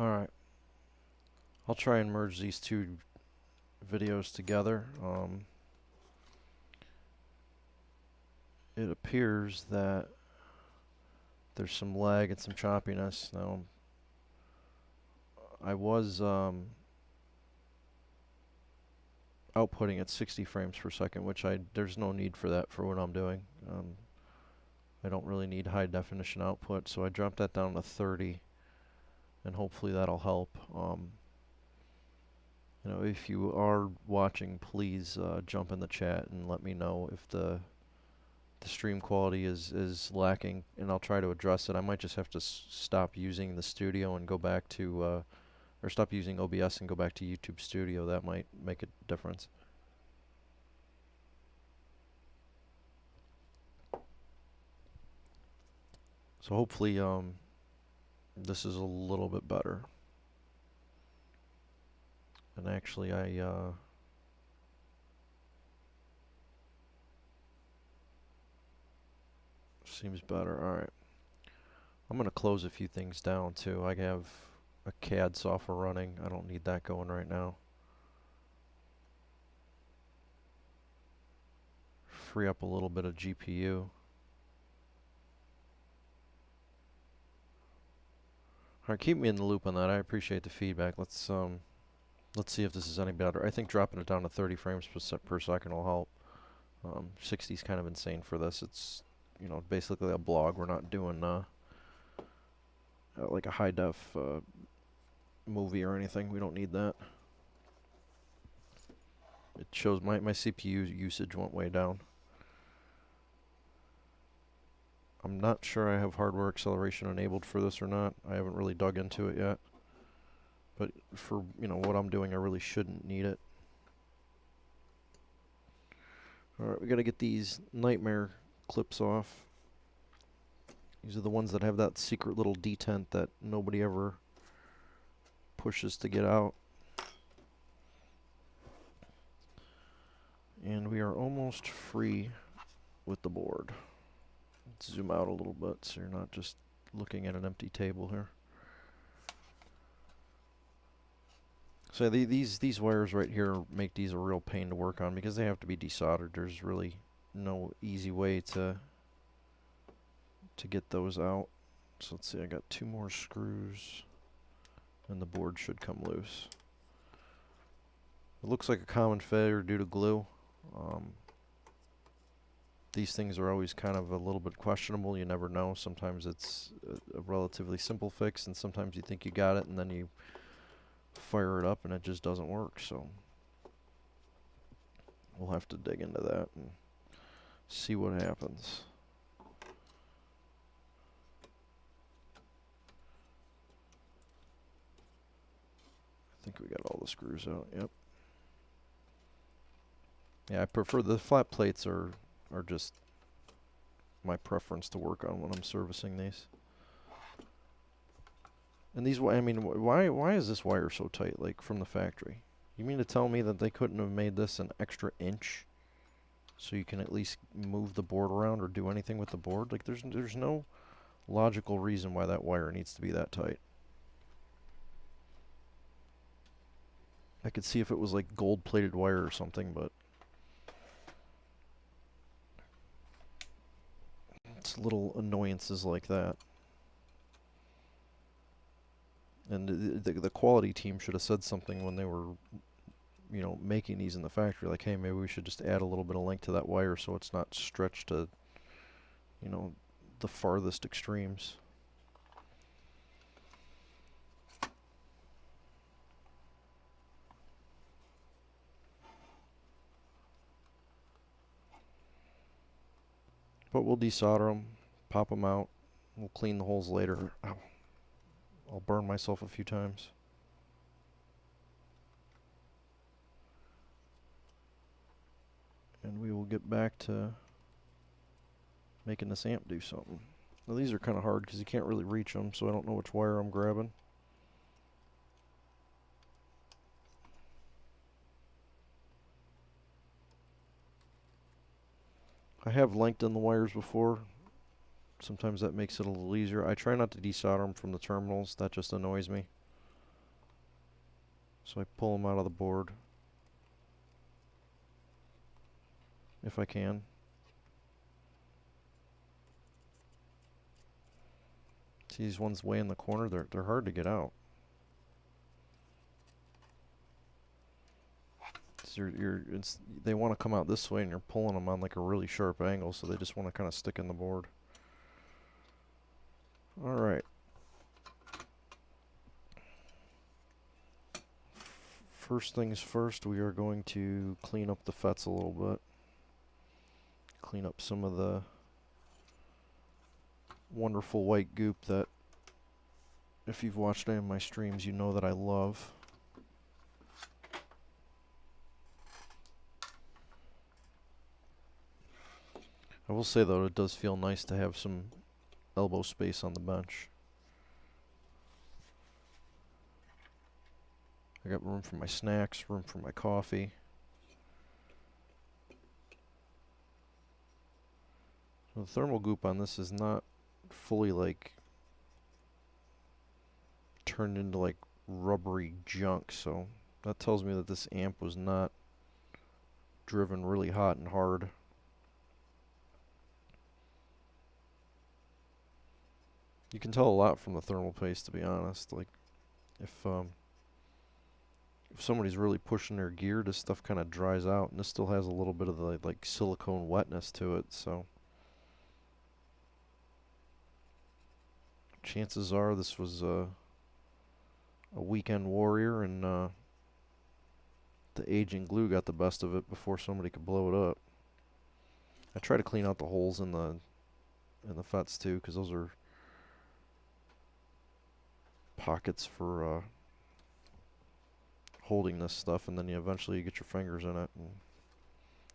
Alright, I'll try and merge these two videos together. It appears that there's some lag and some choppiness. Now, I was outputting at 60 frames per second, which there's no need for that for what I'm doing. I don't really need high definition output, so I dropped that down to 30, and hopefully that'll help. If you are watching, please jump in the chat and let me know if the stream quality is lacking, and I'll try to address it. I might just have to stop using the studio and go back to, or stop using OBS and go back to YouTube Studio. That might make a difference. So hopefully this is a little bit better. And actually seems better. Alright. I'm going to close a few things down too. I have a CAD software running. I don't need that going right now. Free up a little bit of GPU. Alright, keep me in the loop on that. I appreciate the feedback. Let's see if this is any better. I think dropping it down to 30 frames per second will help. 60 is kind of insane for this. It's, basically a blog. We're not doing like a high def movie or anything. We don't need that. It shows my CPU usage went way down. I'm not sure I have hardware acceleration enabled for this or not. I haven't really dug into it yet. But for what I'm doing, I really shouldn't need it. Alright, we gotta get these nightmare clips off. These are the ones that have that secret little detent that nobody ever pushes to get out. And we are almost free with the board. Let's zoom out a little bit so you're not just looking at an empty table here. So these wires right here make these a real pain to work on because they have to be desoldered. There's really no easy way to get those out. So let's see, I got 2 more screws and the board should come loose. It looks like a common failure due to glue. These things are always kind of a little bit questionable. You never know. Sometimes it's a relatively simple fix, and sometimes you think you got it and then you fire it up and it just doesn't work. So we'll have to dig into that and see what happens. I think we got all the screws out. Yep. Yeah, I prefer the flat plates are just my preference to work on when I'm servicing these. And these, I mean, why is this wire so tight, like from the factory? You mean to tell me that they couldn't have made this an extra inch so you can at least move the board around or do anything with the board? Like there's no logical reason why that wire needs to be that tight. I could see if it was like gold-plated wire or something, but it's little annoyances like that. And the quality team should have said something when they were, making these in the factory. Like, hey, maybe we should just add a little bit of length to that wire so it's not stretched to, the farthest extremes. But we'll desolder them, pop them out. We'll clean the holes later. Ow. I'll burn myself a few times. And we will get back to making this amp do something. Now these are kind of hard because you can't really reach them, so I don't know which wire I'm grabbing. I have lengthened the wires before. Sometimes that makes it a little easier. I try not to desolder them from the terminals. That just annoys me. So I pull them out of the board if I can. See these ones way in the corner? They're hard to get out. So they want to come out this way, and you're pulling them on like a really sharp angle, so they just want to kind of stick in the board. All right. First things first, we are going to clean up the FETs a little bit. Clean up some of the wonderful white goop that, if you've watched any of my streams, you know that I love. I will say though, it does feel nice to have some elbow space on the bench. I got room for my snacks, room for my coffee. So the thermal goop on this is not fully like turned into like rubbery junk, so that tells me that this amp was not driven really hot and hard. You can tell a lot from the thermal paste, to be honest. Like if somebody's really pushing their gear, this stuff kind of dries out, and this still has a little bit of the like silicone wetness to it, so chances are this was a weekend warrior, and the aging glue got the best of it before somebody could blow it up. I try to clean out the holes in the FETs too, because those are pockets for holding this stuff, and then you eventually get your fingers in it. And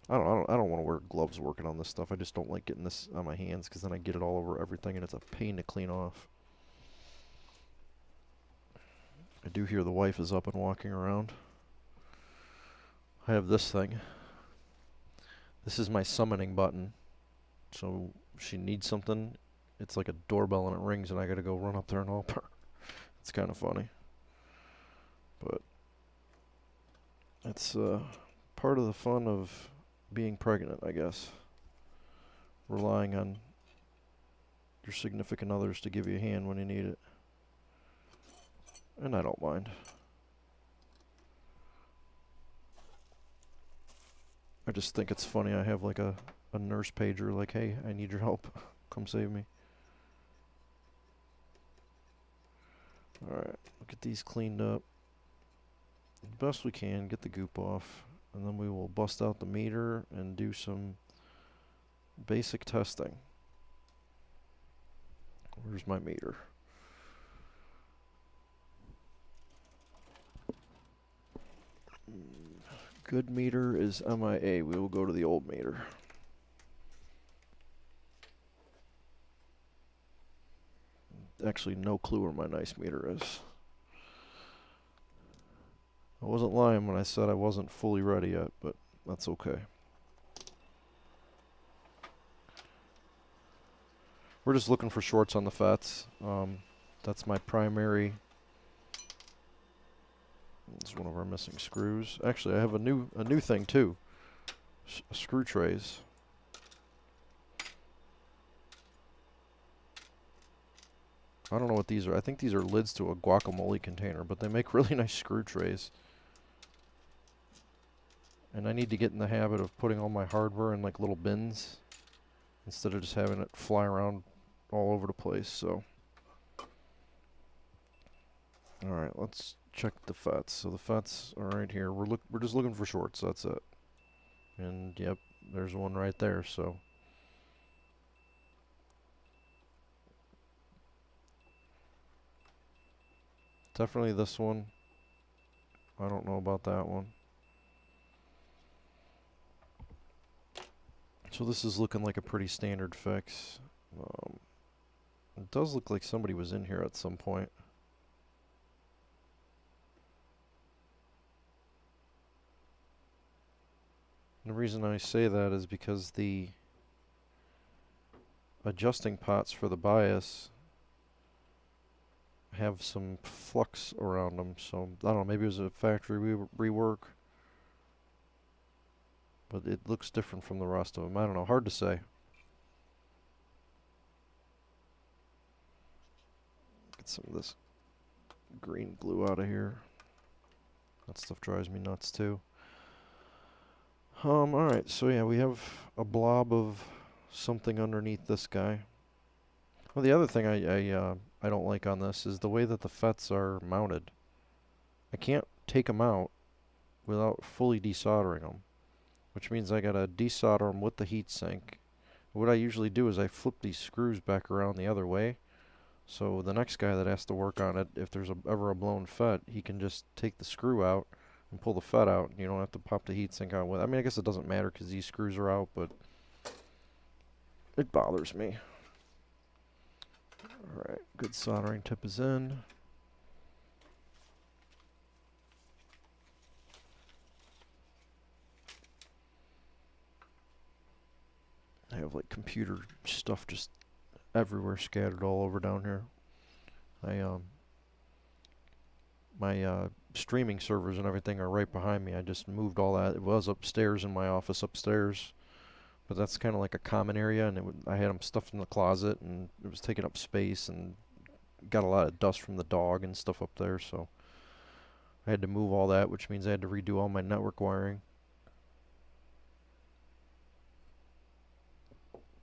I don't want to wear gloves working on this stuff. I just don't like getting this on my hands, because then I get it all over everything, and it's a pain to clean off. I do hear the wife is up and walking around. I have this thing. This is my summoning button. So if she needs something, it's like a doorbell and it rings, and I gotta go run up there and help her. It's kind of funny. But it's part of the fun of being pregnant, I guess. Relying on your significant others to give you a hand when you need it. And I don't mind. I just think it's funny. I have like a nurse pager, like, hey, I need your help. Come save me. Alright, we'll get these cleaned up the best we can, get the goop off, and then we will bust out the meter and do some basic testing. Where's my meter? Good meter is MIA. We will go to the old meter. Actually, no clue where my nice meter is. I wasn't lying when I said I wasn't fully ready yet, but that's okay. We're just looking for shorts on the FETs. That's my primary. This is one of our missing screws. Actually, I have a new thing too. Screw trays. I don't know what these are. I think these are lids to a guacamole container, but they make really nice screw trays. And I need to get in the habit of putting all my hardware in like little bins instead of just having it fly around all over the place. So, all right, let's check the FETs. So the FETs are right here. We're just looking for shorts. That's it. And yep, there's one right there. So definitely this one. I don't know about that one. So this is looking like a pretty standard fix. It does look like somebody was in here at some point. And the reason I say that is because the adjusting pots for the bias have some flux around them. So I don't know, maybe it was a factory rework, but it looks different from the rest of them. I don't know, hard to say. Get some of this green glue out of here. That stuff drives me nuts too. Alright, so yeah, we have a blob of something underneath this guy. Well, the other thing I don't like on this is the way that the FETs are mounted. I can't take them out without fully desoldering them, which means I gotta desolder them with the heatsink. What I usually do is I flip these screws back around the other way, so the next guy that has to work on it, if there's ever a blown FET, he can just take the screw out and pull the FET out. You don't have to pop the heatsink out with it. I mean, I guess it doesn't matter because these screws are out, but it bothers me. Alright, good soldering tip is in. I have like computer stuff just everywhere scattered all over down here. My streaming servers and everything are right behind me. I just moved all that. It was upstairs in my office upstairs, but that's kind of like a common area, and I had them stuffed in the closet, and it was taking up space, and got a lot of dust from the dog and stuff up there, so I had to move all that, which means I had to redo all my network wiring.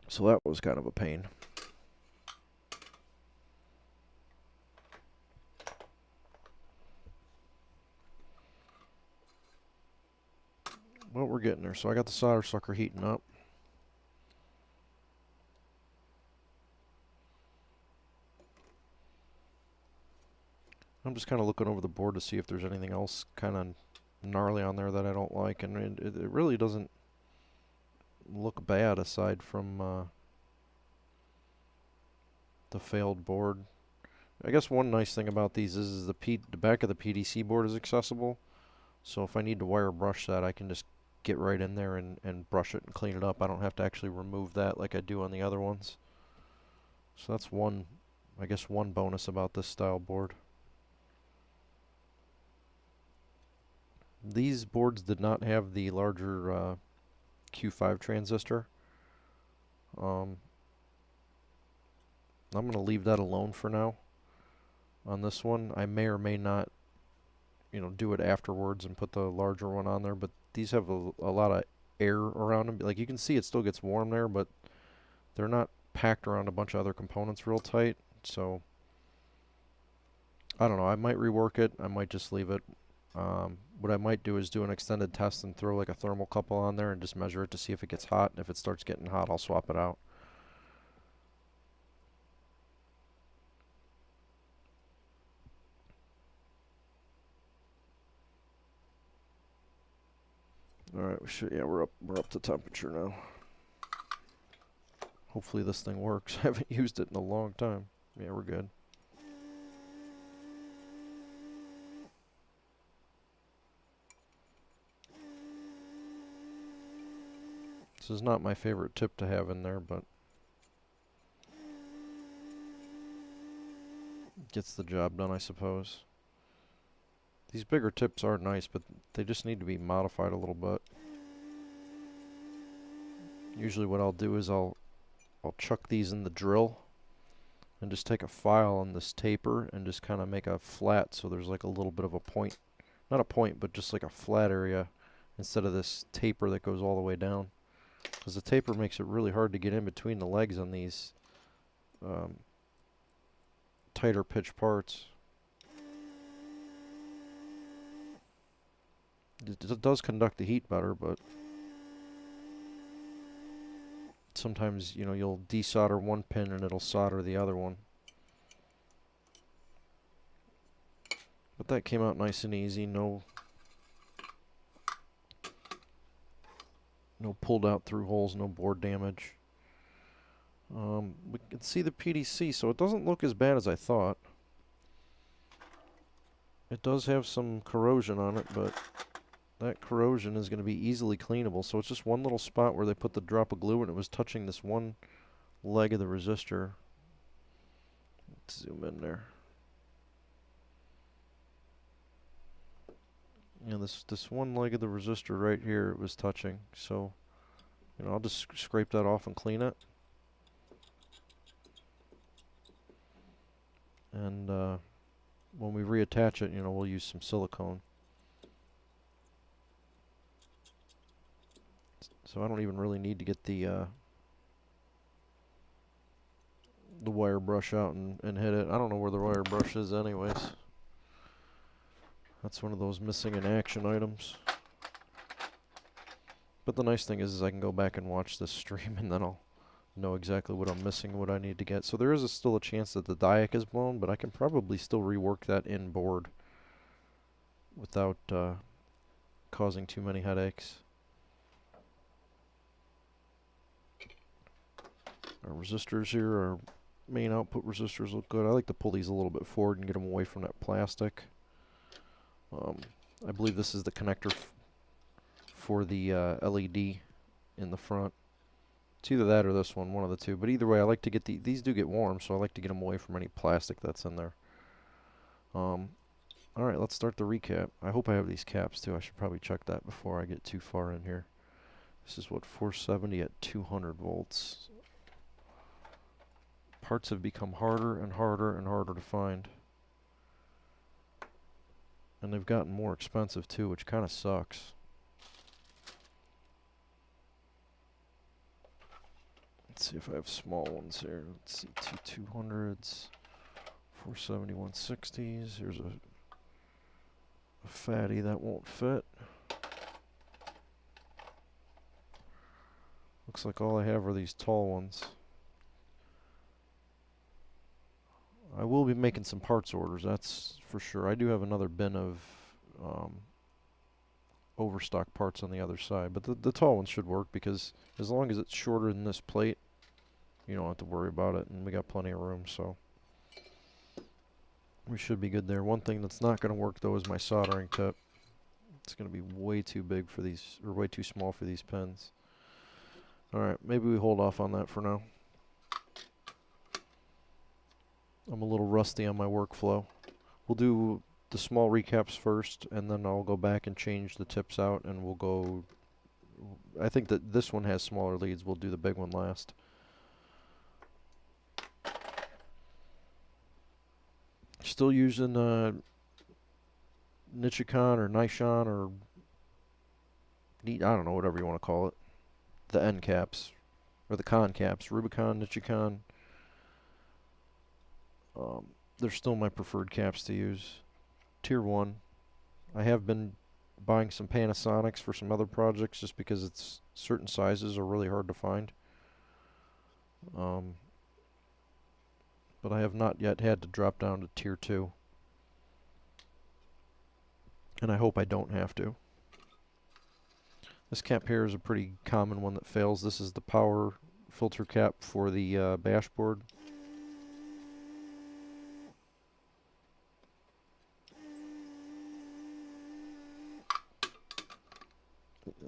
So that was kind of a pain. Well, we're getting there. So I got the solder sucker heating up. I'm just kind of looking over the board to see if there's anything else kind of gnarly on there that I don't like, and it really doesn't look bad aside from the failed board. I guess one nice thing about these is the back of the PDC board is accessible, so if I need to wire brush that, I can just get right in there and brush it and clean it up. I don't have to actually remove that like I do on the other ones. So that's one, I guess, one bonus about this style board. These boards did not have the larger Q5 transistor. I'm going to leave that alone for now. On this one, I may or may not, do it afterwards and put the larger one on there, but these have a lot of air around them. Like you can see, it still gets warm there, but they're not packed around a bunch of other components real tight. So I don't know. I might rework it. I might just leave it. What I might do is do an extended test and throw like a thermocouple on there and just measure it to see if it gets hot. And if it starts getting hot, I'll swap it out. Alright, we're up to temperature now. Hopefully this thing works. I haven't used it in a long time. Yeah, we're good. This is not my favorite tip to have in there, but gets the job done, I suppose. These bigger tips are nice, but they just need to be modified a little bit. Usually what I'll do is I'll chuck these in the drill and just take a file on this taper and just kind of make a flat so there's like a little bit of a point. Not a point, but just like a flat area instead of this taper that goes all the way down. Because the taper makes it really hard to get in between the legs on these tighter pitch parts. It does conduct the heat better, but sometimes, you'll desolder one pin and it'll solder the other one. But that came out nice and easy. No pulled out through holes, no board damage. We can see the PDC, so it doesn't look as bad as I thought. It does have some corrosion on it, but that corrosion is going to be easily cleanable. So it's just one little spot where they put the drop of glue and it was touching this one leg of the resistor. Let's zoom in there. You know, this one leg of the resistor right here, it was touching. So, you know, I'll just scrape that off and clean it. And when we reattach it, you know, we'll use some silicone. So I don't even really need to get the wire brush out and hit it. I don't know where the wire brush is anyways. That's one of those missing in action items. But the nice thing is I can go back and watch this stream and then I'll know exactly what I'm missing, what I need to get. So there is still a chance that the diac is blown, but I can probably still rework that in board without causing too many headaches. Our resistors here, our main output resistors look good. I like to pull these a little bit forward and get them away from that plastic. I believe this is the connector for the LED in the front. It's either that or this one of the two. But either way, I like to get these do get warm, so I like to get them away from any plastic that's in there. Alright, let's start the recap. I hope I have these caps too. I should probably check that before I get too far in here. This is what, 470 at 200 volts. Parts have become harder and harder and harder to find. And they've gotten more expensive too, which kind of sucks. Let's see if I have small ones here. Let's see, two 200s, 470 160s. Here's a fatty that won't fit. Looks like all I have are these tall ones. I will be making some parts orders, that's for sure. I do have another bin of overstock parts on the other side, but the tall ones should work because as long as it's shorter than this plate, you don't have to worry about it, and we got plenty of room, so we should be good there. One thing that's not going to work though is my soldering tip. It's going to be way too big for these, or way too small for these pins. Alright, maybe we hold off on that for now. I'm a little rusty on my workflow. We'll do the small recaps first, and then I'll go back and change the tips out, and we'll go... I think that this one has smaller leads. We'll do the big one last. Still using Nichicon or Nishon or... I don't know, whatever you want to call it. The end caps. Or the con caps. Rubicon, Nichicon. They're still my preferred caps to use. Tier 1. I have been buying some Panasonics for some other projects just because it's certain sizes are really hard to find. But I have not yet had to drop down to Tier 2. And I hope I don't have to. This cap here is a pretty common one that fails. This is the power filter cap for the dashboard.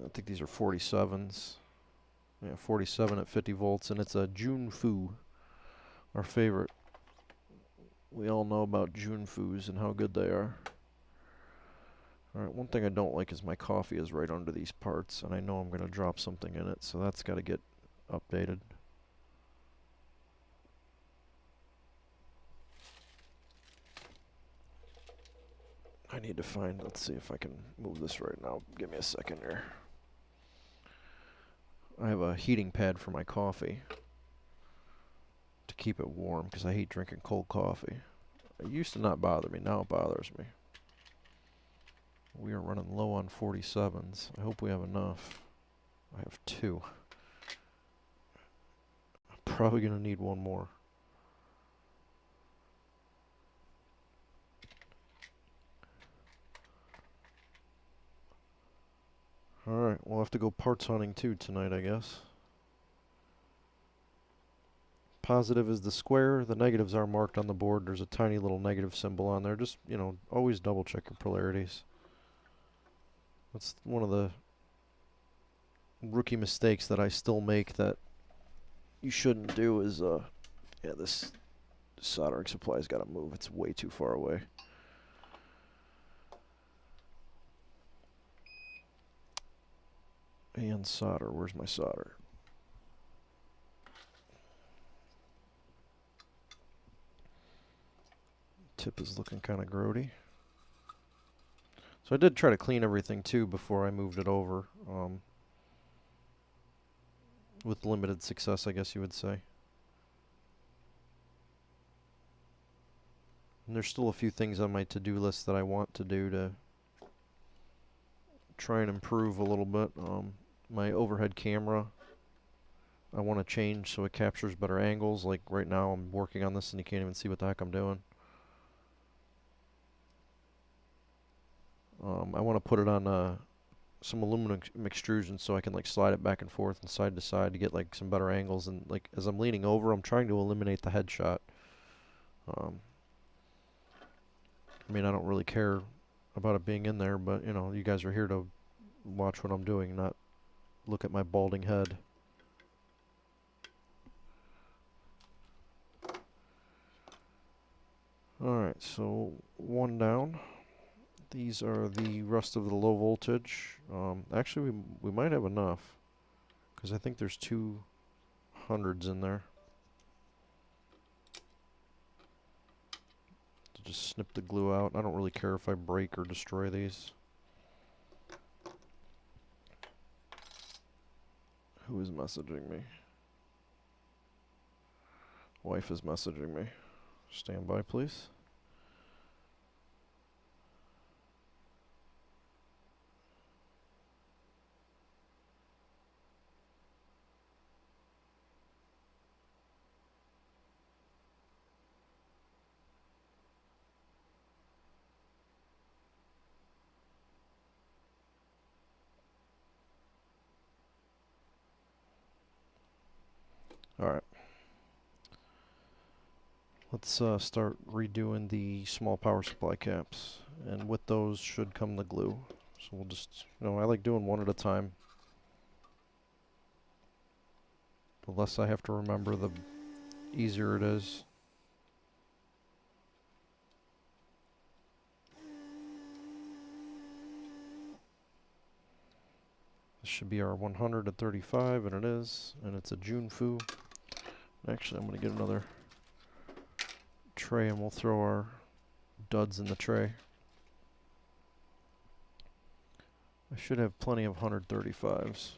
I think these are 47s. Yeah, 47 at 50 volts, and it's a Junfu, our favorite. We all know about Junfus and how good they are. Alright, one thing I don't like is my coffee is right under these parts, and I know I'm going to drop something in it, so that's got to get updated. I need to find, let's see if I can move this right now. Give me a second here. I have a heating pad for my coffee to keep it warm because I hate drinking cold coffee. It used to not bother me, now it bothers me. We are running low on 47s. I hope we have enough. I have 2. I'm probably going to need one more. Alright, we'll have to go parts hunting too tonight, I guess. Positive is the square. The negatives are marked on the board. There's a tiny little negative symbol on there. Just, you know, always double check your polarities. That's one of the rookie mistakes that I still make that you shouldn't do is, yeah, this soldering supply's got to move. It's way too far away. And solder. Where's my solder? Tip is looking kind of grody. So I did try to clean everything too before I moved it over. With limited success, I guess you would say. And there's still a few things on my to-do list that I want to do to try and improve a little bit. My overhead camera, I want to change so it captures better angles. Like right now I'm working on this and you can't even see what the heck I'm doing. I want to put it on some aluminum extrusion so I can like slide it back and forth and side to side to get like some better angles. And like as I'm leaning over, I'm trying to eliminate the headshot. I mean, I don't really care about it being in there, but you know, you guys are here to watch what I'm doing, not look at my balding head. Alright, so one down. These are the rest of the low voltage. Actually, we might have enough, because I think there's 200s in there. To just snip the glue out. I don't really care if I break or destroy these. Who is messaging me? Wife is messaging me. Stand by, please. Alright. Let's start redoing the small power supply caps. And with those should come the glue. So we'll just, you know, I like doing one at a time. The less I have to remember, the easier it is. This should be our 100 at 35, and it is. And it's a Junfu. Actually, I'm going to get another tray and we'll throw our duds in the tray. I should have plenty of 135s.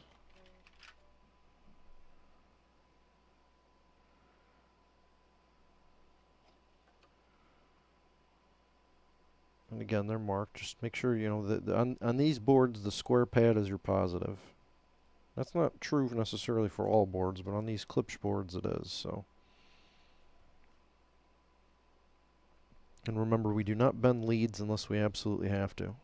And again, they're marked. Just make sure, you know, that on these boards, the square pad is your positive. That's not true necessarily for all boards, but on these KLIPSCH boards it is, so. And remember, we do not bend leads unless we absolutely have to.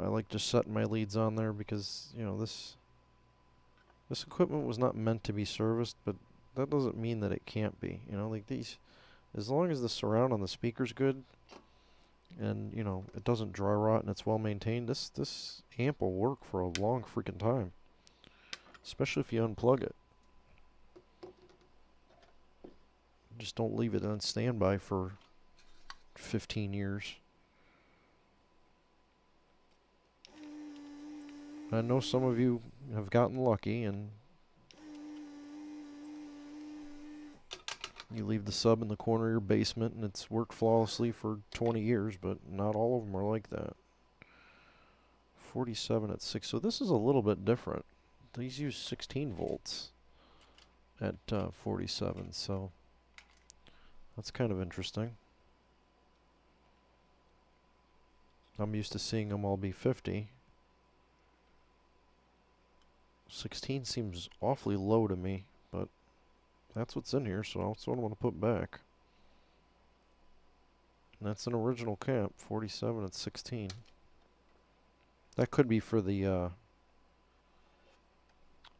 I like just setting my leads on there because, you know, this equipment was not meant to be serviced, but that doesn't mean that it can't be. You know, like these, as long as the surround on the speaker's good, and you know it doesn't dry rot and it's well maintained, this amp will work for a long freaking time, especially if you unplug it. Just don't leave it on standby for 15 years. I know some of you have gotten lucky and you leave the sub in the corner of your basement and it's worked flawlessly for 20 years, but not all of them are like that. 47 at 6, so this is a little bit different. These use 16 volts at 47, so that's kind of interesting. I'm used to seeing them all be 50. 16 seems awfully low to me, but that's what's in here, so that's what I'm going to put back. And that's an original cap, 47 at 16. That could be for the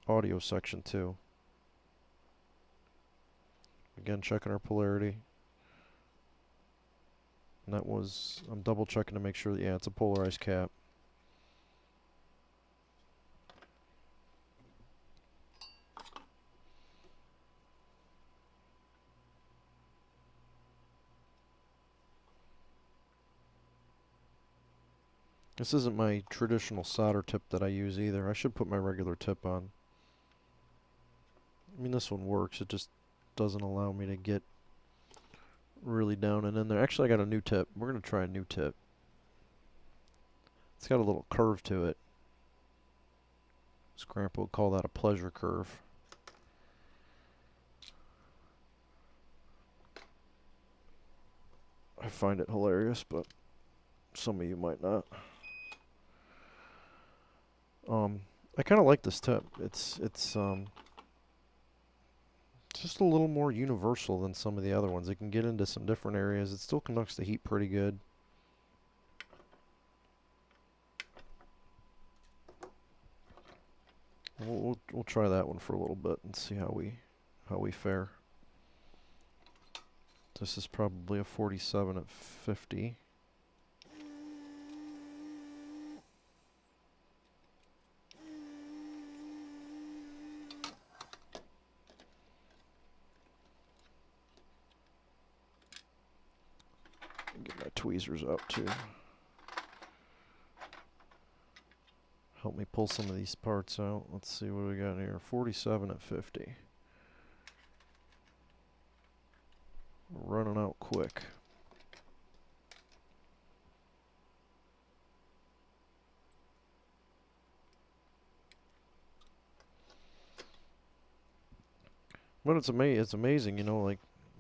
audio section too. Again, checking our polarity. And that was, I'm double checking to make sure that, yeah, it's a polarized cap. This isn't my traditional solder tip that I use either. I should put my regular tip on. I mean, this one works. It just doesn't allow me to get really down and in there. Actually, I got a new tip. We're going to try a new tip. It's got a little curve to it. Grandpa would call that a pleasure curve. I find it hilarious, but some of you might not. I kind of like this tip. It's just a little more universal than some of the other ones. It can get into some different areas. It still conducts the heat pretty good. We'll try that one for a little bit and see how we fare. This is probably a 47 at 50. Get my tweezers out too. Help me pull some of these parts out. Let's see what we got here. 47 at 50. We're running out quick. But it's amazing, you know, like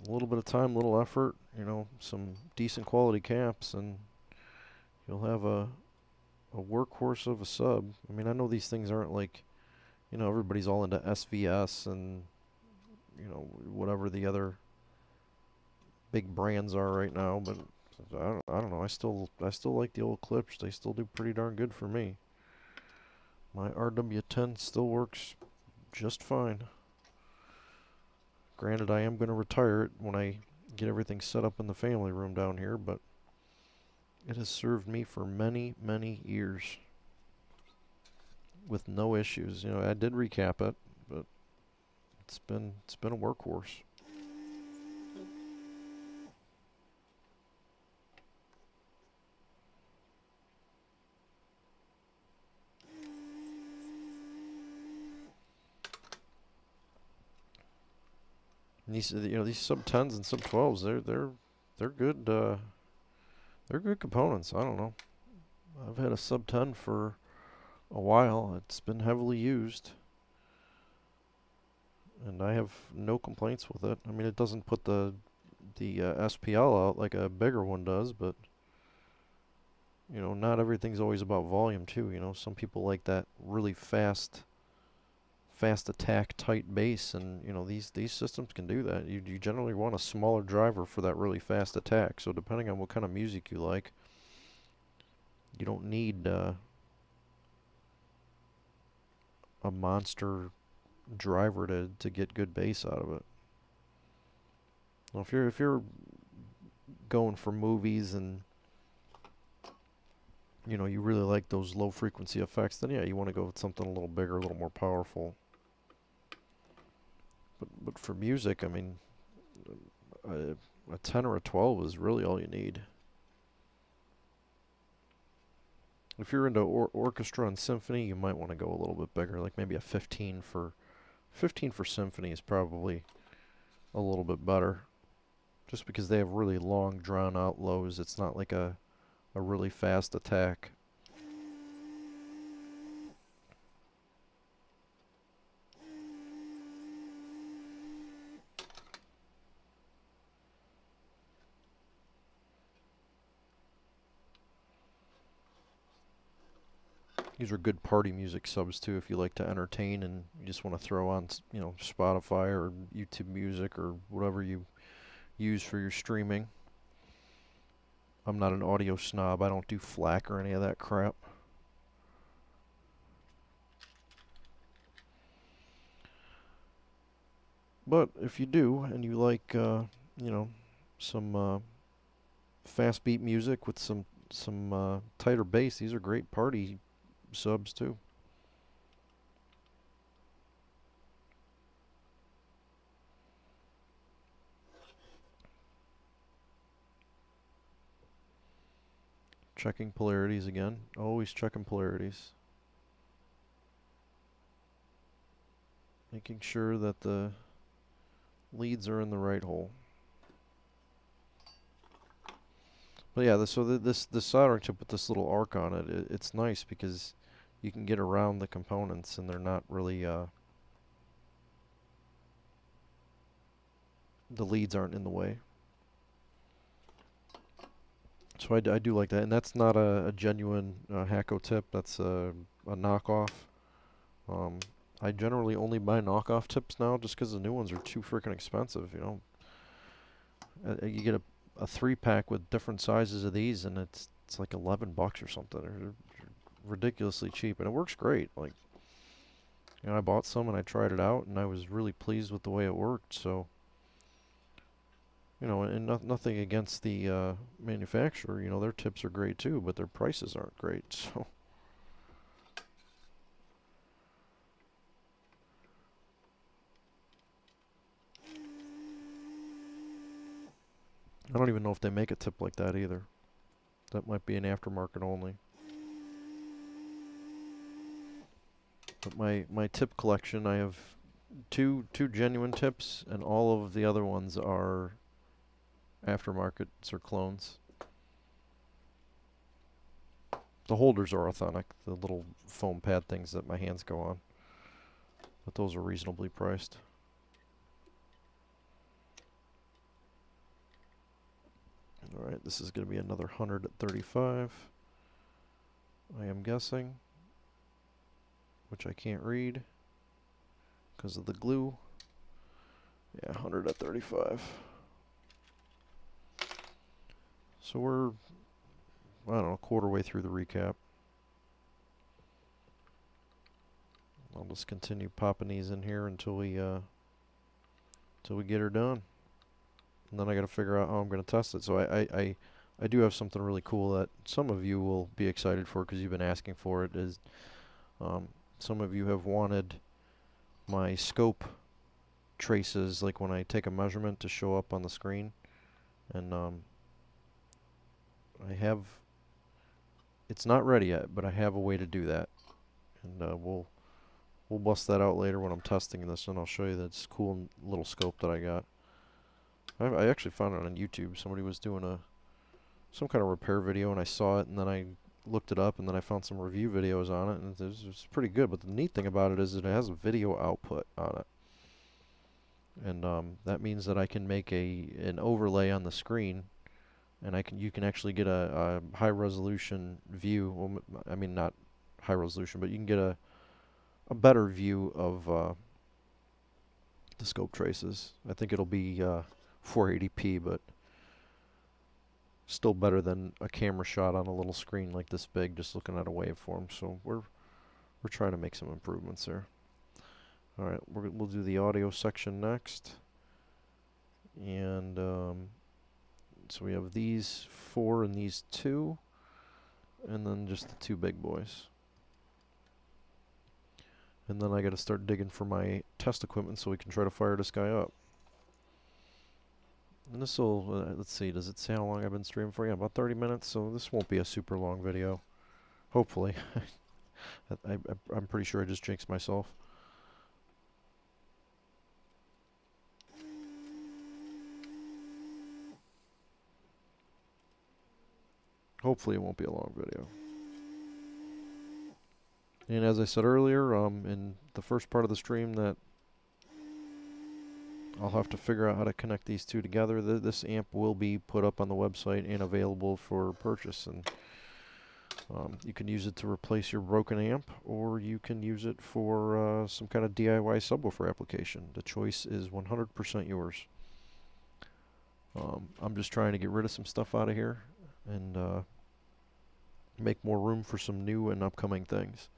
a little bit of time, little effort, you know, some decent quality caps, and you'll have a workhorse of a sub. I mean, I know these things aren't like, you know, everybody's all into SVS and, you know, whatever the other big brands are right now, but I don't know. I still like the old KLIPSCH. They still do pretty darn good for me. My RW10 still works just fine. Granted, I am going to retire it when I get everything set up in the family room down here, but it has served me for many, many years with no issues. You know, I did recap it, but it's been a workhorse. And these, you know, these sub 10s and sub 12s, they're good. They're good components. I don't know. I've had a sub 10 for a while. It's been heavily used, and I have no complaints with it. I mean, it doesn't put the SPL out like a bigger one does, but you know, not everything's always about volume too. You know, some people like that really fast attack, tight bass, and you know, these systems can do that. You generally want a smaller driver for that really fast attack. So depending on what kind of music you like, you don't need a monster driver to get good bass out of it. Well, if you're going for movies and you know, you really like those low frequency effects, then yeah, you want to go with something a little bigger, a little more powerful. But for music, I mean, a 10 or a 12 is really all you need. If you're into orchestra and symphony, you might want to go a little bit bigger, like maybe a 15 for symphony is probably a little bit better. Just because they have really long, drawn-out lows, it's not like a really fast attack. These are good party music subs too if you like to entertain and you just want to throw on, you know, Spotify or YouTube Music or whatever you use for your streaming. I'm not an audio snob. I don't do FLAC or any of that crap. But if you do and you like, you know, some fast beat music with some tighter bass, these are great party subs too. Checking polarities again. Always checking polarities. Making sure that the leads are in the right hole. But yeah, this soldering tip with this little arc on it, it's nice because you can get around the components and they're not really the leads aren't in the way. So I do like that, and that's not a genuine Hacko tip. That's a knockoff. I generally only buy knockoff tips now just because the new ones are too freaking expensive. You know, you get a 3-pack with different sizes of these, and it's like $11 or something. They're ridiculously cheap, and it works great. Like, you know, I bought some and I tried it out, and I was really pleased with the way it worked. So, you know, and nothing against the manufacturer. You know, their tips are great too, but their prices aren't great. So. I don't even know if they make a tip like that either. That might be an aftermarket only. But my tip collection, I have two genuine tips, and all of the other ones are aftermarkets or clones. The holders are authentic, the little foam pad things that my hands go on. But those are reasonably priced. Alright, this is going to be another 100 at 35. I am guessing. Which I can't read because of the glue. Yeah, 100 at 35. So we're, I don't know, a quarter way through the recap. I'll just continue popping these in here until we get her done. And then I got to figure out how I'm going to test it. So I do have something really cool that some of you will be excited for because you've been asking for it. Is some of you have wanted my scope traces, like when I take a measurement, to show up on the screen. And I have, it's not ready yet, but I have a way to do that. And we'll bust that out later when I'm testing this, and I'll show you this cool little scope that I got. I actually found it on YouTube. Somebody was doing some kind of repair video, and I saw it, and then I looked it up, and then I found some review videos on it, and it was pretty good. But the neat thing about it is that it has a video output on it, and that means that I can make an overlay on the screen, and you can actually get a high resolution view. Well, I mean, not high resolution, but you can get a better view of the scope traces. I think it'll be 480p, but still better than a camera shot on a little screen like this big, just looking at a waveform. So we're trying to make some improvements there. All right, we'll do the audio section next, and so we have these 4 and these 2, and then just the 2 big boys. And then I got to start digging for my test equipment so we can try to fire this guy up. And this will, let's see, does it say how long I've been streaming for? Yeah, about 30 minutes, so this won't be a super long video. Hopefully. I'm pretty sure I just jinxed myself. Hopefully it won't be a long video. And as I said earlier, in the first part of the stream, that I'll have to figure out how to connect these two together. This amp will be put up on the website and available for purchase, and you can use it to replace your broken amp, or you can use it for some kind of DIY subwoofer application. The choice is 100% yours. I'm just trying to get rid of some stuff out of here and make more room for some new and upcoming things.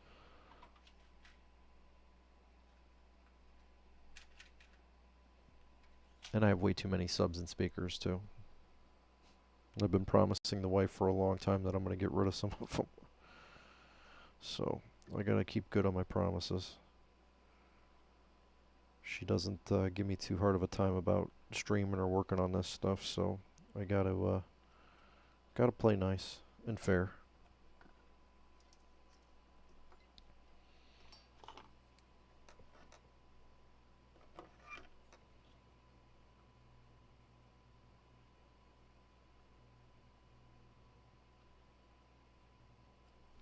And I have way too many subs and speakers too. I've been promising the wife for a long time that I'm going to get rid of some of them. So I got to keep good on my promises. She doesn't give me too hard of a time about streaming or working on this stuff, so I got to play nice and fair.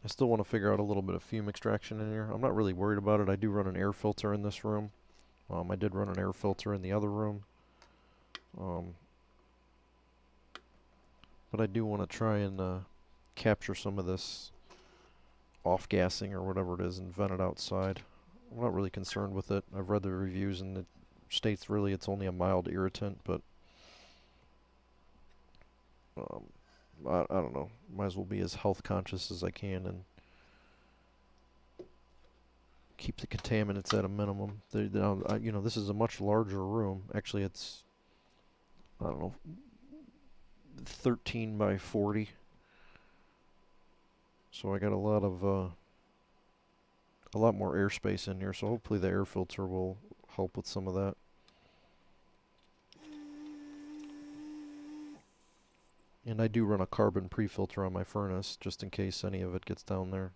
still want to figure out a little bit of fume extraction in here. I'm not really worried about it. I do run an air filter in this room. I did run an air filter in the other room. But I do want to try and capture some of this off-gassing or whatever it is and vent it outside. I'm not really concerned with it. I've read the reviews and it states really it's only a mild irritant, but I don't know. Might as well be as health conscious as I can and keep the contaminants at a minimum. You know, this is a much larger room. Actually, it's, I don't know, 13 by 40. So I got a lot more airspace in here. So hopefully the air filter will help with some of that. And I do run a carbon pre-filter on my furnace, just in case any of it gets down there.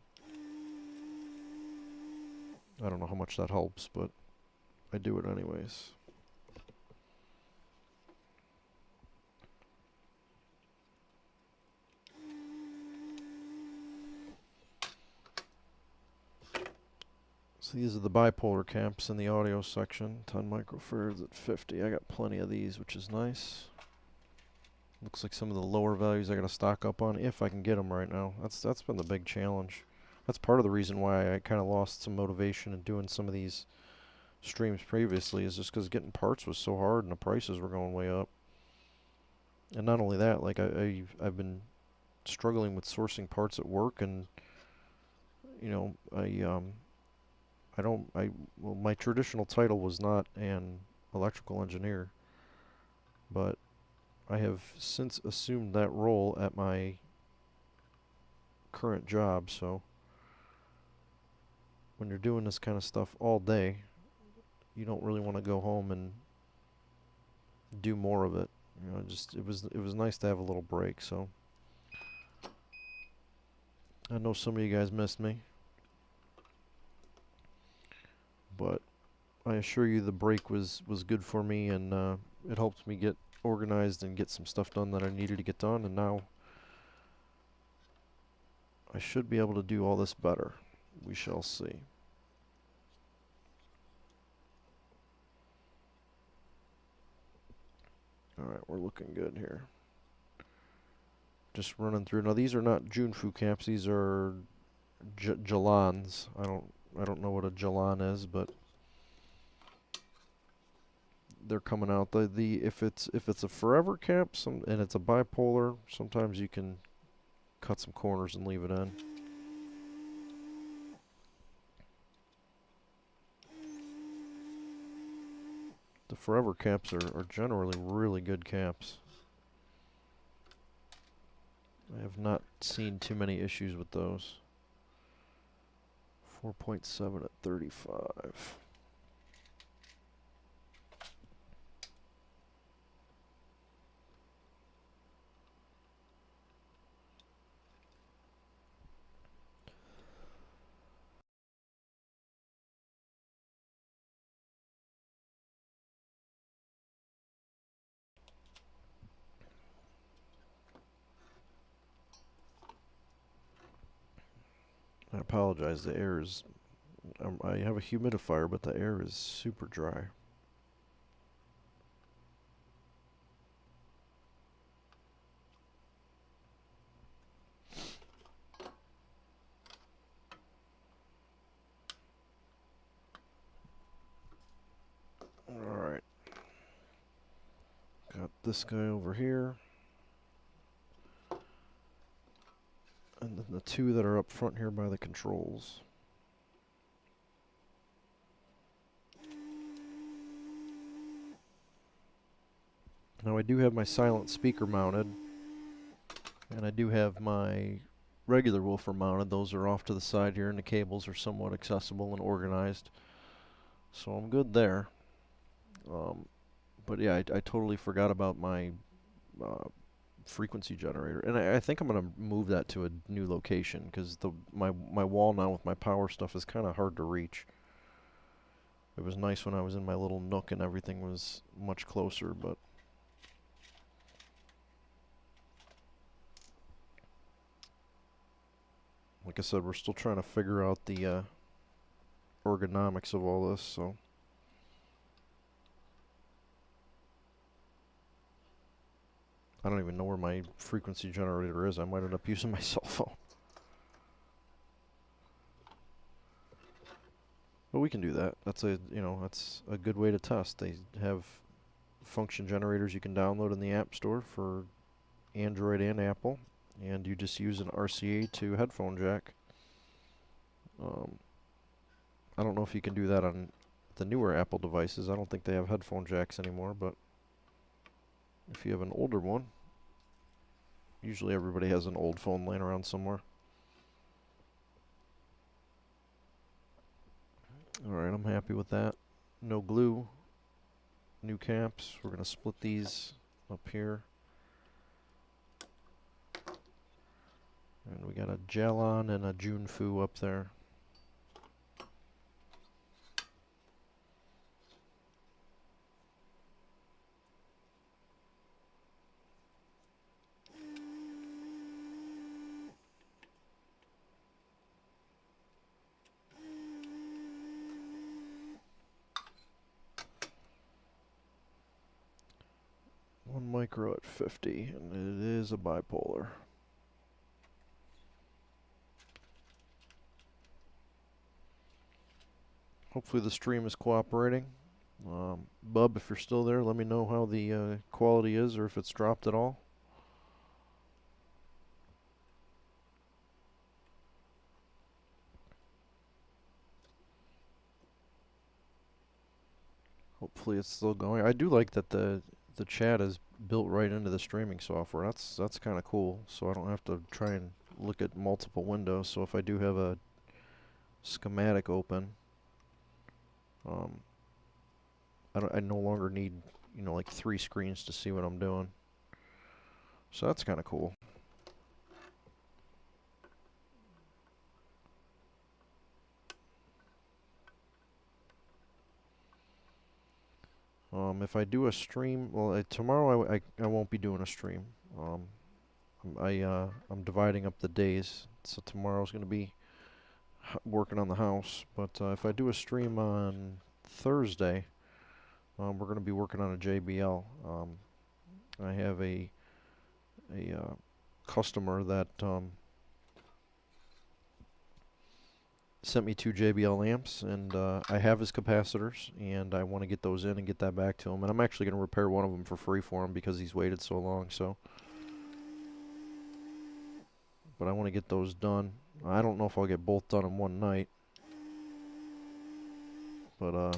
I don't know how much that helps, but I do it anyways. So these are the bipolar caps in the audio section. 10 microfarads at 50. I got plenty of these, which is nice. Looks like some of the lower values I gotta stock up on if I can get them right now. That's been the big challenge. That's part of the reason why I kind of lost some motivation in doing some of these streams previously, is just because getting parts was so hard and the prices were going way up. And not only that, like I've been struggling with sourcing parts at work, and you know, well, my traditional title was not an electrical engineer, but I have since assumed that role at my current job, so when you're doing this kind of stuff all day, you don't really want to go home and do more of it. You know, it was nice to have a little break, so I know some of you guys missed me, but I assure you the break was good for me, and it helped me get organized and get some stuff done that I needed to get done, and now I should be able to do all this better. We shall see. Alright, we're looking good here. Just running through. Now these are not Junfu caps, these are Jalans. I don't know what a Jalan is, but they're coming out. If it's a forever cap and it's a bipolar, sometimes you can cut some corners and leave it in. The forever caps are generally really good caps. I have not seen too many issues with those. 4.7 at 35. I apologize, the air is... I have a humidifier, but the air is super dry. Alright. Got this guy over here. And then the two that are up front here by the controls. Now I do have my silent speaker mounted, and I do have my regular woofer mounted. Those are off to the side here, and the cables are somewhat accessible and organized. So I'm good there. But yeah, I totally forgot about my frequency generator, and I think I'm gonna move that to a new location, because my wall now with my power stuff is kind of hard to reach. It was nice when I was in my little nook and everything was much closer, but Like I said, we're still trying to figure out the ergonomics of all this, so. I don't even know where my frequency generator is. I might end up using my cell phone. But we can do that. That's that's a good way to test. They have function generators you can download in the App Store for Android and Apple, and you just use an RCA to headphone jack. I don't know if you can do that on the newer Apple devices. I don't think they have headphone jacks anymore, but if you have an older one, usually everybody has an old phone laying around somewhere. Alright, I'm happy with that. No glue. New caps. We're going to split these up here. And we got a Jalon and a Junfu up there. One micro at 50, and it is a bipolar. Hopefully the stream is cooperating. Bub, if you're still there, let me know how the quality is, or if it's dropped at all. Hopefully it's still going. I do like that the chat is built right into the streaming software. That's kind of cool. So I don't have to try and look at multiple windows. So if I do have a schematic open, I no longer need like 3 screens to see what I'm doing. So that's kind of cool. If I do a stream, well, tomorrow I won't be doing a stream. I'm dividing up the days, so tomorrow's going to be working on the house. But if I do a stream on Thursday, we're going to be working on a JBL. I have a customer that sent me 2 JBL amps, and I have his capacitors, and I want to get those in and get that back to him. And I'm actually going to repair one of them for free for him because he's waited so long. So, but I want to get those done. I don't know if I'll get both done in one night, but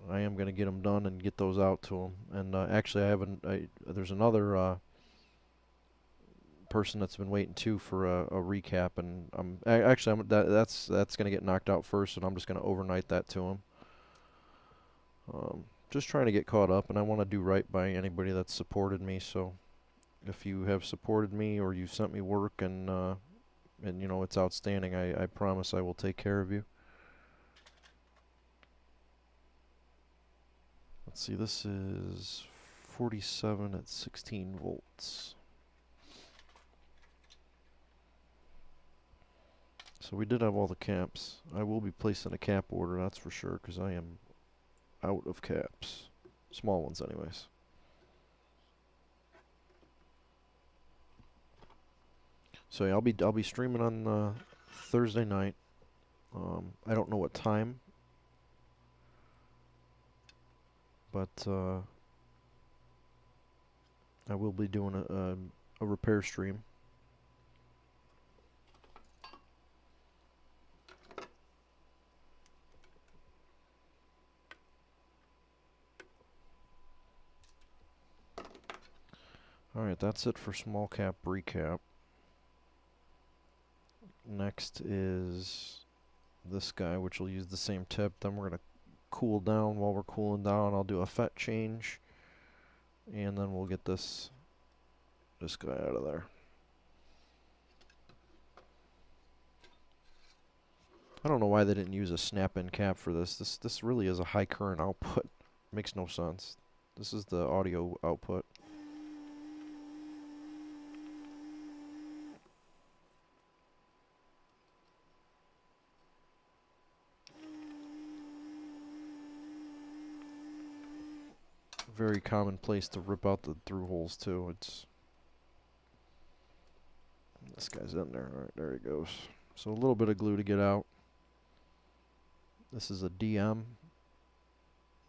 I am going to get them done and get those out to him. And actually, there's another person that's been waiting too for a recap, and that's going to get knocked out first, and I'm just going to overnight that to him. Just trying to get caught up, and I want to do right by anybody that's supported me. So if you have supported me or you've sent me work and it's outstanding, I promise I will take care of you. Let's see, this is 47 at 16 volts. So we did have all the caps. I will be placing a cap order, that's for sure, because I am out of caps. Small ones anyways. So yeah, I'll be streaming on Thursday night. I don't know what time, but I will be doing a repair stream. Alright, that's it for small cap recap. Next is this guy, which will use the same tip. Then we're going to cool down. While we're cooling down, I'll do a FET change, and then we'll get this guy out of there. I don't know why they didn't use a snap-in cap for this. This really is a high current output. Makes no sense. This is the audio output. very common place to rip out the through holes too. It's this guy's in there. All right, there he goes. So a little bit of glue to get out. This is a DM.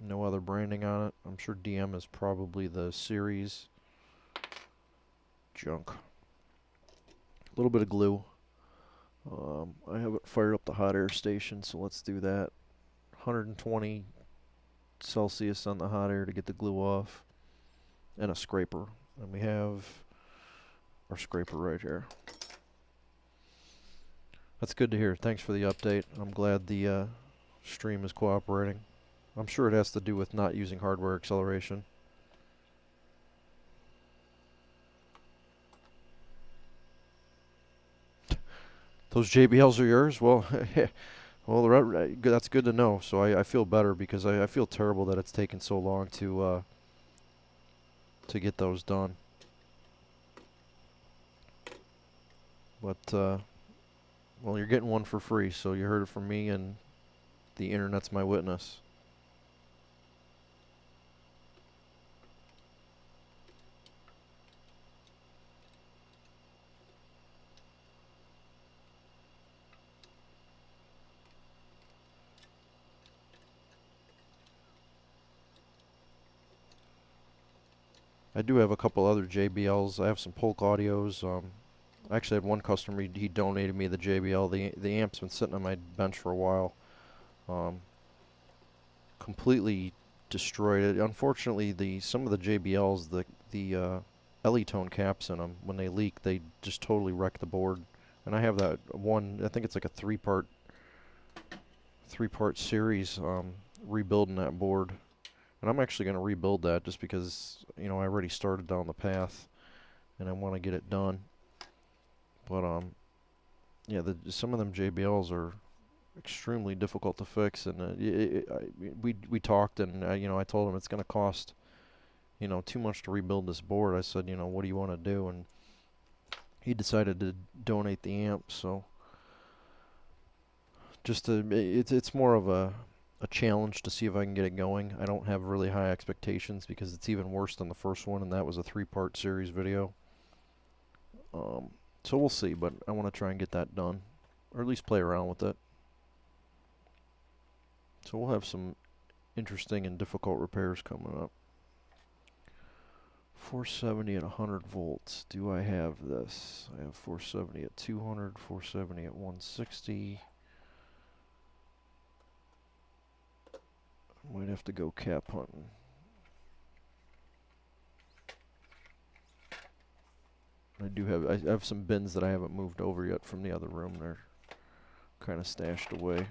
No other branding on it. I'm sure DM is probably the series. Junk. A little bit of glue. I haven't fired up the hot air station, so let's do that. 120 Celsius on the hot air to get the glue off. And a scraper. And we have our scraper right here. That's good to hear. Thanks for the update. I'm glad the stream is cooperating. I'm sure it has to do with not using hardware acceleration. Those JBLs are yours? Well, well, that's good to know. So I feel better because I feel terrible that it's taken so long to get those done. But well, you're getting one for free, so you heard it from me, and the internet's my witness. I do have a couple other JBLs. I have some Polk audios. I actually had one customer, he donated me the JBL. The amp's been sitting on my bench for a while. Completely destroyed it. Unfortunately, some of the JBLs, the LE-tone caps in them, when they leak, they just totally wreck the board. And I have that one, I think it's like a three-part series, rebuilding that board. And I'm actually going to rebuild that just because, you know, I already started down the path and I want to get it done. But yeah, some of them JBLs are extremely difficult to fix, and we talked, and you know, I told him it's going to cost, you know, too much to rebuild this board. I said, you know, what do you want to do? And he decided to donate the amp. So it's more of a challenge to see if I can get it going. I don't have really high expectations because it's even worse than the first one, and that was a 3-part series video. So we'll see, but I want to try and get that done, or at least play around with it. So we'll have some interesting and difficult repairs coming up. 470 at 100 volts. Do I have this? I have 470 at 200, 470 at 160. Might have to go cap hunting. I have some bins that I haven't moved over yet from the other room. They're kind of stashed away.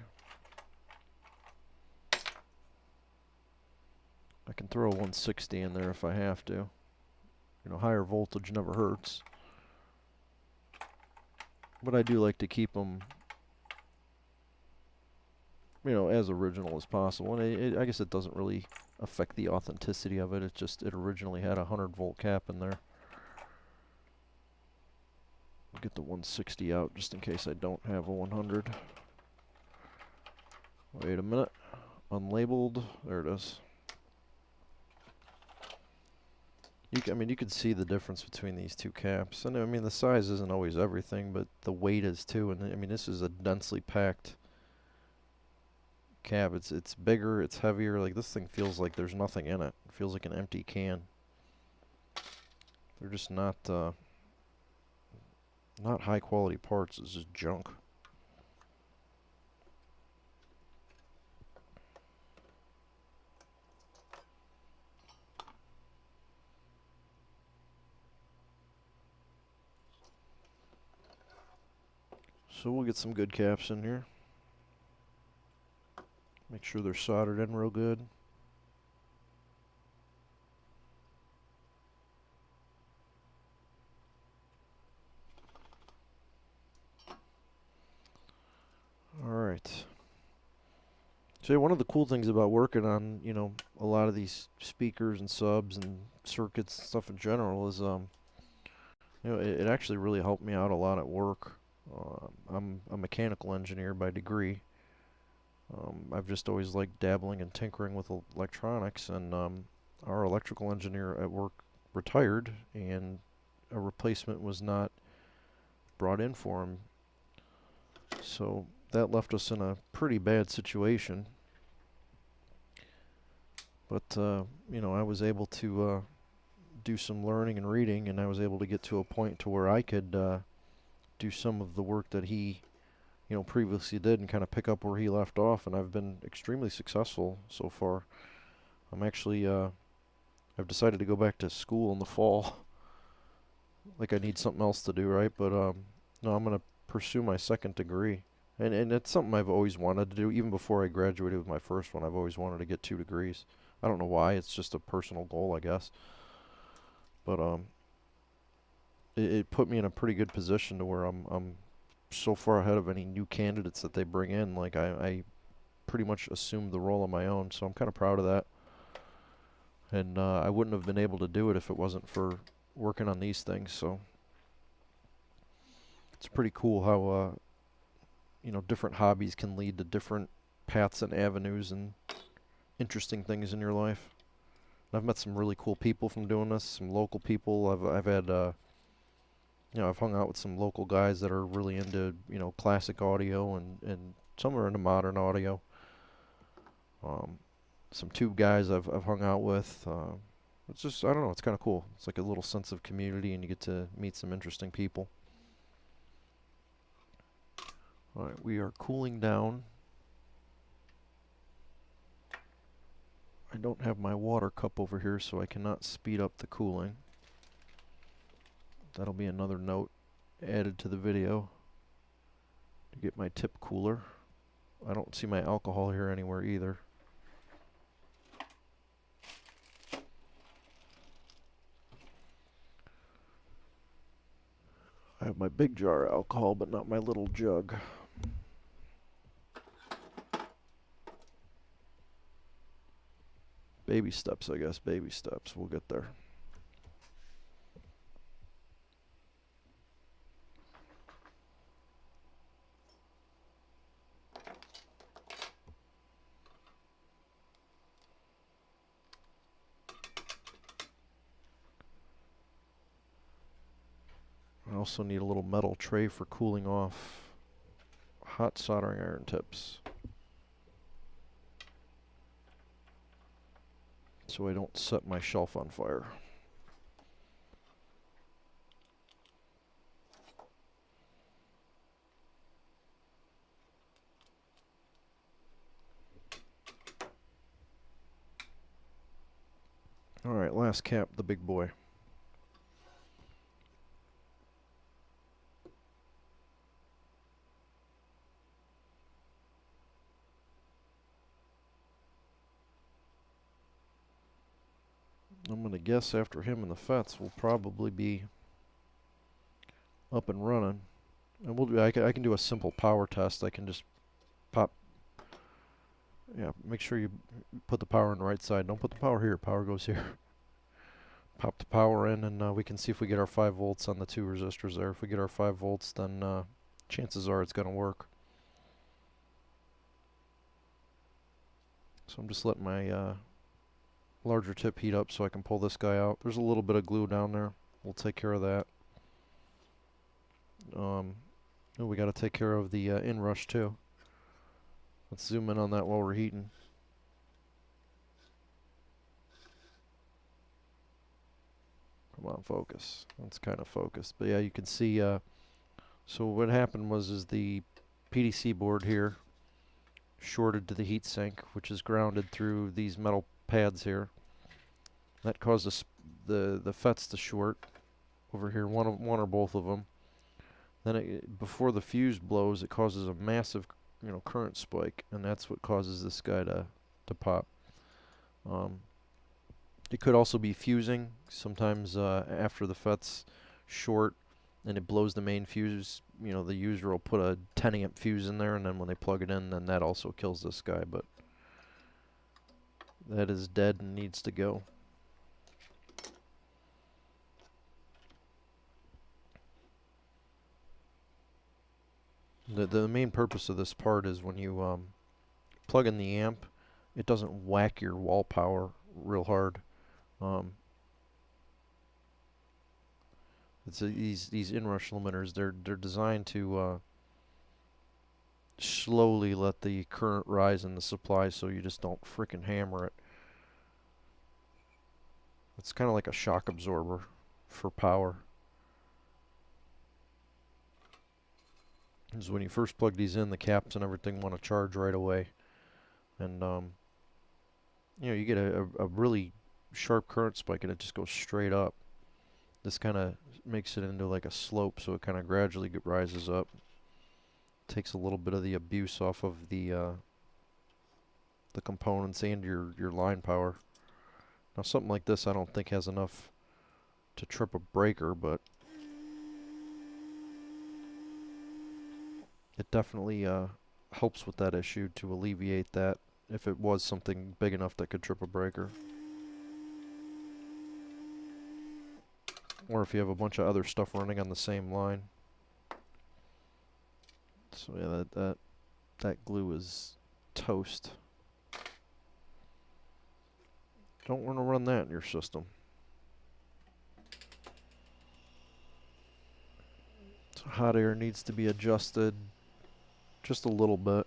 I can throw a 160 in there if I have to. You know, higher voltage never hurts. But I do like to keep them, you know, as original as possible. And I guess it doesn't really affect the authenticity of it. It's just it originally had a 100-volt cap in there. I'll get the 160 out just in case I don't have a 100. Wait a minute. Unlabeled. There it is. I mean, you can see the difference between these two caps. And I mean, the size isn't always everything, but the weight is too. And I mean, this is a densely packed cap. It's bigger, it's heavier. Like, this thing feels like there's nothing in it. It feels like an empty can. They're just not high quality parts. It's just junk. So we'll get some good caps in here. Make sure they're soldered in real good. Alright. So one of the cool things about working on, you know, a lot of these speakers and subs and circuits and stuff in general is, you know, it actually really helped me out a lot at work. I'm a mechanical engineer by degree. I've just always liked dabbling and tinkering with electronics, and our electrical engineer at work retired, and a replacement was not brought in for him. So that left us in a pretty bad situation. But you know, I was able to do some learning and reading, and I was able to get to a point to where I could do some of the work that he, you know, previously did, and kind of pick up where he left off. And I've been extremely successful so far. I'm actually I've decided to go back to school in the fall. Like I need something else to do, right? But no, I'm gonna pursue my second degree, and it's something I've always wanted to do. Even before I graduated with my first one, I've always wanted to get 2 degrees. I don't know why. It's just a personal goal, I guess. But it put me in a pretty good position to where I'm so far ahead of any new candidates that they bring in. Like I pretty much assumed the role on my own, so I'm kind of proud of that. And I wouldn't have been able to do it if it wasn't for working on these things. So it's pretty cool how you know, different hobbies can lead to different paths and avenues and interesting things in your life. I've met some really cool people from doing this. Some local people. I've had you know, I've hung out with some local guys that are really into, you know, classic audio, and some are into modern audio. Um, some tube guys I've hung out with. It's just, I don't know, it's kind of cool. It's like a little sense of community, and you get to meet some interesting people. Alright, we are cooling down. I don't have my water cup over here, so I cannot speed up the cooling. That'll be another note added to the video to get my tip cooler. I don't see my alcohol here anywhere either. I have my big jar of alcohol, but not my little jug. Baby steps, I guess. Baby steps. We'll get there. I also need a little metal tray for cooling off hot soldering iron tips, so I don't set my shelf on fire. Alright, last cap, the big boy. I'm going to guess after him and the FETs will probably be up and running. And we'll do, I can do a simple power test. I can just pop, yeah, make sure you put the power on the right side. Don't put the power here, power goes here. Pop the power in, and we can see if we get our 5 volts on the 2 resistors there. If we get our 5 volts, then chances are it's going to work. So I'm just letting my larger tip heat up so I can pull this guy out. There's a little bit of glue down there. We'll take care of that. Oh, we got to take care of the inrush too. Let's zoom in on that while we're heating. Come on, focus. That's kind of focused. But yeah, you can see, so what happened was the PDC board here shorted to the heatsink, which is grounded through these metal pads here. That caused the FETs to short over here, one or both of them. Then before the fuse blows, it causes a massive, you know, current spike, and that's what causes this guy to pop. It could also be fusing. Sometimes after the FETs short and it blows the main fuse, you know, the user will put a 10 amp fuse in there, and then when they plug it in, then that also kills this guy. But that is dead and needs to go. The main purpose of this part is when you plug in the amp, it doesn't whack your wall power real hard. Um, these inrush limiters. They're designed to slowly let the current rise in the supply, so you just don't frickin' hammer it. It's kind of like a shock absorber for power. Because when you first plug these in, the caps and everything want to charge right away, and you know, you get a really sharp current spike and it just goes straight up. This kind of makes it into like a slope, so it kind of gradually rises up. Takes a little bit of the abuse off of the components and your line power. Now something like this I don't think has enough to trip a breaker, but it definitely helps with that issue to alleviate that if it was something big enough that could trip a breaker. Or if you have a bunch of other stuff running on the same line. So yeah, that glue is toast. Don't want to run that in your system. So hot air needs to be adjusted just a little bit.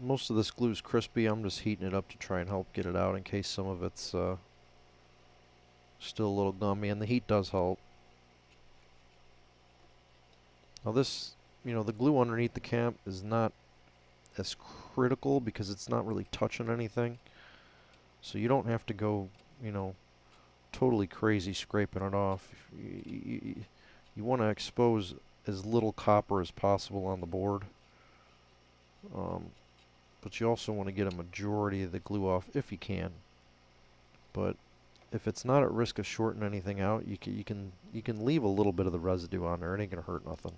Most of this glue is crispy. I'm just heating it up to try and help get it out in case some of it's still a little gummy, and the heat does help. Now this, you know, the glue underneath the cap is not as critical because it's not really touching anything. So you don't have to go, you know, totally crazy scraping it off. You want to expose as little copper as possible on the board. But you also want to get a majority of the glue off if you can. But if it's not at risk of shorting anything out, you can leave a little bit of the residue on there. It ain't gonna hurt nothing.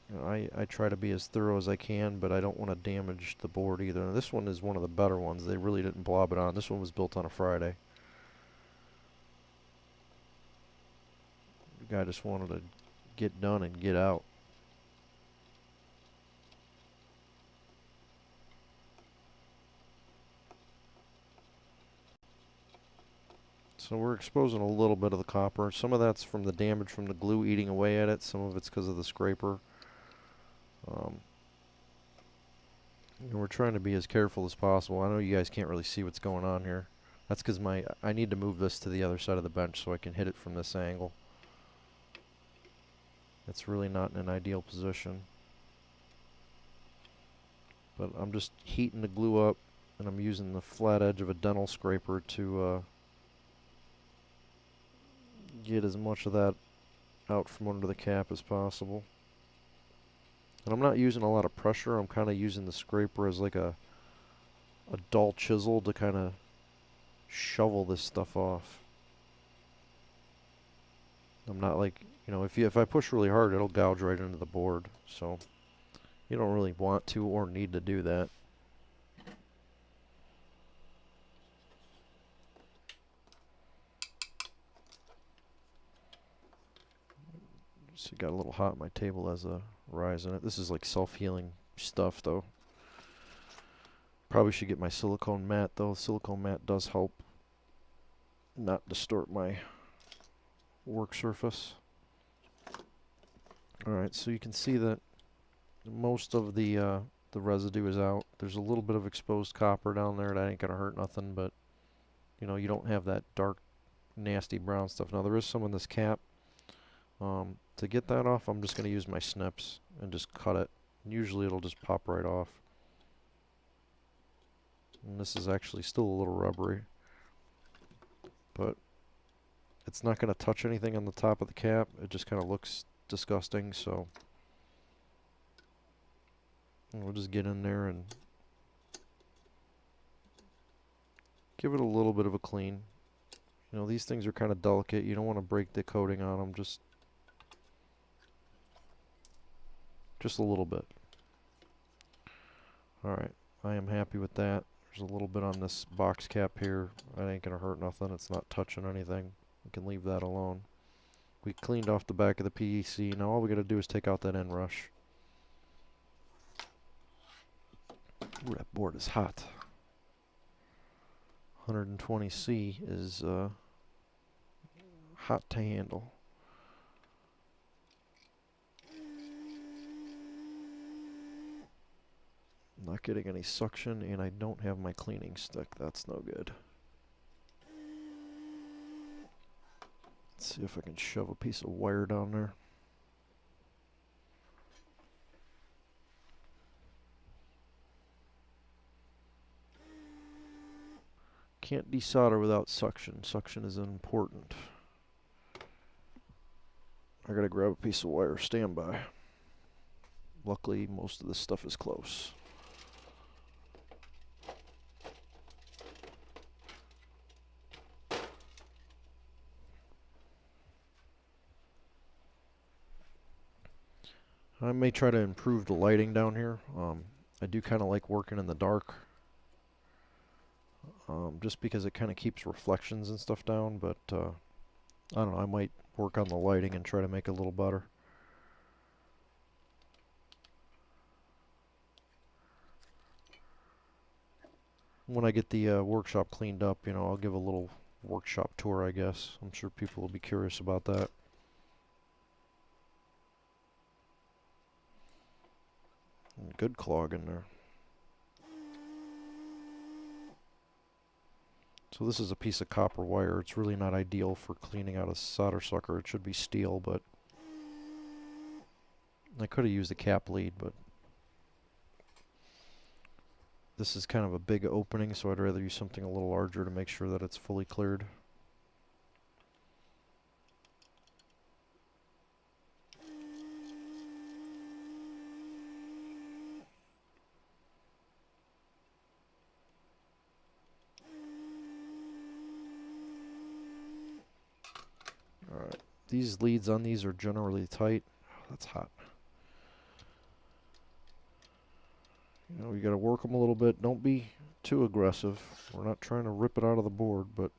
You know, I try to be as thorough as I can, but I don't want to damage the board either. And this one is one of the better ones. They really didn't blob it on. This one was built on a Friday. The guy just wanted to get done and get out. So we're exposing a little bit of the copper. Some of that's from the damage from the glue eating away at it. Some of it's because of the scraper. And we're trying to be as careful as possible. I know you guys can't really see what's going on here. That's because I need to move this to the other side of the bench so I can hit it from this angle. It's really not in an ideal position. But I'm just heating the glue up, and I'm using the flat edge of a dental scraper to get as much of that out from under the cap as possible. And I'm not using a lot of pressure. I'm kind of using the scraper as like a dull chisel to kind of shovel this stuff off. I'm not like, you know, if I push really hard, it'll gouge right into the board. So you don't really want to or need to do that. So it got a little hot. My table has a rise in it. This is like self-healing stuff, though. Probably should get my silicone mat, though. Silicone mat does help not distort my work surface. Alright, so you can see that most of the residue is out. There's a little bit of exposed copper down there. That ain't gonna hurt nothing, but you know, you don't have that dark, nasty brown stuff. Now there is some in this cap. To get that off, I'm just gonna use my snips and just cut it. Usually it'll just pop right off. And this is actually still a little rubbery, but it's not gonna touch anything on the top of the cap. It just kind of looks disgusting, so we'll just get in there and give it a little bit of a clean. You know, these things are kind of delicate. You don't want to break the coating on them. Just a little bit. Alright, I am happy with that. There's a little bit on this box cap here. That ain't gonna hurt nothing. It's not touching anything. We can leave that alone. We cleaned off the back of the PEC. Now all we gotta do is take out that end rush. Ooh, that board is hot. 120C is hot to handle. Not getting any suction, and I don't have my cleaning stick. That's no good. Let's see if I can shove a piece of wire down there. Can't desolder without suction. Suction is important. I gotta grab a piece of wire. Stand by. Luckily, most of this stuff is close. I may try to improve the lighting down here. I do kind of like working in the dark. Just because it kind of keeps reflections and stuff down, but I don't know, I might work on the lighting and try to make it a little better. When I get the workshop cleaned up, you know, I'll give a little workshop tour, I guess. I'm sure people will be curious about that. Good clog in there. So this is a piece of copper wire. It's really not ideal for cleaning out a solder sucker. It should be steel, but I could have used a cap lead, but this is kind of a big opening, so I'd rather use something a little larger to make sure that it's fully cleared. Alright, these leads on these are generally tight. Oh, that's hot. You know, you gotta work them a little bit. Don't be too aggressive. We're not trying to rip it out of the board, but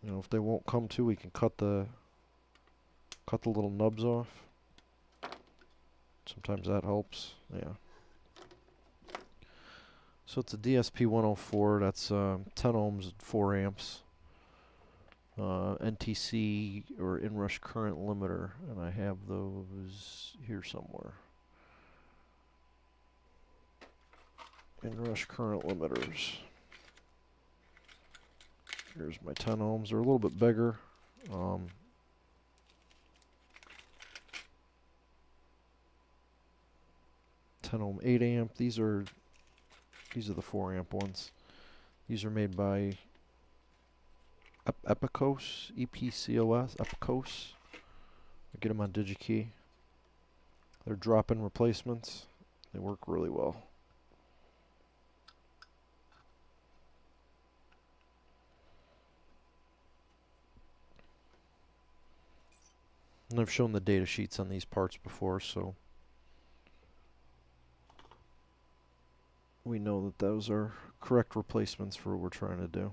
you know, if they won't come to, we can cut the little nubs off. Sometimes that helps. Yeah. So it's a DSP 104. That's 10 ohms at 4 amps. NTC or inrush current limiter, and I have those here somewhere. Inrush current limiters. Here's my 10 ohms. They're a little bit bigger. 10 ohm 8 amp. These are the 4 amp ones. These are made by Epicos, EPCOS, Epicos. I get them on DigiKey. They're drop-in replacements. They work really well. And I've shown the data sheets on these parts before, so we know that those are correct replacements for what we're trying to do.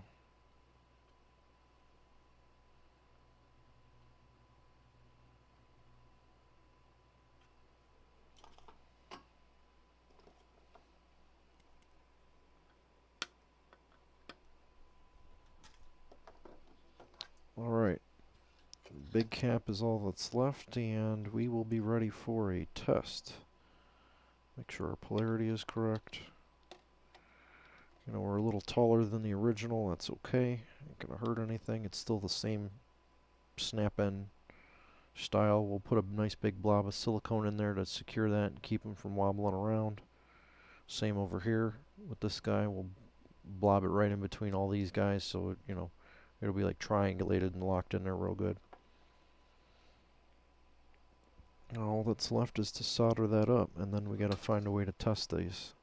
Alright, big cap is all that's left, and we will be ready for a test. Make sure our polarity is correct. You know, we're a little taller than the original, that's okay. Ain't gonna hurt anything. It's still the same snap-in style. We'll put a nice big blob of silicone in there to secure that and keep them from wobbling around. Same over here with this guy. We'll blob it right in between all these guys, so it, you know, it'll be like triangulated and locked in there real good. And all that's left is to solder that up, and then we gotta find a way to test these.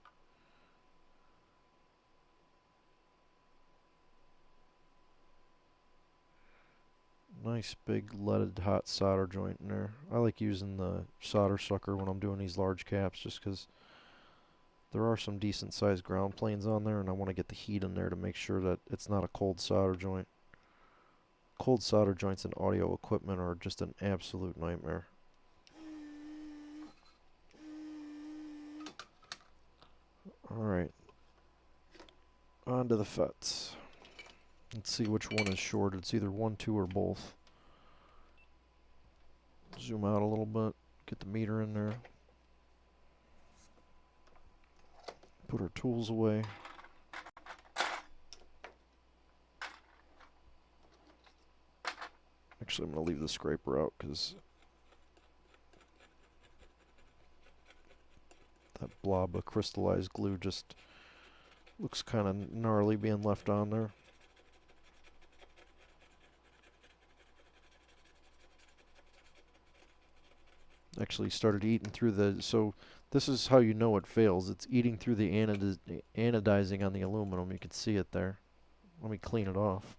Nice big leaded hot solder joint in there. I like using the solder sucker when I'm doing these large caps just because there are some decent sized ground planes on there, and I want to get the heat in there to make sure that it's not a cold solder joint. Cold solder joints in audio equipment are just an absolute nightmare. Alright. On to the FETs. Let's see which one is shorted. It's either 1, 2, or both. Zoom out a little bit. Get the meter in there. Put our tools away. Actually, I'm going to leave the scraper out because that blob of crystallized glue just looks kind of gnarly being left on there. Actually started eating through the, so this is how you know it fails. It's eating through the anodizing on the aluminum. You can see it there. Let me clean it off.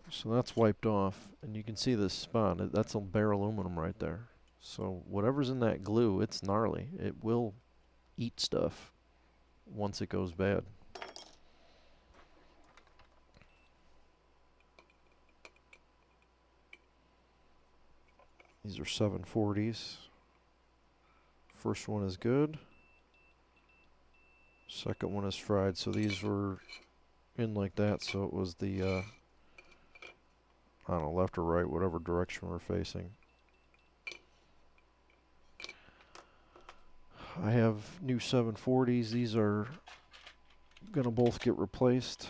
So that's wiped off, and you can see this spot. That's a bare aluminum right there. So whatever's in that glue, it's gnarly. It will eat stuff once it goes bad. These are 740s. First one is good. Second one is fried. So these were in like that. So it was the, I don't know, left or right, whatever direction we're facing. I have new 740s. These are gonna both get replaced.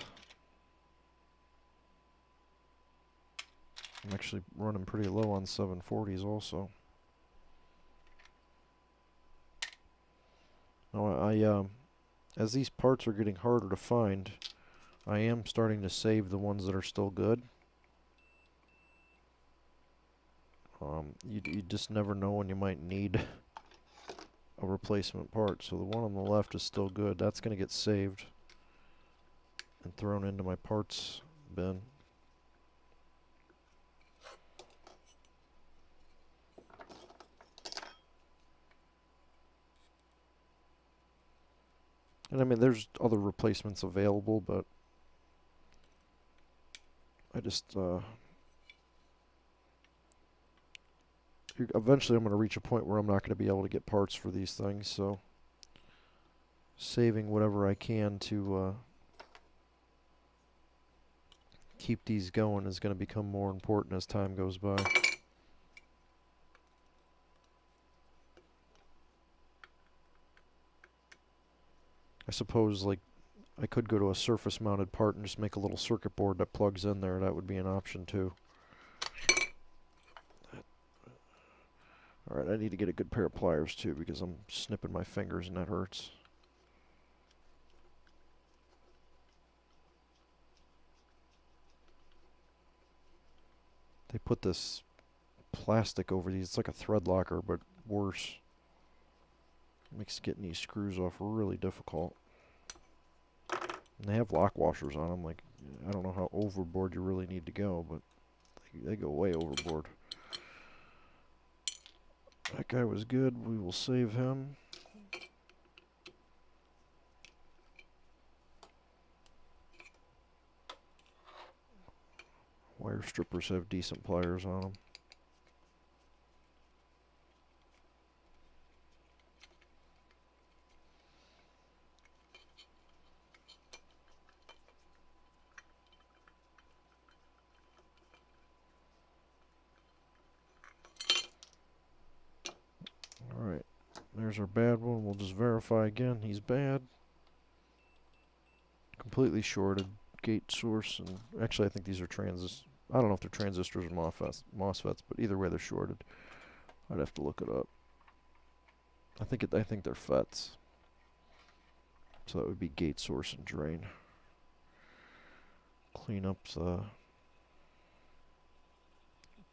I'm actually running pretty low on 740s also. Now as these parts are getting harder to find, I am starting to save the ones that are still good. You just never know when you might need a replacement part. So the one on the left is still good. That's going to get saved and thrown into my parts bin. And I mean, there's other replacements available, but I just, eventually I'm going to reach a point where I'm not going to be able to get parts for these things, so saving whatever I can to keep these going is going to become more important as time goes by. I suppose, like, I could go to a surface mounted part and just make a little circuit board that plugs in there. That would be an option too. Alright, I need to get a good pair of pliers too because I'm snipping my fingers and that hurts. They put this plastic over these. It's like a thread locker, but worse. It makes getting these screws off really difficult. And they have lock washers on them. Like, I don't know how overboard you really need to go, but they go way overboard. That guy was good. We will save him. Wire strippers have decent pliers on them. Alright, there's our bad one. We'll just verify again. He's bad. Completely shorted. Gate source, and actually I think these are I don't know if they're transistors or MOSFETs, but either way they're shorted. I'd have to look it up. I think they're FETs. So that would be gate source and drain. Clean up the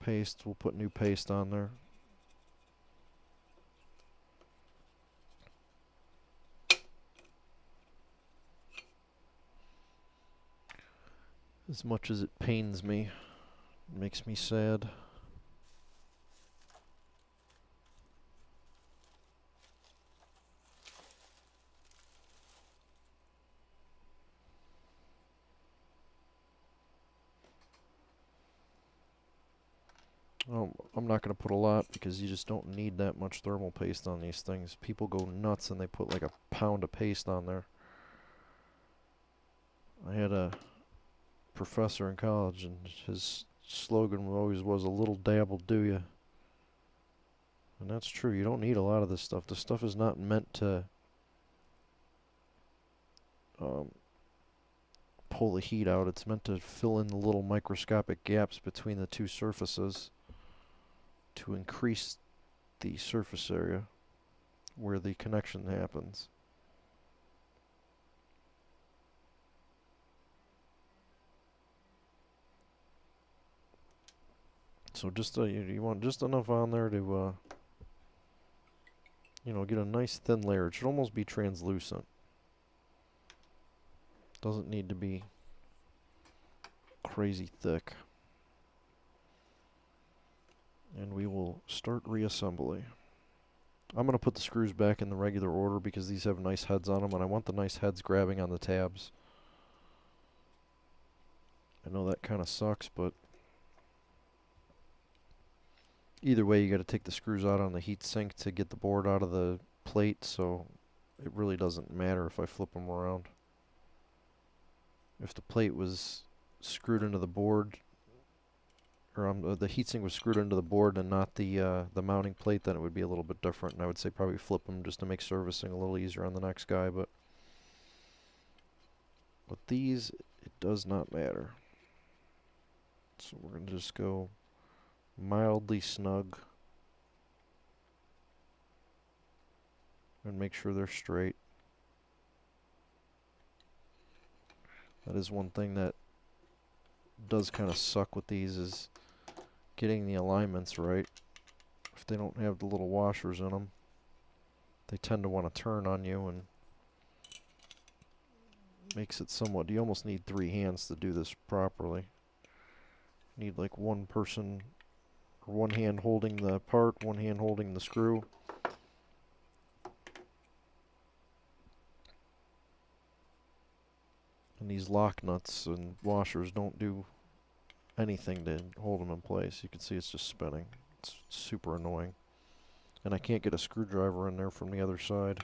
paste. We'll put new paste on there. As much as it pains me, it makes me sad. I'm not going to put a lot because you just don't need that much thermal paste on these things. People go nuts and they put like a pound of paste on there. I had a professor in college and his slogan always was, "A little dab will do ya." And that's true. You don't need a lot of this stuff. This stuff is not meant to pull the heat out. It's meant to fill in the little microscopic gaps between the two surfaces to increase the surface area where the connection happens. So just you want just enough on there to you know, get a nice thin layer. It should almost be translucent. Doesn't need to be crazy thick. And we will start reassembly. I'm going to put the screws back in the regular order because these have nice heads on them, and I want the nice heads grabbing on the tabs. I know that kind of sucks, but either way, you got to take the screws out on the heat sink to get the board out of the plate, so it really doesn't matter if I flip them around. If the plate was screwed into the board, or the heatsink was screwed into the board and not the mounting plate, then it would be a little bit different, and I would say probably flip them just to make servicing a little easier on the next guy, but with these, it does not matter. So we're going to just go mildly snug and make sure they're straight. That is one thing that does kind of suck with these, is getting the alignments right. If they don't have the little washers in them, they tend to want to turn on you, and makes it somewhat, you almost need 3 hands to do this properly. You need like one person, or one hand holding the part, one hand holding the screw. And these lock nuts and washers don't do anything to hold them in place. You can see it's just spinning. It's super annoying. And I can't get a screwdriver in there from the other side.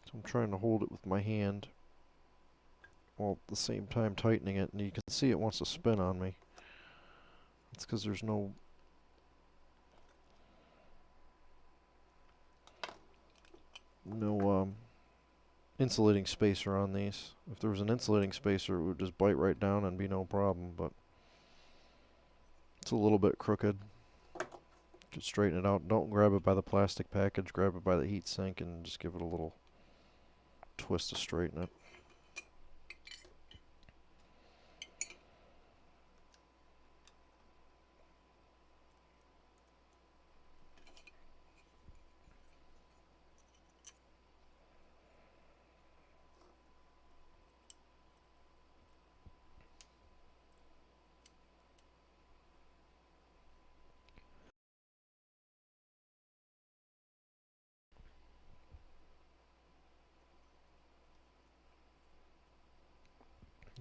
So I'm trying to hold it with my hand while at the same time tightening it, and you can see it wants to spin on me. It's because there's no insulating spacer on these. If there was an insulating spacer, it would just bite right down and be no problem, but it's a little bit crooked. Just straighten it out. Don't grab it by the plastic package, grab it by the heat sink and just give it a little twist to straighten it.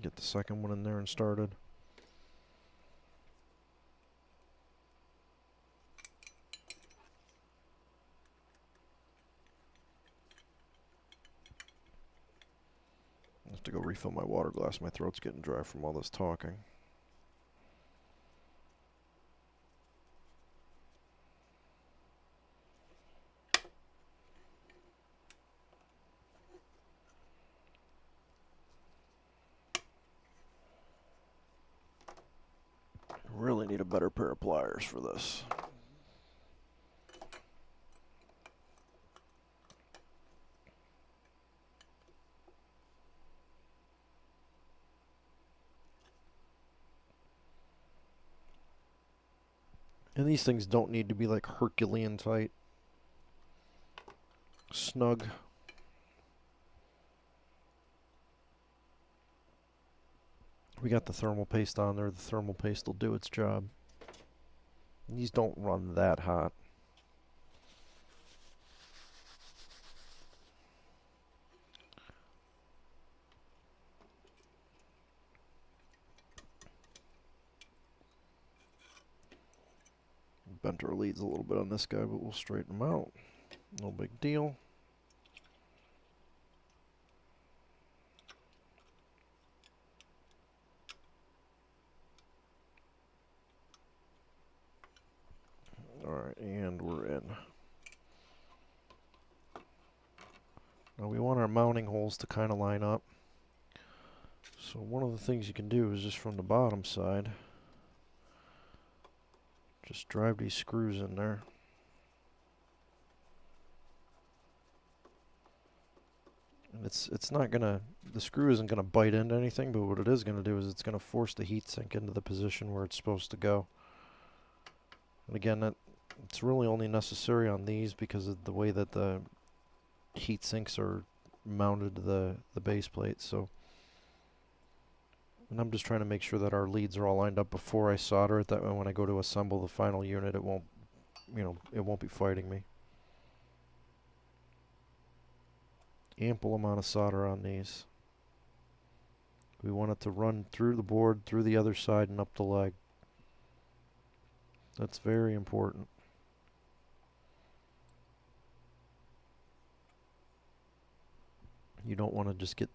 Get the second one in there and started. I have to go refill my water glass. My throat's getting dry from all this talking. Really need a better pair of pliers for this. And these things don't need to be like Herculean tight. Snug. We got the thermal paste on there. The thermal paste will do its job. These don't run that hot. Bent our leads a little bit on this guy, but we'll straighten them out. No big deal. Alright, and we're in. Now we want our mounting holes to kind of line up. So one of the things you can do is just from the bottom side, just drive these screws in there. And it's not gonna, the screw isn't gonna bite into anything, but what it is gonna do is it's gonna force the heat sink into the position where it's supposed to go. And again, it's really only necessary on these because of the way that the heat sinks are mounted to the base plate. So, and I'm just trying to make sure that our leads are all lined up before I solder it. That way when I go to assemble the final unit, it won't, it won't be fighting me. Ample amount of solder on these. We want it to run through the board, through the other side, and up the leg. That's very important. You don't want to just get,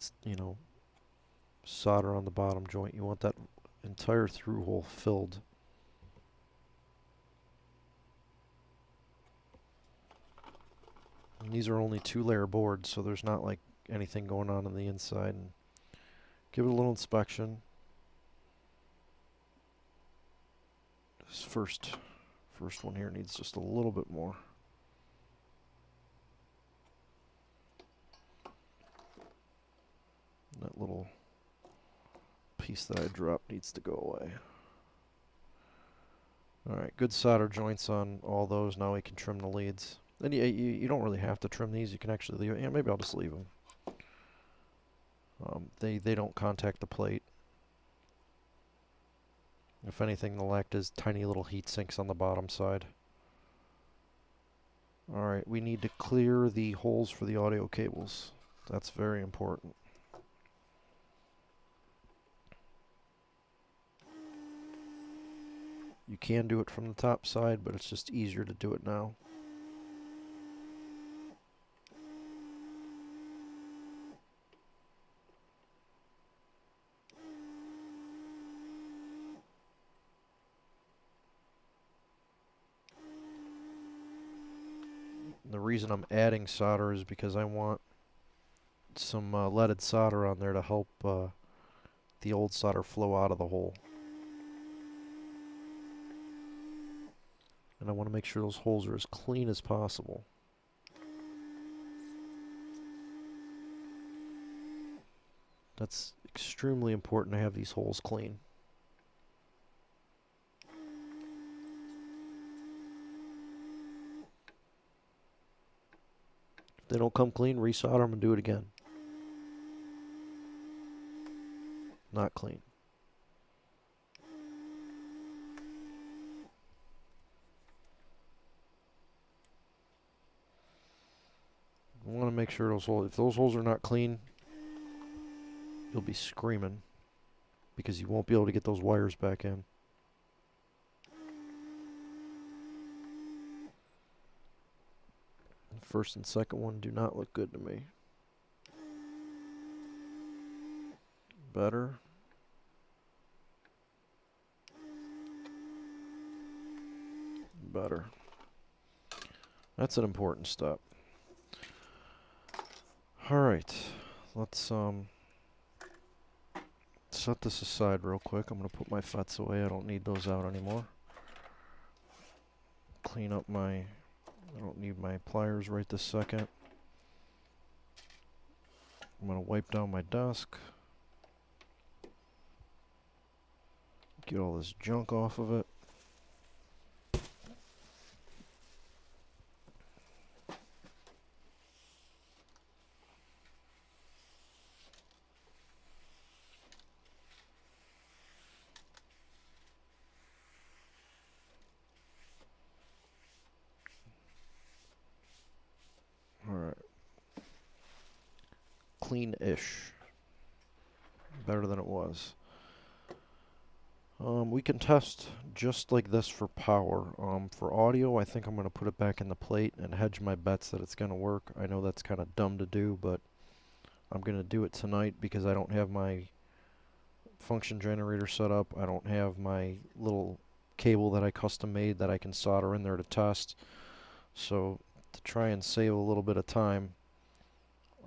solder on the bottom joint. You want that entire through hole filled. And these are only 2-layer boards, so there's not like anything going on the inside. And give it a little inspection. This first one here needs just a little bit more. That little piece that I dropped needs to go away. Alright, good solder joints on all those. Now we can trim the leads. And you don't really have to trim these. You can actually leave it. Yeah, maybe I'll just leave them. They don't contact the plate. If anything, they'll act as tiny little heat sinks on the bottom side. Alright, we need to clear the holes for the audio cables. That's very important. You can do it from the top side, but it's just easier to do it now. The reason I'm adding solder is because I want some leaded solder on there to help the old solder flow out of the hole. And I want to make sure those holes are as clean as possible. That's extremely important to have these holes clean. If they don't come clean, resolder them and do it again. Not clean. I want to make sure those holes, if those holes are not clean, you'll be screaming because you won't be able to get those wires back in. The first and second one do not look good to me. Better. Better. That's an important step. Alright, let's set this aside real quick. I'm going to put my FETs away. I don't need those out anymore. Clean up I don't need my pliers right this second. I'm going to wipe down my desk. Get all this junk off of it. clean-ish. Better than it was. We can test just like this for power. For audio, I think I'm going to put it back in the plate and hedge my bets that it's going to work. I know that's kind of dumb to do, but I'm going to do it tonight because I don't have my function generator set up. I don't have my little cable that I custom made that I can solder in there to test. So to try and save a little bit of time,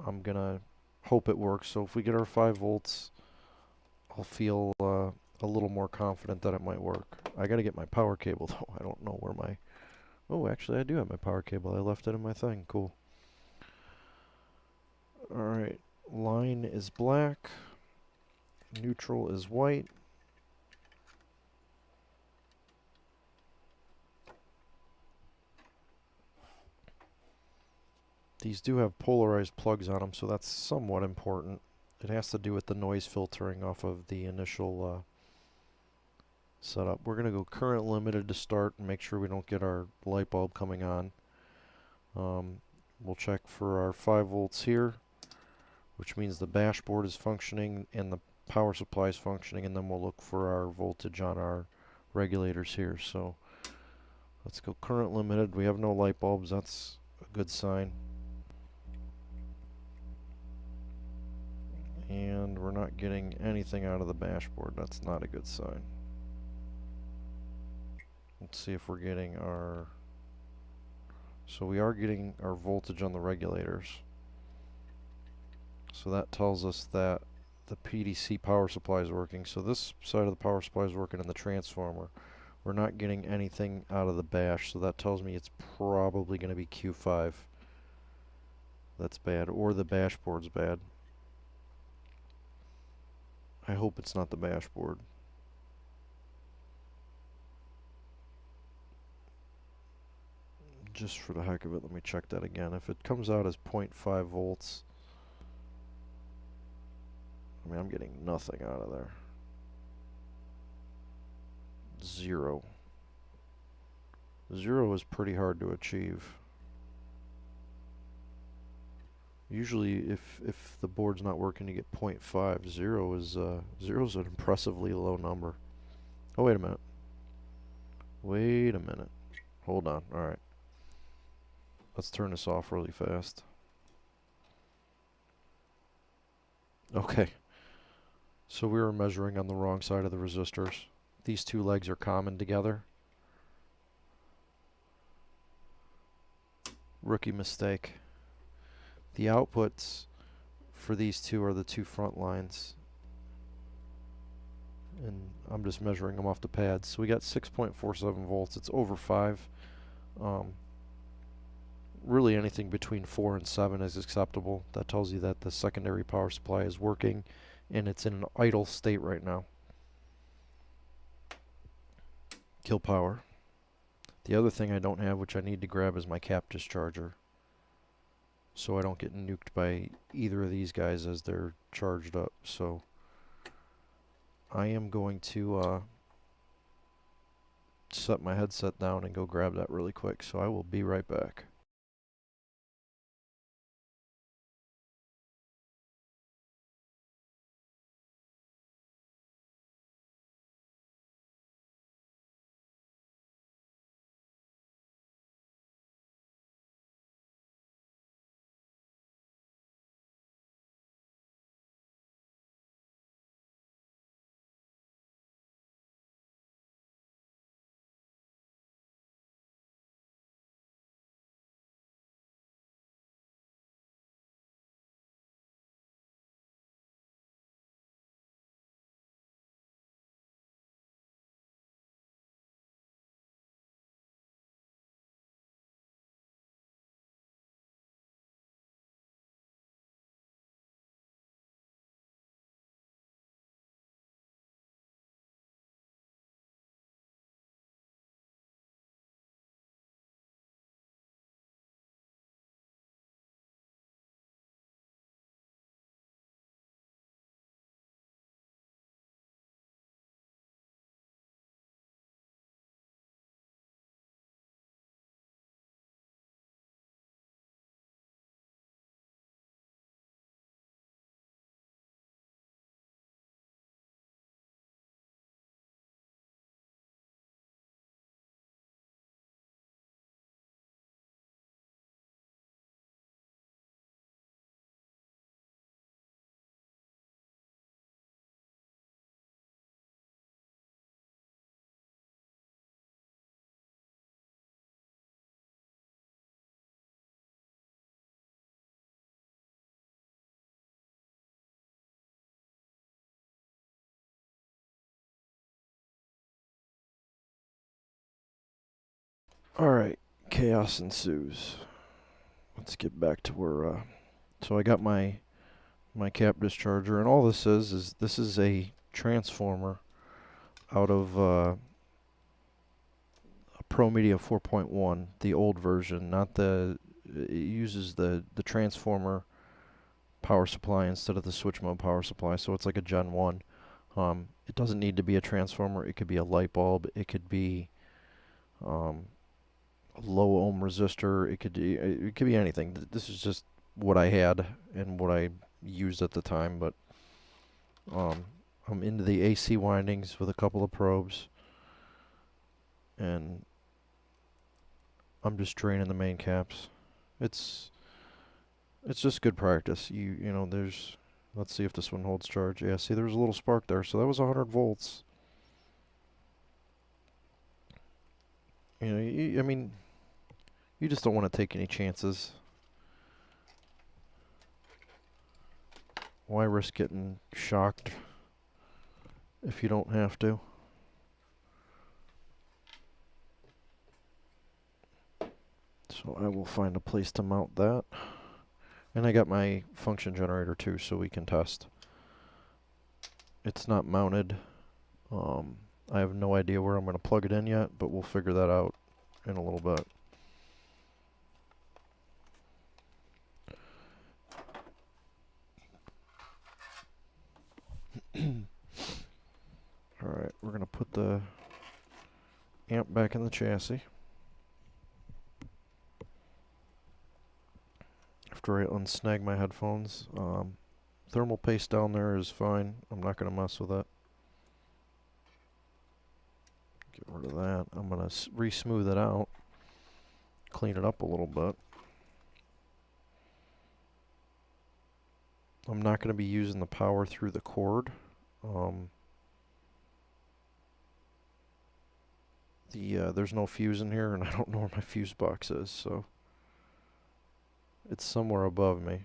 I'm going to hope it works. So if we get our 5 volts, I'll feel a little more confident that it might work. I gotta get my power cable though. I don't know where my... Oh, actually I do have my power cable. I left it in my thing. Cool. Alright. Line is black. Neutral is white. These do have polarized plugs on them, so that's somewhat important. It has to do with the noise filtering off of the initial setup. We're going to go current limited to start and make sure we don't get our light bulb coming on. We'll check for our 5 volts here, which means the dashboard is functioning and the power supply is functioning, and then we'll look for our voltage on our regulators here. So let's go current limited. We have no light bulbs. That's a good sign. And we're not getting anything out of the dashboard. That's not a good sign. Let's see if we're getting our... So we are getting our voltage on the regulators. So that tells us that the PDC power supply is working. So this side of the power supply is working in the transformer. We're not getting anything out of the bash, so that tells me it's probably going to be Q5. That's bad, or the dashboard's bad. I hope it's not the dashboard. Just for the heck of it, let me check that again. If it comes out as 0.5 volts, I mean, I'm getting nothing out of there. 0. 0 is pretty hard to achieve. Usually, if the board's not working, you get 0.5. 0 is 0 is an impressively low number. Oh, wait a minute. Wait a minute. Hold on. All right. Let's turn this off really fast. Okay. So we were measuring on the wrong side of the resistors. These two legs are common together. Rookie mistake. The outputs for these two are the two front lines. And I'm just measuring them off the pads. So we got 6.47 volts. It's over 5. Really anything between 4 and 7 is acceptable. That tells you that the secondary power supply is working and it's in an idle state right now. Kill power. The other thing I don't have, which I need to grab, is my cap discharger, so I don't get nuked by either of these guys as they're charged up. So I am going to set my headset down and go grab that really quick. So I will be right back. Alright, chaos ensues. Let's get back to where, so I got my cap discharger, and all this is this is a transformer out of Pro Media 4.1, the old version, not the, it uses the transformer power supply instead of the switch mode power supply, so it's like a Gen 1. It doesn't need to be a transformer, it could be a light bulb, it could be a low ohm resistor, it could be anything. This is just what I had and what I used at the time, but I'm into the AC windings with a couple of probes, and I'm just draining the main caps. It's just good practice. You know, let's see if this one holds charge. Yeah, see, there's a little spark there, so that was 100 volts. You know, I mean, you just don't want to take any chances. Why risk getting shocked if you don't have to? So I will find a place to mount that. And I got my function generator too, so we can test. It's not mounted. I have no idea where I'm going to plug it in yet, but we'll figure that out in a little bit. Alright, we're going to put the amp back in the chassis. After I unsnag my headphones, thermal paste down there is fine. I'm not going to mess with it. Get rid of that. I'm going to re-smooth it out, clean it up a little bit. I'm not going to be using the power through the cord. There's no fuse in here, and I don't know where my fuse box is, so it's somewhere above me.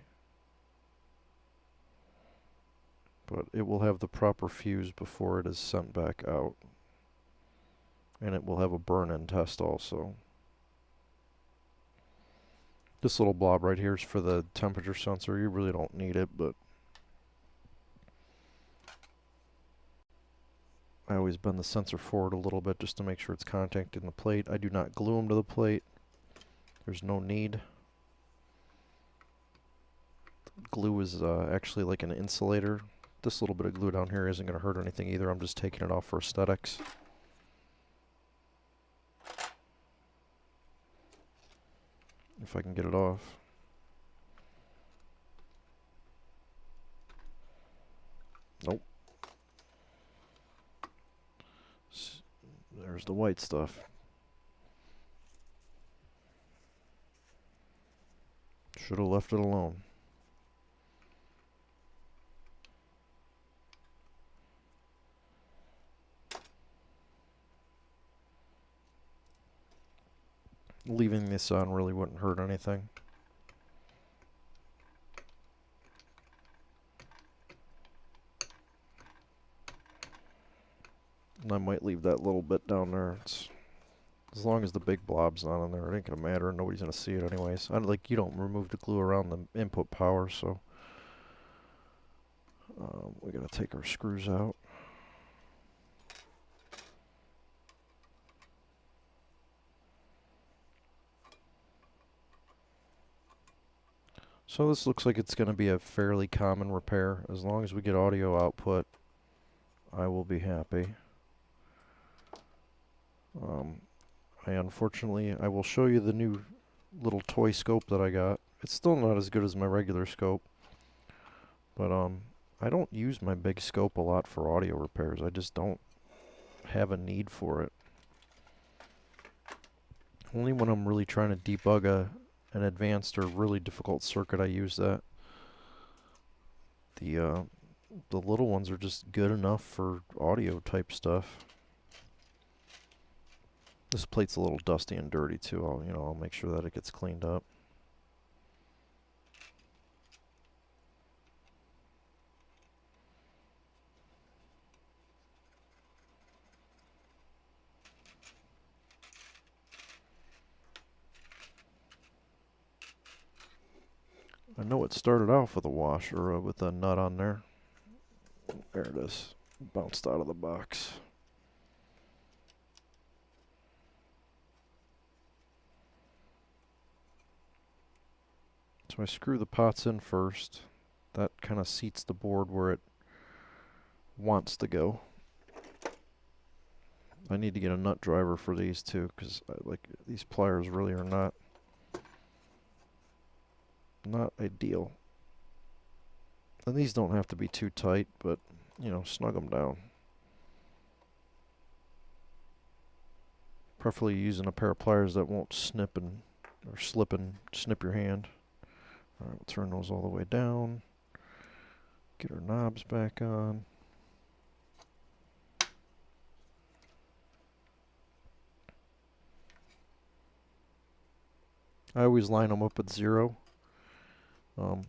But it will have the proper fuse before it is sent back out. And it will have a burn-in test also. This little blob right here is for the temperature sensor. You really don't need it, but I always bend the sensor forward a little bit just to make sure it's contacting the plate. I do not glue them to the plate. There's no need. Glue is actually like an insulator. This little bit of glue down here isn't going to hurt anything either. I'm just taking it off for aesthetics. If I can get it off. Nope. There's the white stuff. Should have left it alone. Leaving this on really wouldn't hurt anything. And I might leave that little bit down there. It's, as long as the big blob's not on there, it ain't gonna matter. Nobody's gonna see it anyways. You don't remove the glue around the input power, so we gotta take our screws out. So this looks like it's going to be a fairly common repair. As long as we get audio output, I will be happy. Unfortunately, I will show you the new little toy scope that I got. It's still not as good as my regular scope, but I don't use my big scope a lot for audio repairs. I just don't have a need for it. Only when I'm really trying to debug an advanced or really difficult circuit, I use that. The little ones are just good enough for audio type stuff. This plate's a little dusty and dirty too. I'll make sure that it gets cleaned up. I know it started off with a washer, with a nut on there. There it is. Bounced out of the box. So I screw the pots in first. That kind of seats the board where it wants to go. I need to get a nut driver for these too, because like these pliers really are not ideal. And these don't have to be too tight, but you know, snug them down. Preferably using a pair of pliers that won't snip and or slip and snip your hand. Alright, we'll turn those all the way down. Get our knobs back on. I always line them up at 0.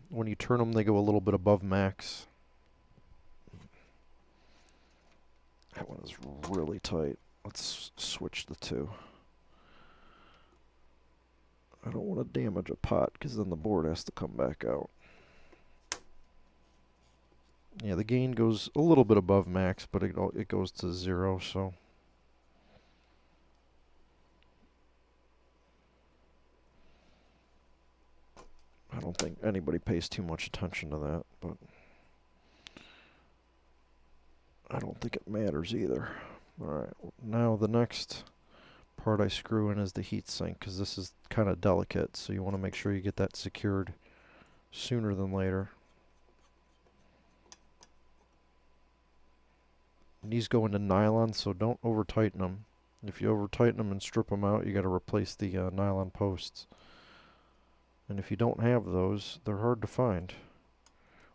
When you turn them, they go a little bit above max. That one is really tight. Let's switch the two. I don't want to damage a pot because then the board has to come back out. Yeah, the gain goes a little bit above max, but it goes to 0, so. I don't think anybody pays too much attention to that, but I don't think it matters either. Alright, now the next part I screw in is the heat sink, because this is kind of delicate, so you want to make sure you get that secured sooner than later. And these go into nylon, so don't over tighten them. If you over tighten them and strip them out, you got to replace the nylon posts. And if you don't have those, they're hard to find.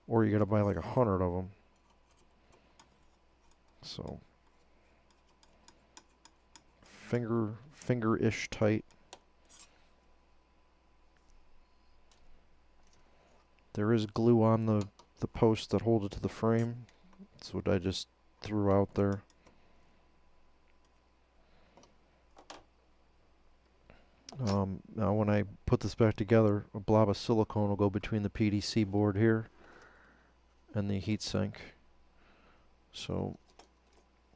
Or you got to buy like 100 of them. So finger-ish tight. There is glue on the posts that hold it to the frame. That's what I just threw out there. Now when I put this back together, a blob of silicone will go between the PDC board here and the heatsink. So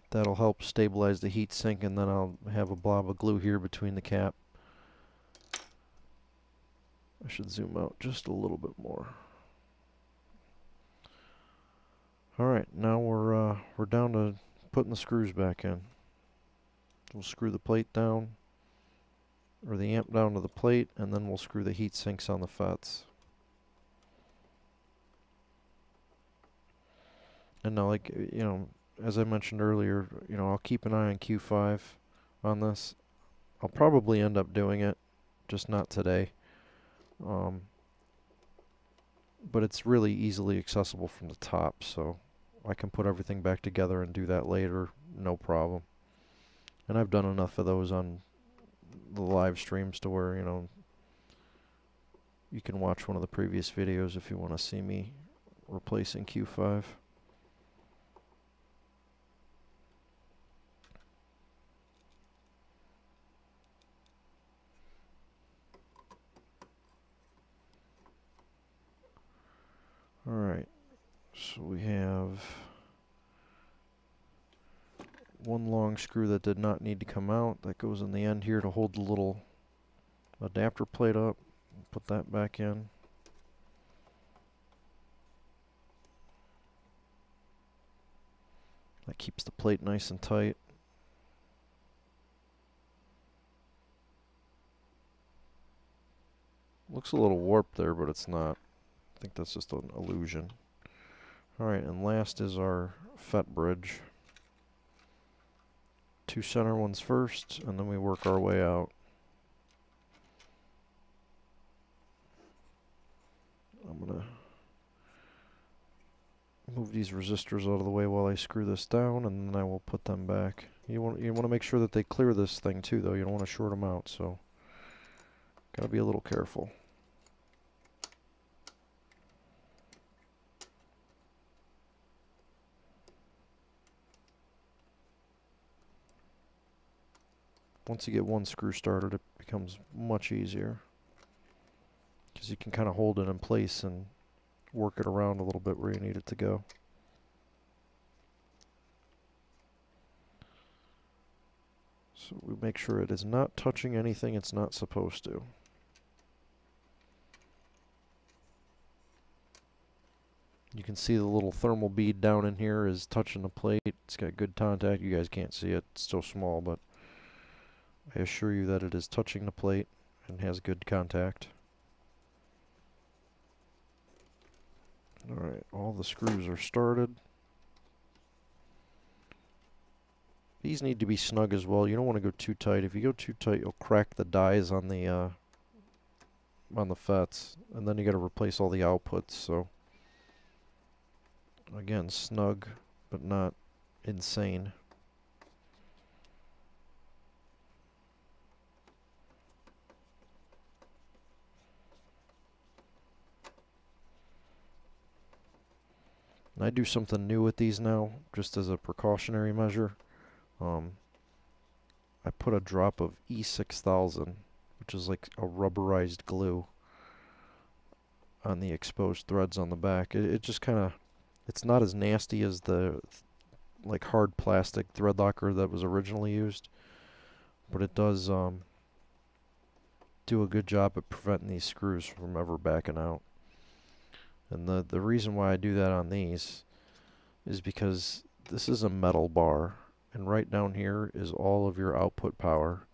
that'll help stabilize the heatsink, and then I'll have a blob of glue here between the cap. I should zoom out just a little bit more. Alright, now we're down to putting the screws back in. We'll screw the plate down, or the amp down to the plate, and then we'll screw the heat sinks on the FETs. And now, like, you know, as I mentioned earlier, you know, I'll keep an eye on Q5 on this. I'll probably end up doing it, just not today. But it's really easily accessible from the top, so I can put everything back together and do that later, no problem. And I've done enough of those on the live streams to where, you know, you can watch one of the previous videos if you want to see me replacing Q5. Alright, so we have one long screw that did not need to come out. That goes in the end here to hold the little adapter plate up. Put that back in. That keeps the plate nice and tight. Looks a little warped there, but it's not. I think that's just an illusion. Alright, and last is our FET bridge. 2 center ones first, and then we work our way out. I'm going to move these resistors out of the way while I screw this down, and then I will put them back. You want to make sure that they clear this thing too, though. You don't want to short them out, so gotta be a little careful. Once you get one screw started, it becomes much easier. because you can kind of hold it in place and work it around a little bit where you need it to go. So we make sure it is not touching anything it's not supposed to. You can see the little thermal bead down in here is touching the plate. It's got good contact. You guys can't see it, it's so small, but I assure you that it is touching the plate and has good contact. Alright, all the screws are started. These need to be snug as well. You don't want to go too tight. If you go too tight, you'll crack the dies on the FETs, and then you got to replace all the outputs. So again, snug, but not insane. And I do something new with these now, just as a precautionary measure. I put a drop of E6000, which is like a rubberized glue, on the exposed threads on the back. It just kind of, it's not as nasty as the like hard plastic thread locker that was originally used, but it does do a good job at preventing these screws from ever backing out. And the reason why I do that on these is because this is a metal bar, and right down here is all of your output power.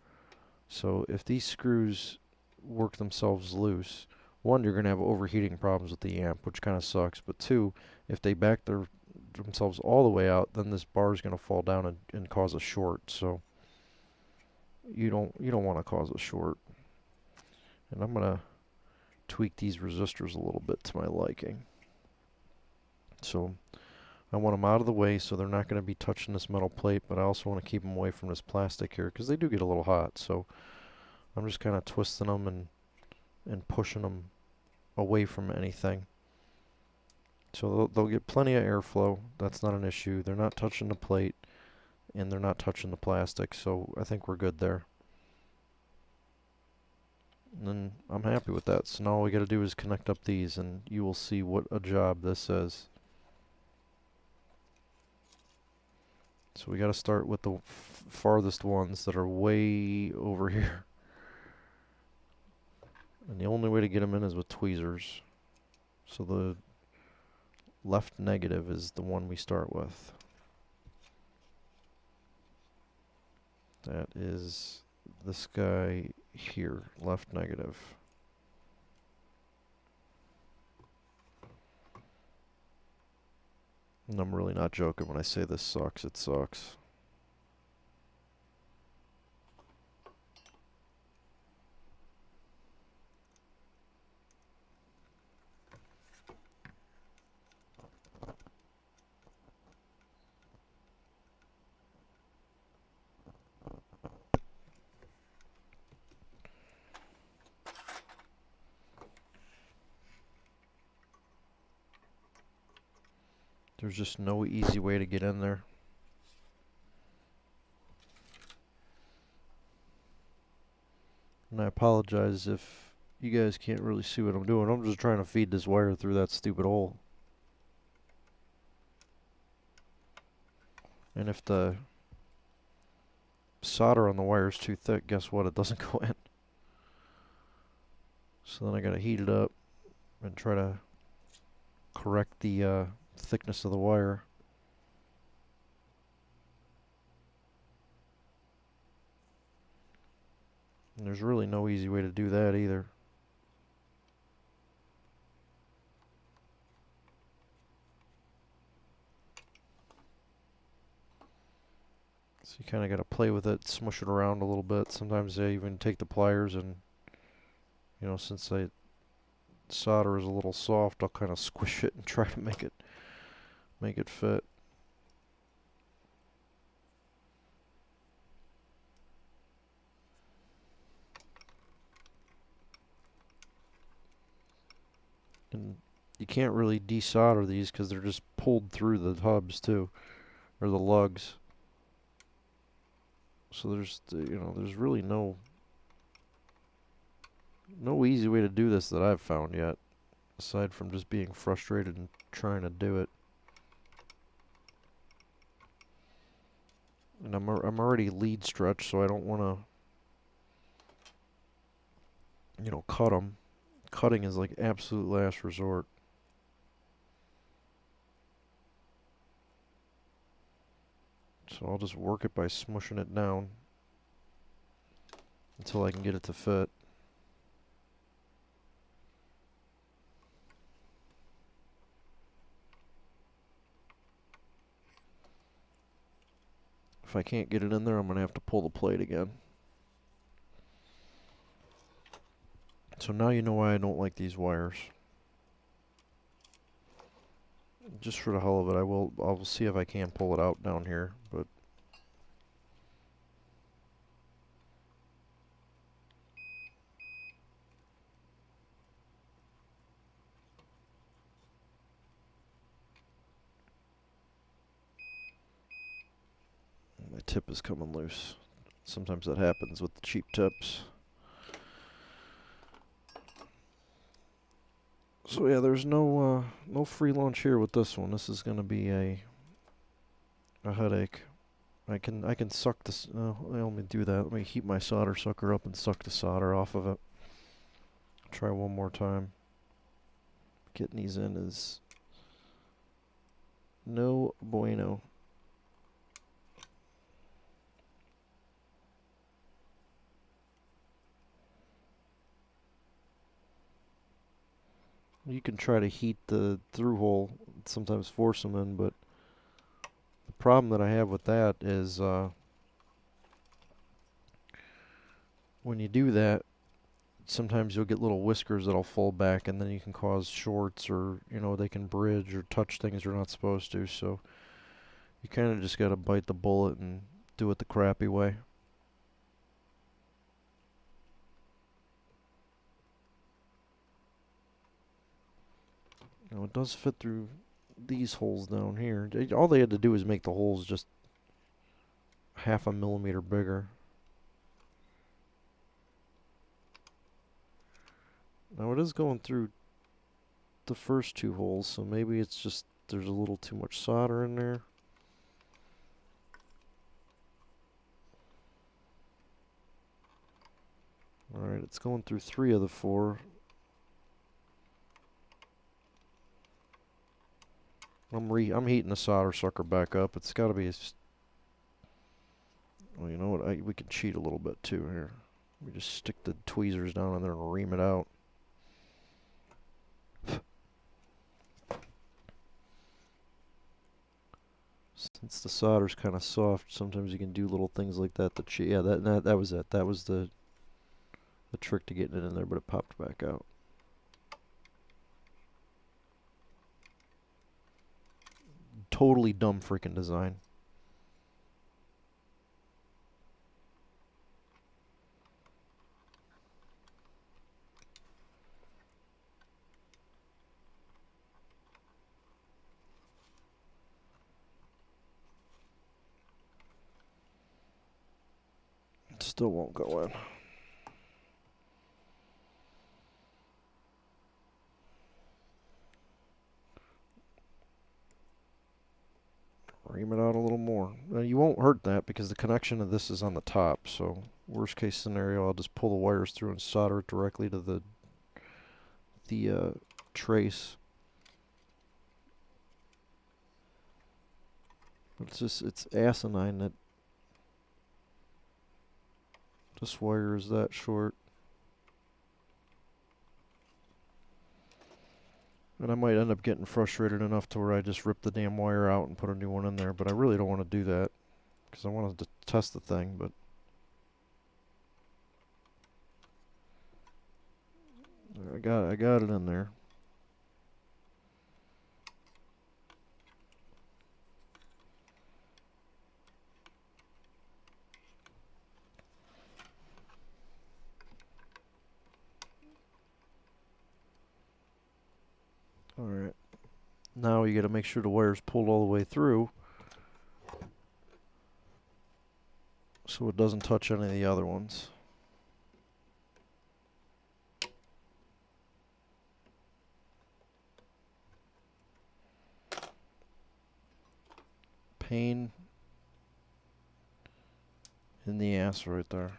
So if these screws work themselves loose, one, you're going to have overheating problems with the amp, which kind of sucks, but two, if they back themselves all the way out, then this bar is going to fall down and cause a short. So you don't want to cause a short. And I'm going to tweak these resistors a little bit to my liking. So I want them out of the way so they're not going to be touching this metal plate, but I also want to keep them away from this plastic here because they do get a little hot. So I'm just kind of twisting them and pushing them away from anything. So they'll get plenty of airflow. That's not an issue. They're not touching the plate and they're not touching the plastic, so I think we're good there. And then I'm happy with that. So now all we got to do is connect up these and you will see what a job this is. So we got to start with the farthest ones that are way over here. And the only way to get them in is with tweezers. So the left negative is the one we start with. That is this guy here, left negative. And I'm really not joking when I say this sucks, it sucks. There's just no easy way to get in there. And I apologize if you guys can't really see what I'm doing. I'm just trying to feed this wire through that stupid hole. And if the solder on the wire is too thick, guess what? It doesn't go in. So then I gotta heat it up and try to correct the thickness of the wire. And there's really no easy way to do that either. So you kind of got to play with it, smush it around a little bit. Sometimes I even take the pliers and, you know, since the solder is a little soft, I'll kind of squish it and try to make it fit. And you can't really desolder these because they're just pulled through the hubs too, or the lugs. So there's, you know, there's really no No easy way to do this that I've found yet, aside from just being frustrated and trying to do it. And I'm already lead stretched, so I don't want to, you know, cut them. Cutting is like absolute last resort. So I'll just work it by smushing it down until I can get it to fit. If I can't get it in there, I'm going to have to pull the plate again. So now you know why I don't like these wires. Just for the hell of it, I'll see if I can pull it out down here, but my tip is coming loose. Sometimes that happens with the cheap tips. So yeah, there's no free lunch here with this one. This is gonna be a headache. I can suck this. Let me do that. Let me heat my solder sucker up and suck the solder off of it. Try one more time. Getting these in is no bueno. You can try to heat the through hole, sometimes force them in, but the problem that I have with that is when you do that, sometimes you'll get little whiskers that'll fall back, and then you can cause shorts, or you know, they can bridge or touch things you're not supposed to. So you kind of just gotta bite the bullet and do it the crappy way. Now it does fit through these holes down here. All they had to do was make the holes just half a millimeter bigger. Now it is going through the first two holes, so maybe it's just there's a little too much solder in there. Alright, it's going through 3 of the 4. I'm heating the solder sucker back up. It's got to be. Well, you know what? We can cheat a little bit too here. We just stick the tweezers down in there and ream it out. Since the solder's kind of soft, sometimes you can do little things like that to cheat. Yeah, that was it. That was the trick to getting it in there, but it popped back out. Totally dumb freaking design. It still won't go in. Ream it out a little more. Now you won't hurt that because the connection of this is on the top, so worst case scenario, I'll just pull the wires through and solder it directly to the trace. But it's asinine that this wire is that short. And I might end up getting frustrated enough to where I just rip the damn wire out and put a new one in there, but I really don't want to do that because I wanted to test the thing, but I got it in there. Alright. Now you got to make sure the wire's pulled all the way through so it doesn't touch any of the other ones. pain in the ass right there.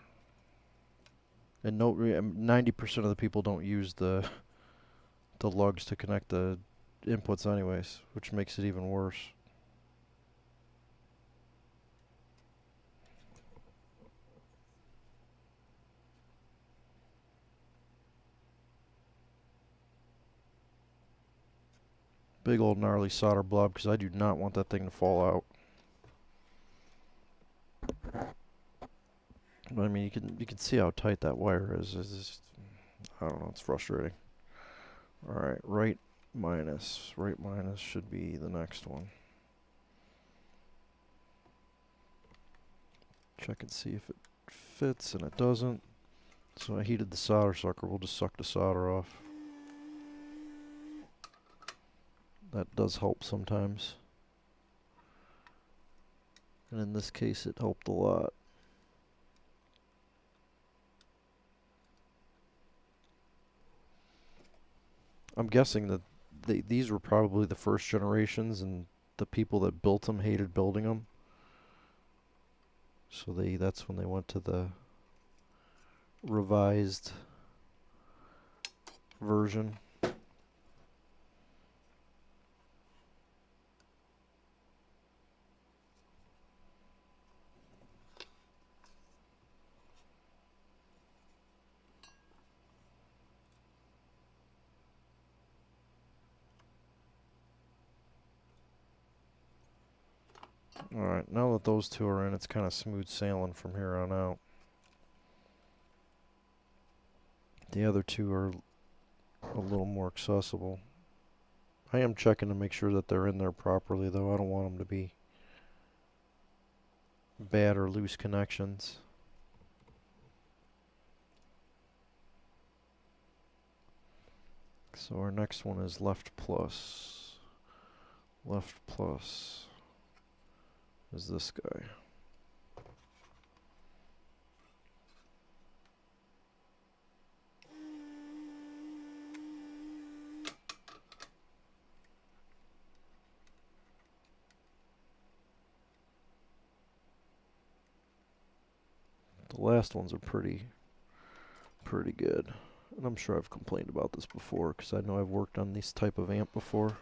And 90% of the people don't use the lugs to connect the inputs anyways, which makes it even worse. Big old gnarly solder blob, because I do not want that thing to fall out. But I mean, you can see how tight that wire is. It's just, I don't know, it's frustrating. Alright, right minus should be the next one. Check and see if it fits, and it doesn't. So I heated the solder sucker. We'll just suck the solder off. That does help sometimes. And in this case, it helped a lot. I'm guessing that these were probably the first generations, and the people that built them hated building them. So that's when they went to the revised version. Alright, now that those two are in, it's kind of smooth sailing from here on out. The other two are a little more accessible. I am checking to make sure that they're in there properly, though. I don't want them to be bad or loose connections. So our next one is left plus. Left plus is this guy. The last ones are pretty good. And I'm sure I've complained about this before, because I know I've worked on this type of amp before.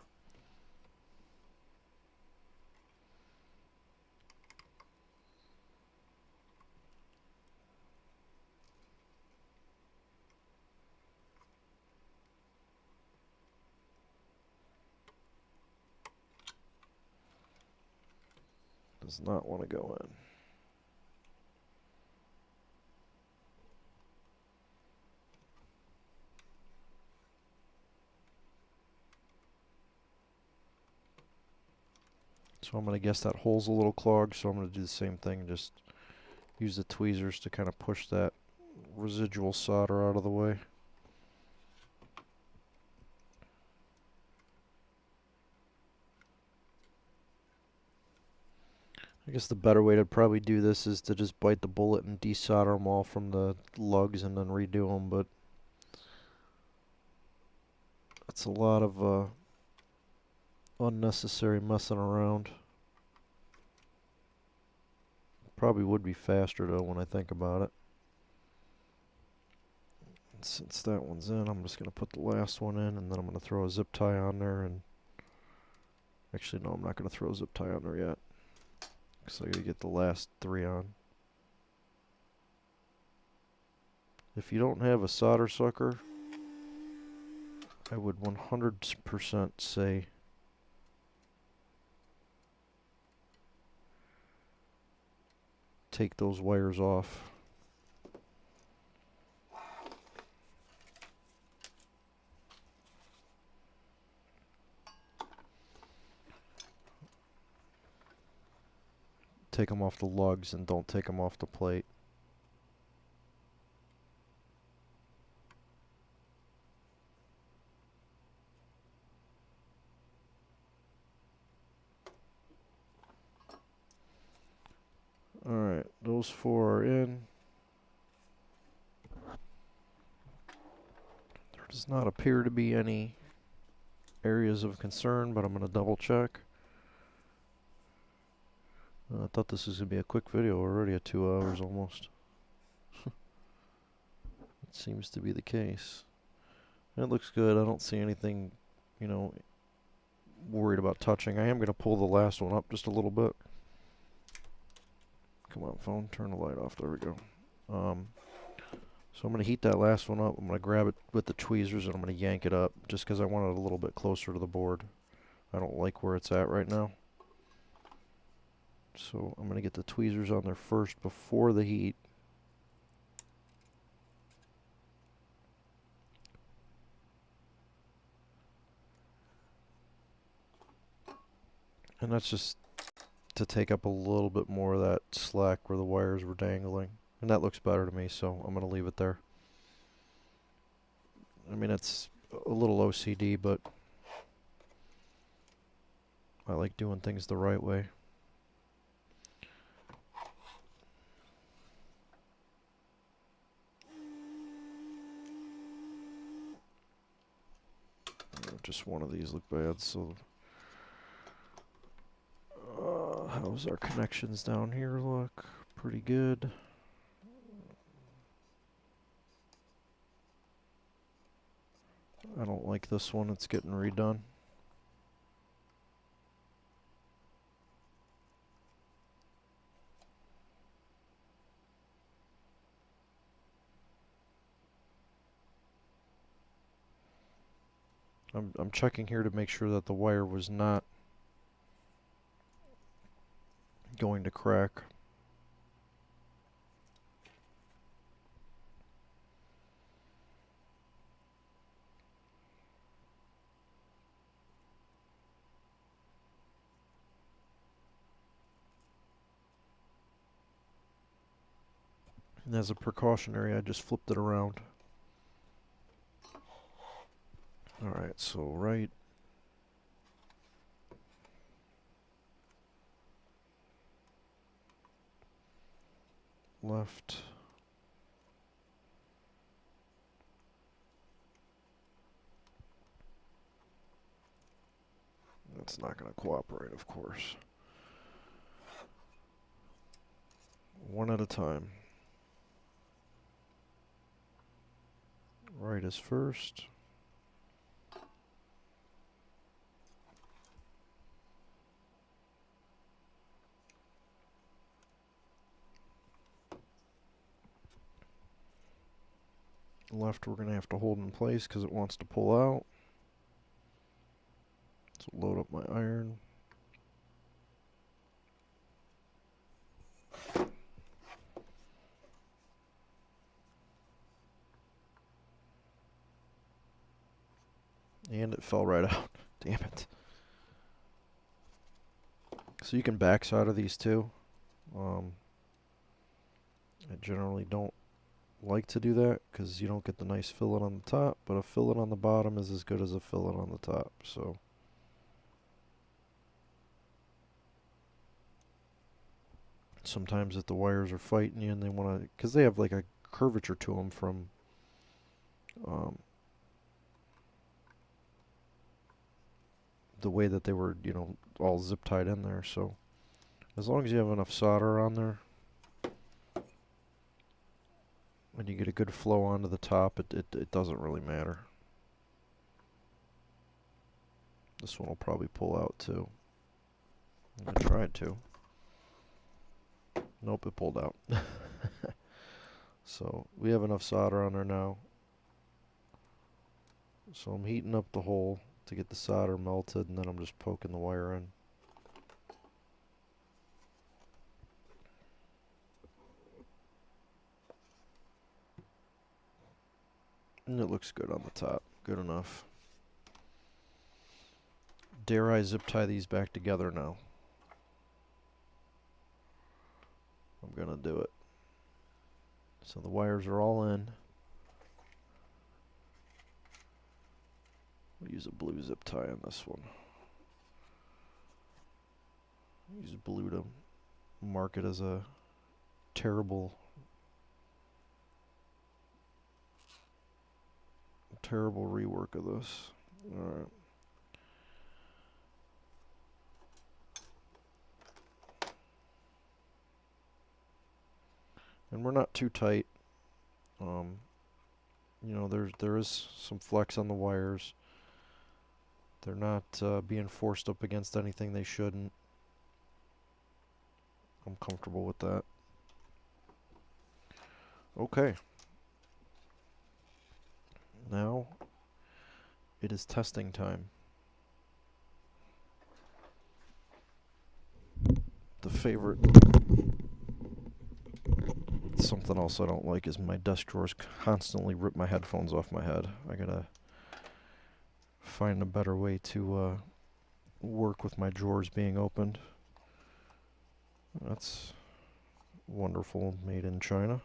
Does not want to go in. So I'm going to guess that hole's a little clogged, so I'm going to do the same thing, just use the tweezers to kind of push that residual solder out of the way. I guess the better way to probably do this is to just bite the bullet and desolder them all from the lugs and then redo them, but that's a lot of unnecessary messing around. Probably would be faster though when I think about it. And since that one's in, I'm just going to put the last one in, and then I'm going to throw a zip tie on there. And actually, no, I'm not going to throw a zip tie on there yet, because I got to get the last three on. If you don't have a solder sucker, I would 100% say take those wires off. Take them off the lugs and don't take them off the plate. Alright, those four are in. There does not appear to be any areas of concern, but I'm going to double check. I thought this was going to be a quick video. We're already at 2 hours almost. It seems to be the case. And it looks good. I don't see anything, you know, worried about touching. I am going to pull the last one up just a little bit. Come on, phone. Turn the light off. There we go. So I'm going to heat that last one up. I'm going to grab it with the tweezers and I'm going to yank it up just because I want it a little bit closer to the board. I don't like where it's at right now. So I'm going to get the tweezers on there first before the heat. And that's just to take up a little bit more of that slack where the wires were dangling. And that looks better to me, so I'm going to leave it there. I mean, it's a little OCD, but I like doing things the right way. Just one of these look bad, so how's our connections down here look? Pretty good. I don't like this one, it's getting redone. I'm checking here to make sure that the wire was not going to crack. And as a precautionary, I just flipped it around. Alright, so right. Left. That's not going to cooperate, of course. One at a time. Right is first. Left we're going to have to hold in place because it wants to pull out. So load up my iron. And it fell right out. Damn it. So you can backside of these too. I generally don't like to do that because you don't get the nice fillet on the top, but a fillet on the bottom is as good as a fillet on the top. So sometimes if the wires are fighting you and they want to, because they have like a curvature to them from the way that they were, you know, all zip tied in there. So as long as you have enough solder on there and you get a good flow onto the top, it doesn't really matter. This one will probably pull out too. I tried to. Nope, it pulled out. So we have enough solder on there now. So I'm heating up the hole to get the solder melted, and then I'm just poking the wire in. And it looks good on the top. Good enough. Dare I zip tie these back together now? I'm gonna do it. So the wires are all in. We'll use a blue zip tie on this one. Use blue to mark it as a terrible rework of this. Alright. And we're not too tight. You know, there is some flex on the wires. They're not being forced up against anything they shouldn't. I'm comfortable with that. Okay. Now it is testing time. The favorite, something else I don't like is my desk drawers constantly rip my headphones off my head. I gotta find a better way to work with my drawers being opened. That's wonderful, made in China.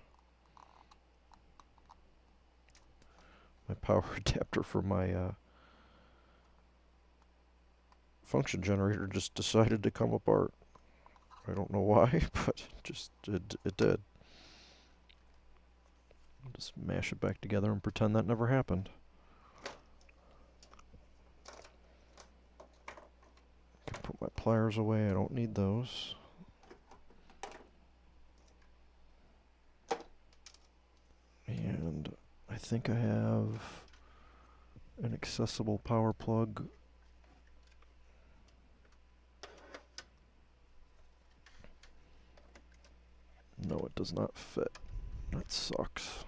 My power adapter for my function generator just decided to come apart. I don't know why, but just it did. Just mash it back together and pretend that never happened. Can put my pliers away, I don't need those. And I think I have an accessible power plug. No, it does not fit. That sucks.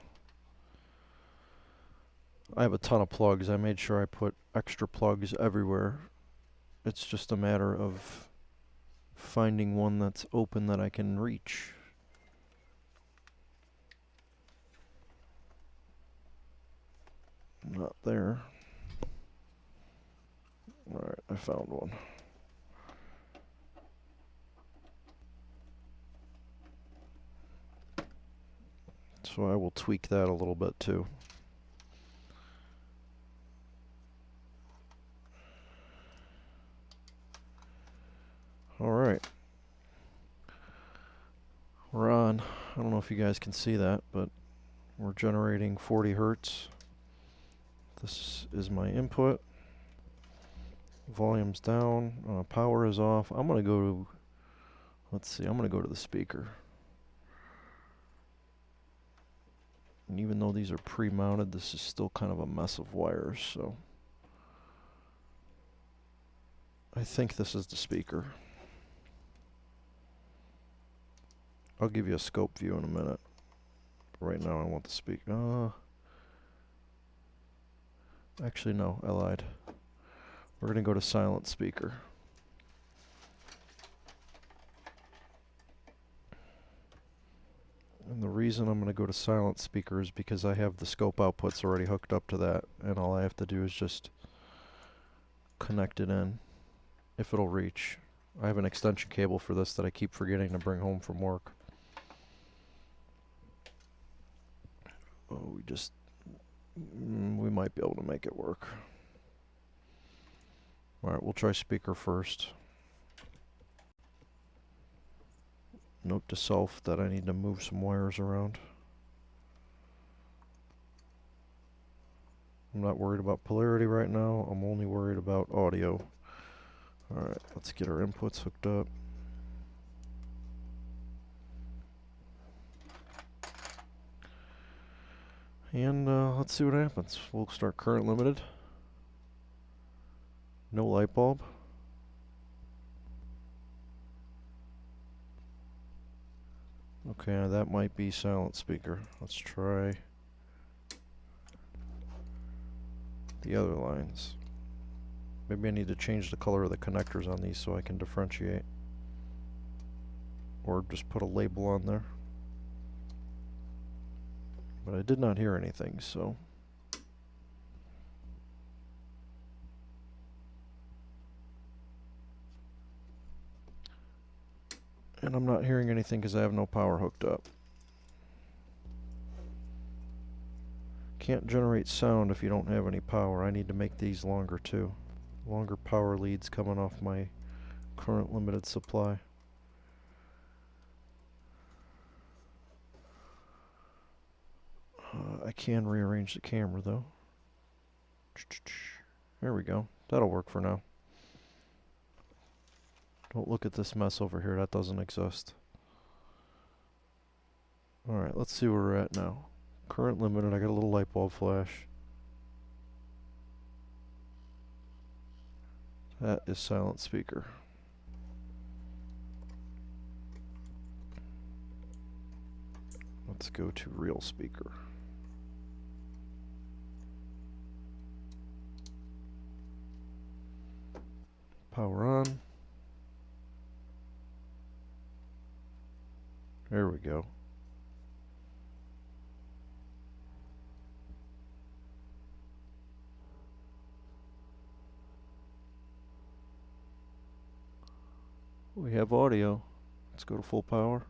I have a ton of plugs. I made sure I put extra plugs everywhere. It's just a matter of finding one that's open that I can reach. Not there. Alright, I found one. So I will tweak that a little bit too. Alright. We're on. I don't know if you guys can see that, but we're generating 40 hertz. This is my input. Volume's down. Power is off. I'm going to go to, let's see, I'm going to go to the speaker. And even though these are pre-mounted, this is still kind of a mess of wires, so I think this is the speaker. I'll give you a scope view in a minute. Right now I want the speaker. Actually, no, I lied. We're going to go to silent speaker. And the reason I'm going to go to silent speaker is because I have the scope outputs already hooked up to that, and all I have to do is just connect it in, if it'll reach. I have an extension cable for this that I keep forgetting to bring home from work. Oh, we might be able to make it work. Alright, we'll try speaker first. Note to self that I need to move some wires around. I'm not worried about polarity right now, I'm only worried about audio. Alright, let's get our inputs hooked up. And let's see what happens. We'll start current limited. No light bulb. Okay, that might be silent speaker. Let's try the other lines. Maybe I need to change the color of the connectors on these so I can differentiate. Or just put a label on there. But I did not hear anything, so. And I'm not hearing anything because I have no power hooked up. Can't generate sound if you don't have any power. I need to make these longer too. Longer power leads coming off my current limited supply. I can rearrange the camera though. There we go. That'll work for now. Don't look at this mess over here. That doesn't exist. Alright, let's see where we're at now. Current limited, I got a little light bulb flash. That is silent speaker. Let's go to real speaker. Power on. There we go. We have audio. Let's go to full power.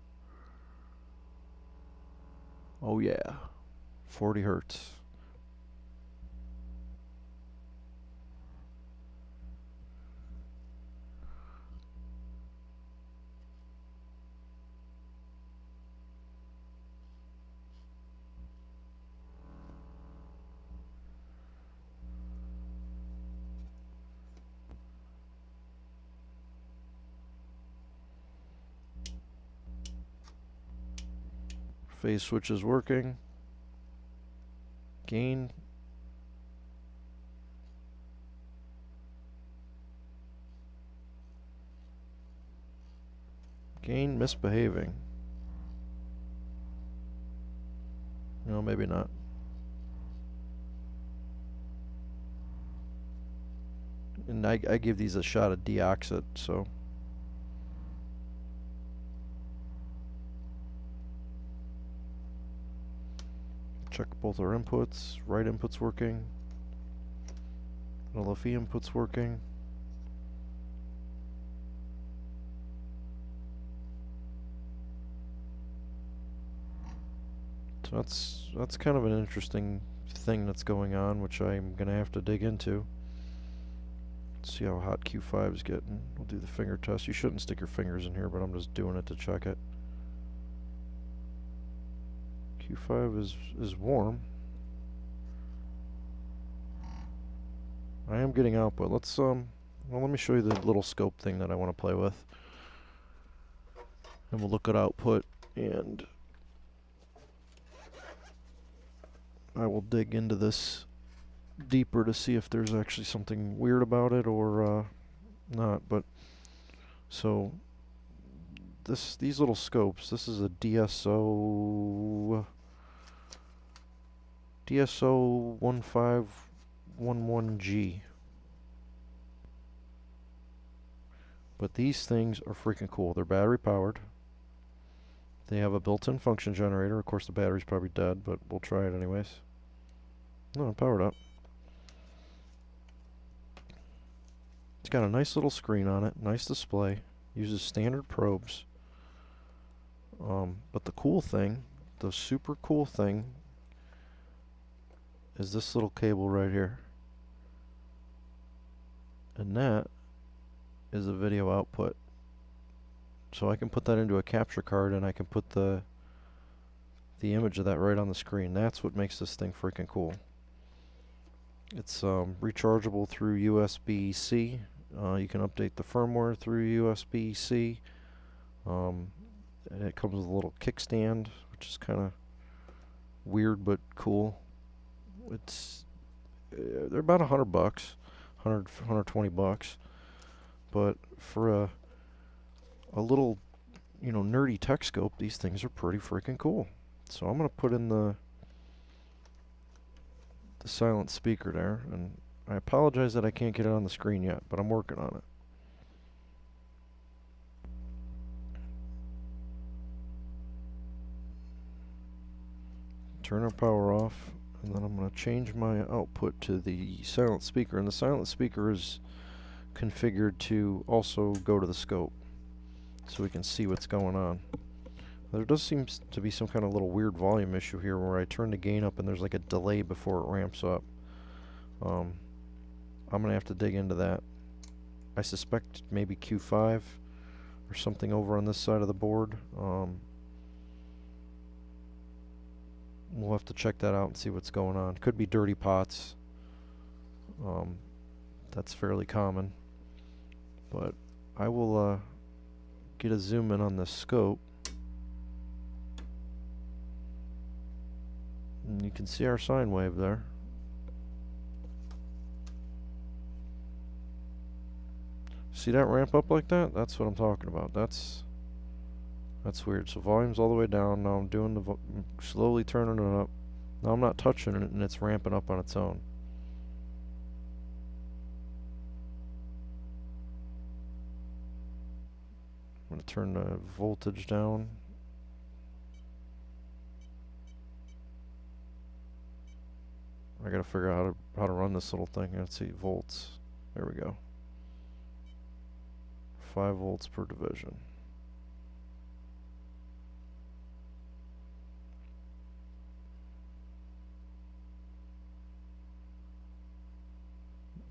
Oh yeah, 40 hertz. Phase switch is working. Gain. Gain misbehaving. No, maybe not. And I give these a shot of deoxit, so. Check both our inputs. Right input's working. LFE input's working. So that's kind of an interesting thing that's going on, which I'm gonna have to dig into. Let's see how hot Q5 is getting. We'll do the finger test. You shouldn't stick your fingers in here, but I'm just doing it to check it. Q5 is warm. I am getting output. Let's well, let me show you the little scope thing that I want to play with. And we'll look at output, and I will dig into this deeper to see if there's actually something weird about it or not. But so these little scopes, this is a DSO1511G. But these things are freaking cool. They're battery powered. They have a built-in function generator. Of course the battery's probably dead, but we'll try it anyways. No, powered up. It's got a nice little screen on it, nice display. Uses standard probes. But the cool thing, the super cool thing, is this little cable right here. And that is a video output. So I can put that into a capture card and I can put the image of that right on the screen. That's what makes this thing freaking cool. It's rechargeable through USB-C. You can update the firmware through USB-C. And it comes with a little kickstand, which is kind of weird but cool. It's they're about $100, 120 bucks. But for a little, you know, nerdy tech scope, these things are pretty freaking cool. So I'm gonna put in the silent speaker there, and I apologize that I can't get it on the screen yet, but I'm working on it. Turn our power off, and then I'm going to change my output to the silent speaker, and the silent speaker is configured to also go to the scope so we can see what's going on. There does seem to be some kind of little weird volume issue here where I turn the gain up and there's like a delay before it ramps up. I'm going to have to dig into that. I suspect maybe Q5 or something over on this side of the board. We'll have to check that out and see what's going on. Could be dirty pots. That's fairly common. But I will get a zoom in on the scope. You can see our sine wave there. See that ramp up like that? That's what I'm talking about. That's weird. So volume's all the way down. Now I'm doing slowly turning it up. Now I'm not touching it and it's ramping up on its own. I'm going to turn the voltage down. I got to figure out how to run this little thing. Let's see, volts. There we go. 5 volts per division.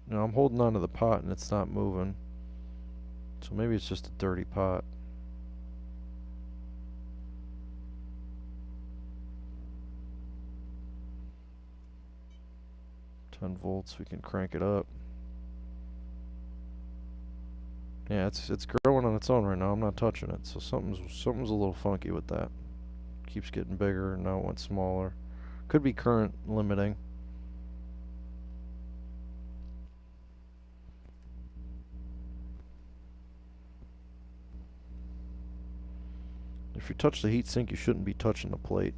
Now I'm holding onto the pot and it's not moving. So maybe it's just a dirty pot. Volts, we can crank it up. Yeah, it's growing on its own right now. I'm not touching it, so something's a little funky with that. Keeps getting bigger, and now it went smaller. Could be current limiting. If you touch the heatsink, you shouldn't be touching the plate.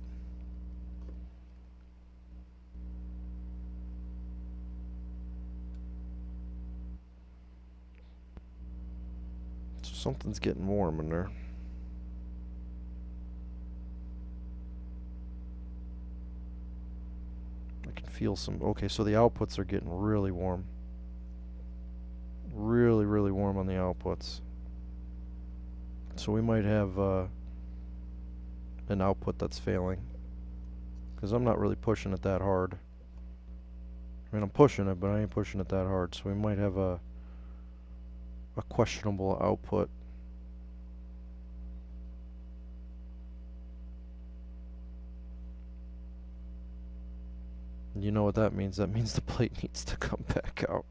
Something's getting warm in there. I can feel some... Okay, so the outputs are getting really warm. Really, really warm on the outputs. So we might have an output that's failing. Because I'm not really pushing it that hard. I mean, I'm pushing it, but I ain't pushing it that hard. So we might have a questionable output. You know what that means? That means the plate needs to come back out.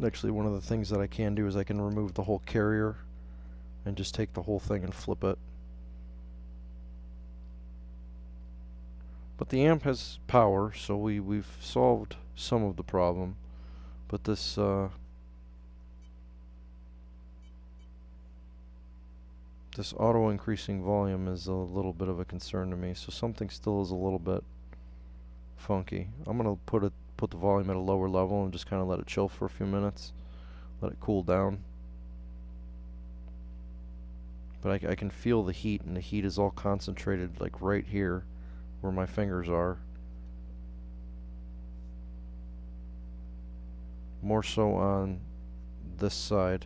Actually, one of the things that I can do is I can remove the whole carrier and just take the whole thing and flip it. But the amp has power, so we've solved some of the problem. But this this auto increasing volume is a little bit of a concern to me, so something still is a little bit funky. I'm gonna put the volume at a lower level and just kind of let it chill for a few minutes, let it cool down. But I can feel the heat, and the heat is all concentrated like right here where my fingers are. More so on this side.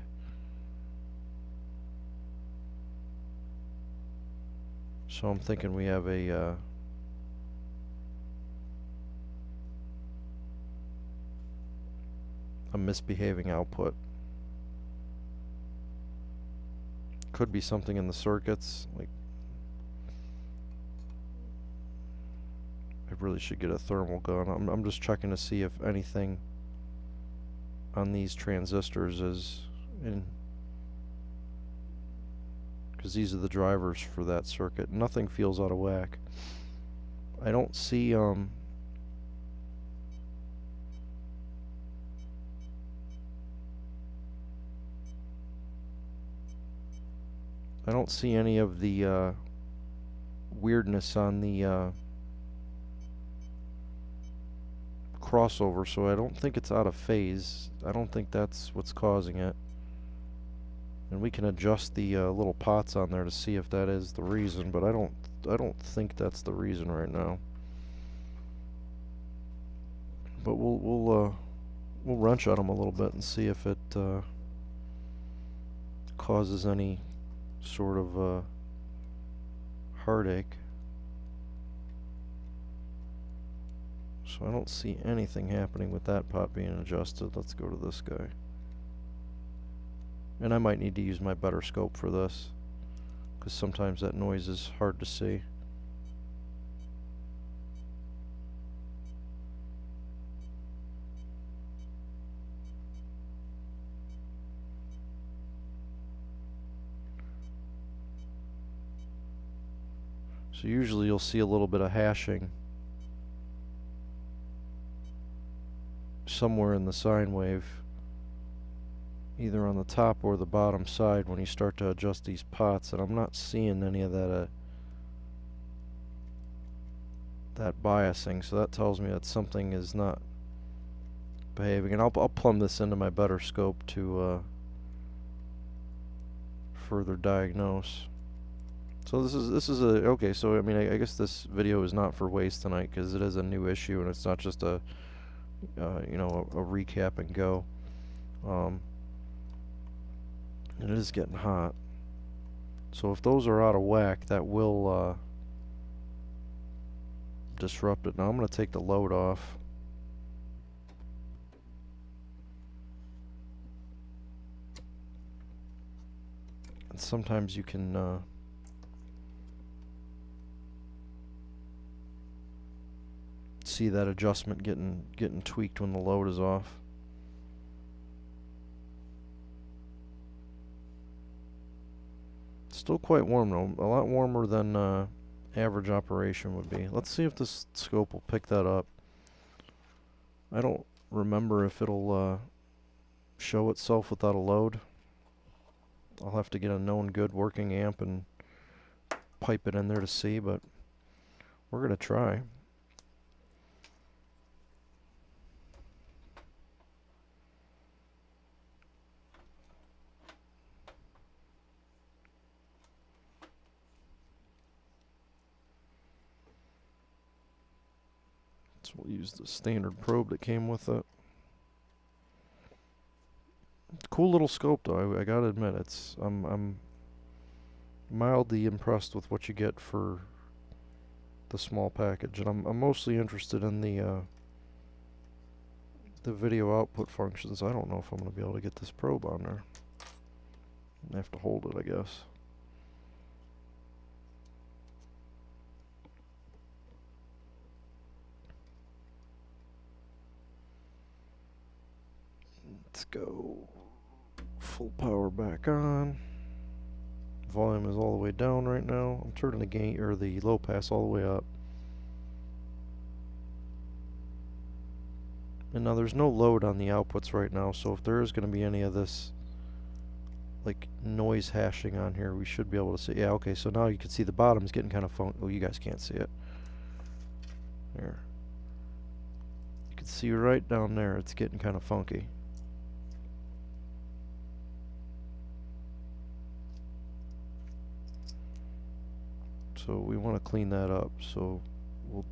So I'm thinking we have a misbehaving output. Could be something in the circuits. Like, I really should get a thermal gun. I'm just checking to see if anything on these transistors is in, because these are the drivers for that circuit. Nothing feels out of whack. I don't see I don't see any of the weirdness on the crossover, so I don't think it's out of phase. I don't think that's what's causing it. And we can adjust the little pots on there to see if that is the reason, but I don't think that's the reason right now. But we'll wrench at them a little bit and see if it causes any sort of heartache. So I don't see anything happening with that pot being adjusted. Let's go to this guy. And I might need to use my better scope for this, because sometimes that noise is hard to see. So usually you'll see a little bit of hashing somewhere in the sine wave, either on the top or the bottom side when you start to adjust these pots, and I'm not seeing any of that that biasing, so that tells me that something is not behaving. And I'll plumb this into my better scope to further diagnose. So this is a okay. So I mean, I guess this video is not for waste tonight because it is a new issue and it's not just a you know, a recap and go. It is getting hot. So if those are out of whack, that will disrupt it. Now I'm going to take the load off. And sometimes you can see that adjustment getting tweaked when the load is off. Still quite warm though, a lot warmer than average operation would be. Let's see if this scope will pick that up. I don't remember if it'll show itself without a load. I'll have to get a known good working amp and pipe it in there to see, but we're going to try. So we'll use the standard probe that came with it. Cool little scope though, I gotta admit, I'm mildly impressed with what you get for the small package, and I'm mostly interested in the video output functions. I don't know if I'm gonna be able to get this probe on there. I have to hold it, I guess. Let's go full power back on. Volume is all the way down right now. I'm turning the gain or the low pass all the way up. And now there's no load on the outputs right now, so if there is going to be any of this like noise hashing on here, we should be able to see. Yeah, okay, so now you can see the bottom's getting kind of funky. Oh, you guys can't see it. There. You can see right down there, it's getting kind of funky. So we want to clean that up, so we'll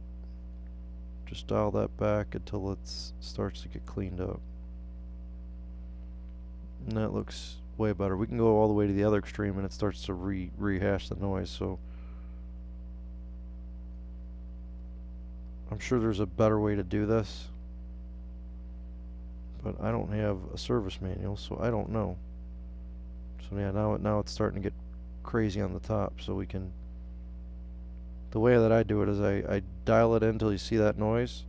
just dial that back until it starts to get cleaned up. And that looks way better. We can go all the way to the other extreme and it starts to rehash the noise, so I'm sure there's a better way to do this, but I don't have a service manual, so I don't know. So yeah, now it's starting to get crazy on the top, so we can... The way that I do it is I dial it in until you see that noise,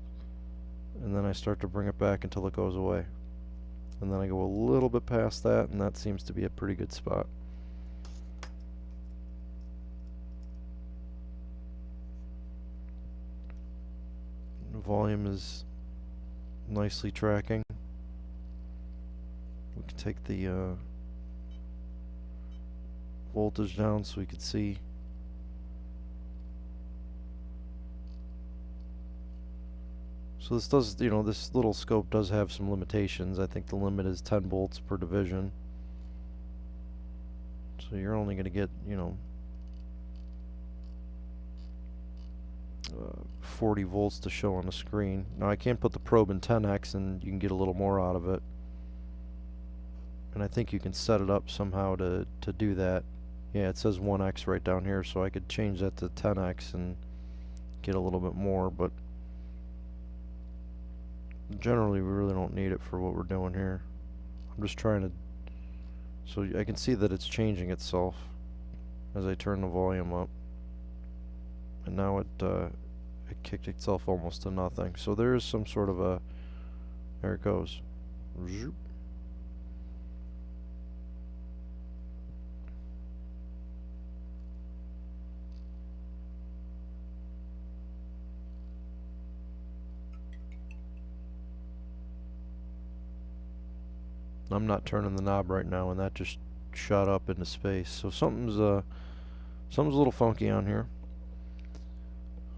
and then I start to bring it back until it goes away. And then I go a little bit past that, and that seems to be a pretty good spot. The volume is nicely tracking. We can take the voltage down so we can see. So this does, you know, this little scope does have some limitations. I think the limit is 10 volts per division. So you're only going to get, you know, 40 volts to show on the screen. Now I can put the probe in 10x and you can get a little more out of it. And I think you can set it up somehow to do that. Yeah, it says 1x right down here, so I could change that to 10x and get a little bit more, but generally we really don't need it for what we're doing here. I'm just trying to, so I can see that it's changing itself as I turn the volume up, and now it kicked itself almost to nothing. So there is some sort of a, there it goes. Zoop. I'm not turning the knob right now, and that just shot up into space. So something's a little funky on here.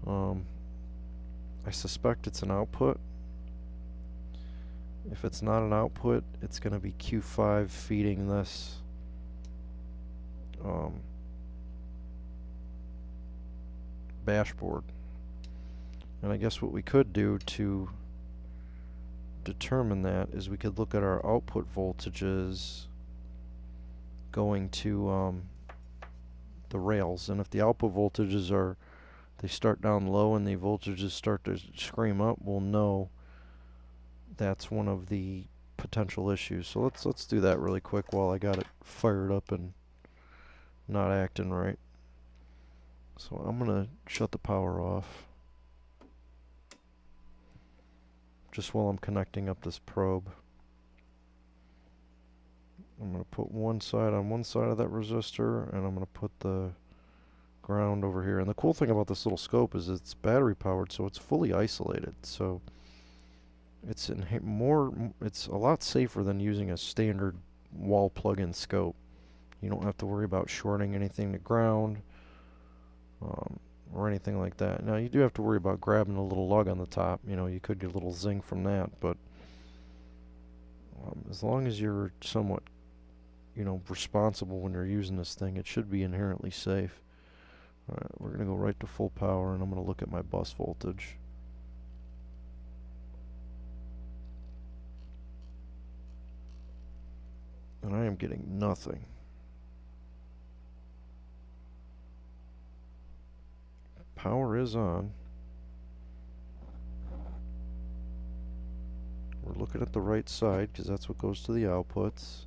I suspect it's an output. If it's not an output, it's going to be Q5 feeding this dashboard. And I guess what we could do to determine that is we could look at our output voltages going to the rails, and if the output voltages they start down low and the voltages start to scream up, we'll know that's one of the potential issues. So let's do that really quick while I got it fired up and not acting right. So I'm gonna shut the power off just while I'm connecting up this probe. I'm going to put one side on one side of that resistor, and I'm going to put the ground over here. And the cool thing about this little scope is it's battery powered, so it's fully isolated. So it's it's a lot safer than using a standard wall plug-in scope. You don't have to worry about shorting anything to ground or anything like that. Now you do have to worry about grabbing a little lug on the top. You know, you could get a little zing from that, but as long as you're somewhat, you know, responsible when you're using this thing, it should be inherently safe. Alright, we're going to go right to full power, and I'm going to look at my bus voltage. And I am getting nothing. Power is on. We're looking at the right side because that's what goes to the outputs.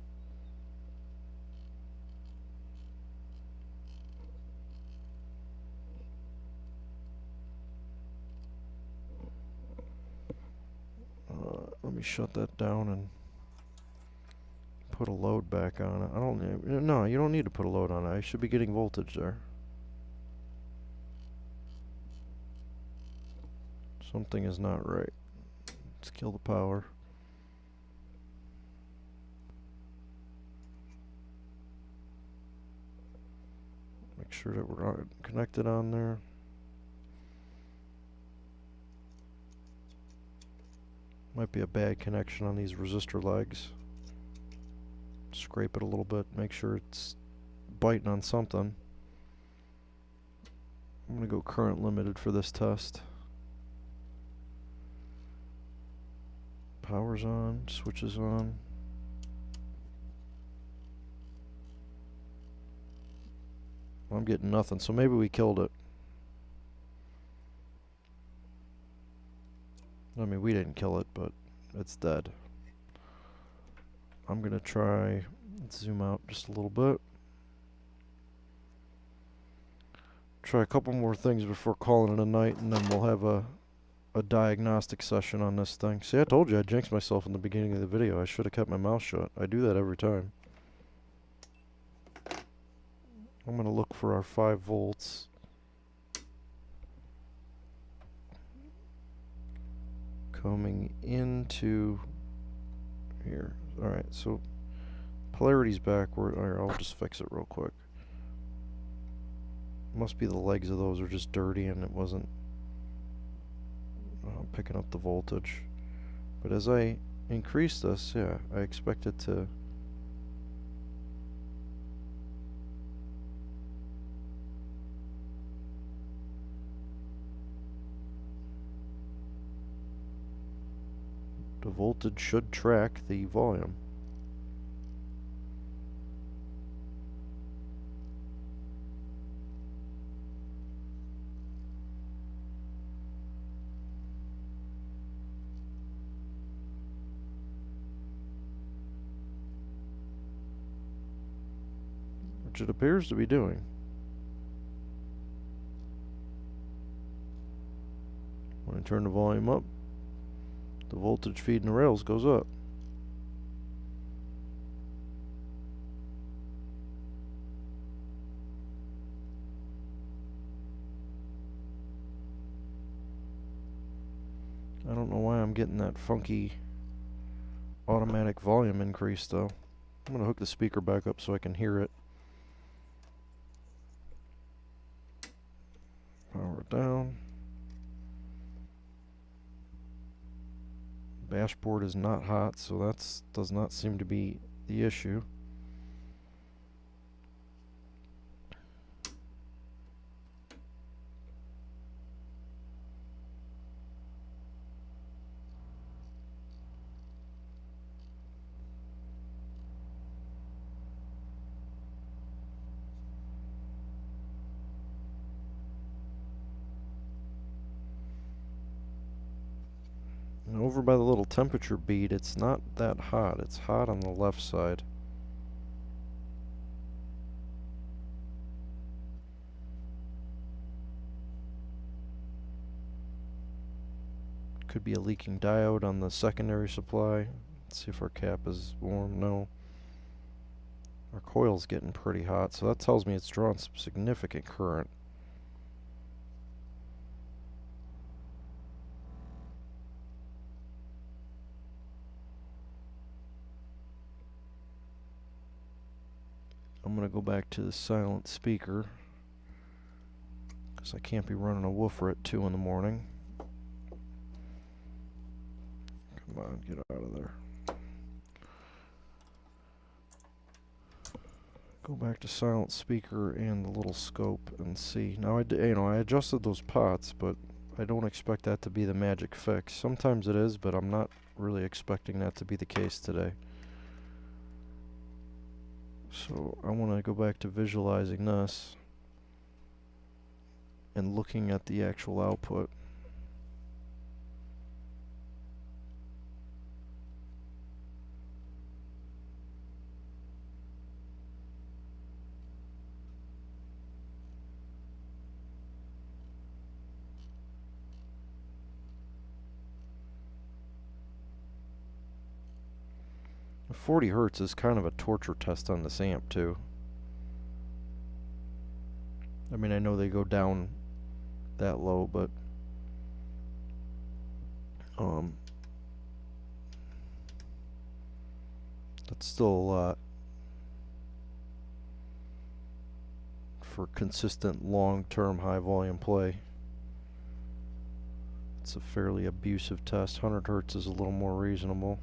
Let me shut that down and put a load back on it. No, you don't need to put a load on it. I should be getting voltage there. Something is not right. Let's kill the power. Make sure that we're connected on there. Might be a bad connection on these resistor legs. Scrape it a little bit, make sure it's biting on something. I'm going to go current limited for this test. Power's on, switch is on. I'm getting nothing, so maybe we killed it. I mean, we didn't kill it, but it's dead. I'm gonna try, let's zoom out just a little bit. Try a couple more things before calling it a night, and then we'll have a diagnostic session on this thing. See, I told you I jinxed myself in the beginning of the video. I should have kept my mouth shut. I do that every time. I'm gonna look for our 5 volts. Coming into here. Alright, so polarity's backward. Alright, I'll just fix it real quick. Must be the legs of those are just dirty and it wasn't picking up the voltage. But as I increase this, yeah, I expect it to the voltage should track the volume. Which it appears to be doing. When I turn the volume up, the voltage feeding the rails goes up. I don't know why I'm getting that funky automatic volume increase though. I'm going to hook the speaker back up so I can hear it. Power down. Dashboard is not hot, so that does not seem to be the issue. And over by the little temperature bead, it's not that hot. It's hot on the left side. Could be a leaking diode on the secondary supply. Let's see if our cap is warm. No. Our coil's getting pretty hot, so that tells me it's drawing some significant current. I'm going to go back to the silent speaker because I can't be running a woofer at 2 in the morning. Come on, get out of there. Go back to silent speaker and the little scope and see. Now I adjusted those pots, but I don't expect that to be the magic fix. Sometimes it is, but I'm not really expecting that to be the case today. So I want to go back to visualizing this and looking at the actual output. The 40 hertz is kind of a torture test on this amp too. I mean, I know they go down that low, but that's still a lot for consistent long-term high volume play. It's a fairly abusive test. 100 hertz is a little more reasonable.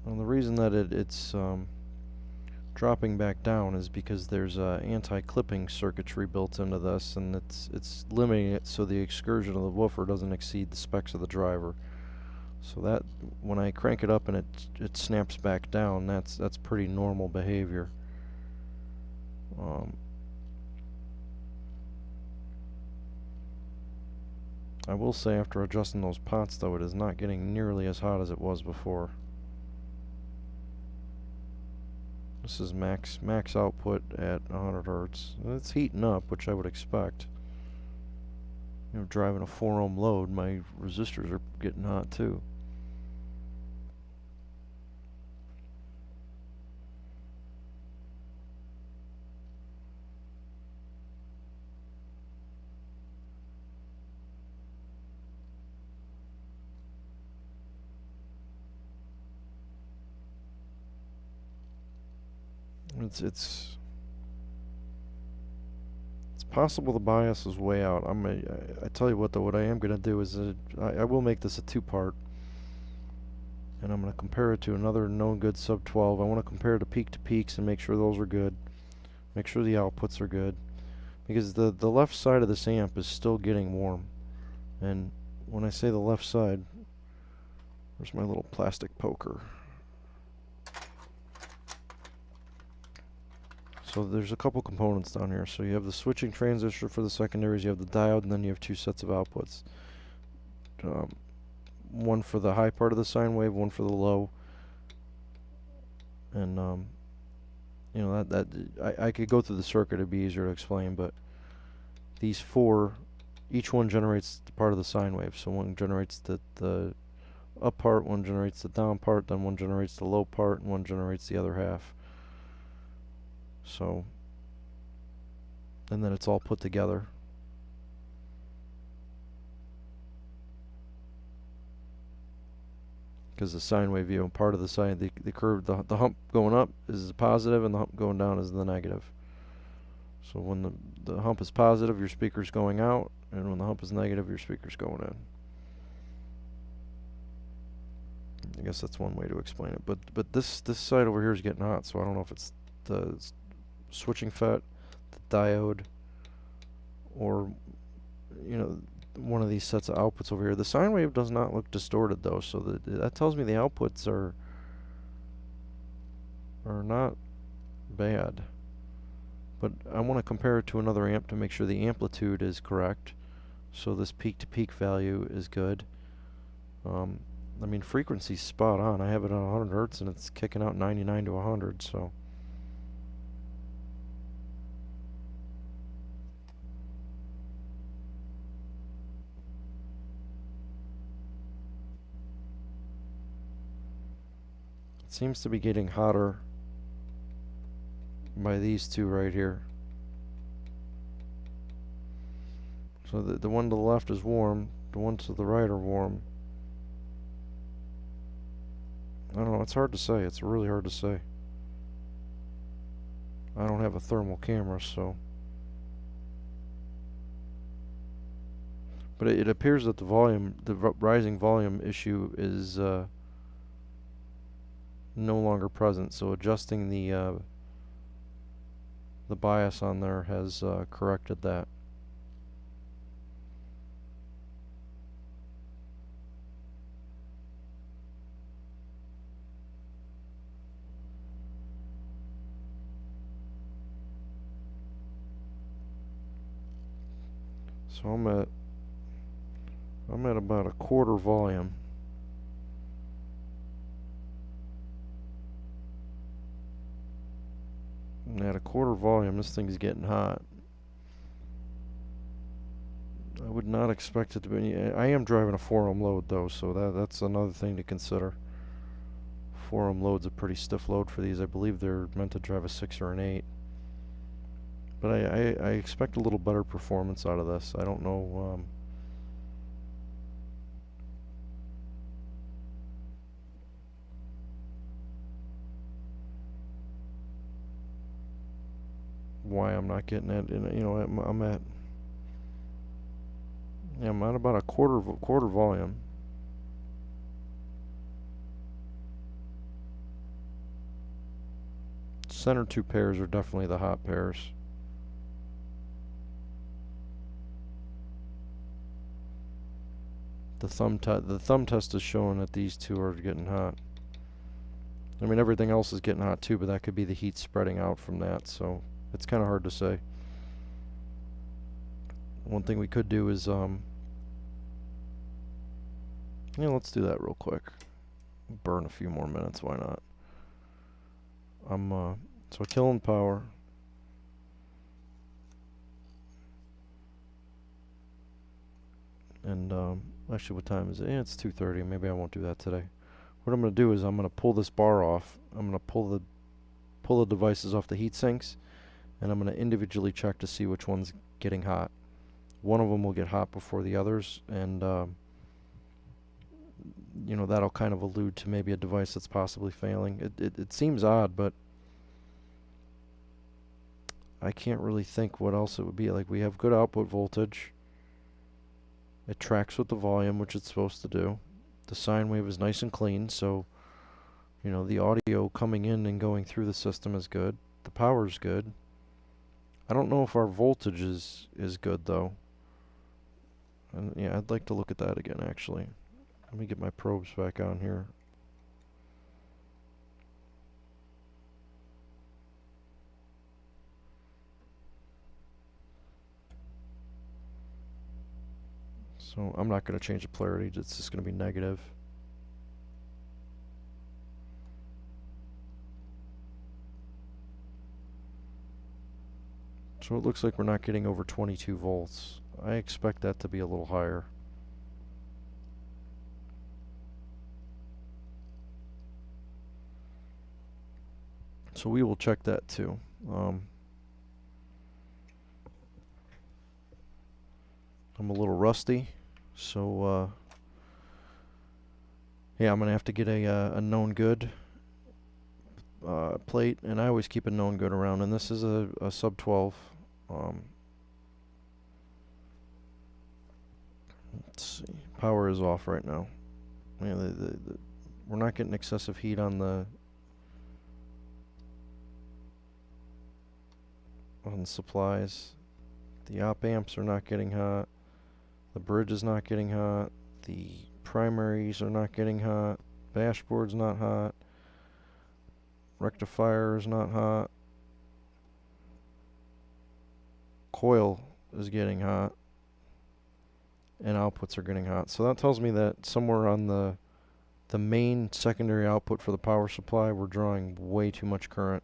And the reason that it's dropping back down is because there's anti-clipping circuitry built into this, and it's limiting it so the excursion of the woofer doesn't exceed the specs of the driver. So that when I crank it up and it snaps back down, that's pretty normal behavior. I will say after adjusting those pots though, it is not getting nearly as hot as it was before. This is max output at 100 hertz. It's heating up, which I would expect. You know, driving a 4 ohm load, my resistors are getting hot too. It's possible the bias is way out. I tell you what though, what I am gonna do is I will make this a 2-part, and I'm gonna compare it to another known good sub 12. I want to compare to peaks and make sure those are good. Make sure the outputs are good, because the left side of this amp is still getting warm. And when I say the left side, where's my little plastic poker? So there's a couple components down here. So you have the switching transistor for the secondaries, you have the diode, and then you have 2 sets of outputs. One for the high part of the sine wave, one for the low. And you know, I could go through the circuit, it'd be easier to explain, but these 4, each one generates part of the sine wave. So one generates the up part, one generates the down part, then one generates the low part, and one generates the other half. So, and then it's all put together. Because the sine wave view, part of the sine, the curve, the hump going up is the positive, and the hump going down is the negative. So when the hump is positive, your speaker's going out, and when the hump is negative, your speaker's going in. I guess that's one way to explain it. But this side over here is getting hot, so I don't know if it's the switching FET, the diode, or one of these sets of outputs over here. The sine wave does not look distorted though, so that tells me the outputs are not bad. But I want to compare it to another amp to make sure the amplitude is correct. So this peak-to-peak value is good. I mean, frequency's spot on. I have it on 100 Hertz and it's kicking out 99 to 100, so. It seems to be getting hotter by these two right here. So the one to the left is warm, the ones to the right are warm. I don't know, it's hard to say. It's really hard to say. I don't have a thermal camera, so. But it appears that the rising volume issue is no longer present. So adjusting the bias on there has corrected that. So I'm at about a quarter volume. And at a quarter volume, this thing's getting hot. I would not expect it to be. I am driving a 4-ohm load though, so that's another thing to consider. 4-ohm load's a pretty stiff load for these. I believe they're meant to drive a 6 or an 8. But I expect a little better performance out of this. I don't know. Why I'm not getting it. I'm at about a quarter volume. Center two pairs are definitely the hot pairs. The thumb test is showing that these two are getting hot. I mean, everything else is getting hot too, but that could be the heat spreading out from that, so it's kind of hard to say. One thing we could do is, let's do that real quick. Burn a few more minutes, why not? So killing power. And, actually, what time is it? It's 2:30. Maybe I won't do that today. What I'm going to do is I'm going to pull this bar off. I'm going to pull the devices off the heat sinks, and I'm going to individually check to see which one's getting hot. One of them will get hot before the others, and that'll kind of allude to maybe a device that's possibly failing. It seems odd, but I can't really think what else it would be. Like, we have good output voltage. It tracks with the volume, which it's supposed to do. The sine wave is nice and clean, so the audio coming in and going through the system is good. The power's good. I don't know if our voltage is good though. And yeah, I'd like to look at that again actually. Let me get my probes back on here. So I'm not going to change the polarity, it's just going to be negative. So it looks like we're not getting over 22 volts. I expect that to be a little higher. So we will check that too. I'm a little rusty, so yeah, I'm gonna have to get a known good plate, and I always keep a known good around, and this is a sub 12. Let's see, power is off right now. Yeah, we're not getting excessive heat on the supplies. The op amps are not getting hot. The bridge is not getting hot. The primaries are not getting hot. Dashboard's not hot. Rectifier is not hot. Coil is getting hot. And outputs are getting hot. So that tells me that somewhere on the main secondary output for the power supply, we're drawing way too much current.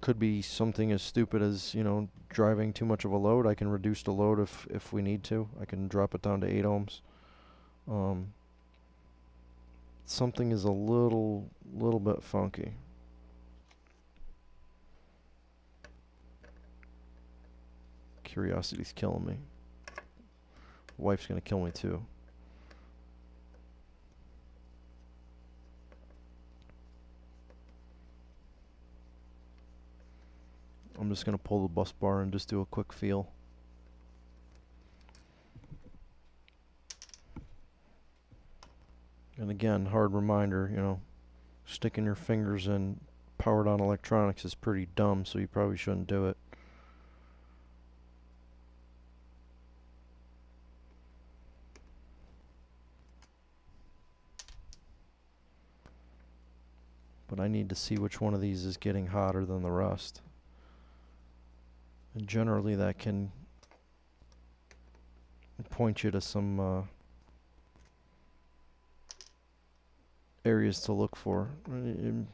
Could be something as stupid as, you know, driving too much of a load. I can reduce the load if we need to. I can drop it down to 8 ohms. Something is a little bit funky. Curiosity's killing me. Wife's gonna kill me too. I'm just gonna pull the bus bar and just do a quick feel. And again, hard reminder, you know, sticking your fingers in powered on electronics is pretty dumb, so you probably shouldn't do it. But I need to see which one of these is getting hotter than the rest. And generally that can point you to some areas to look for. It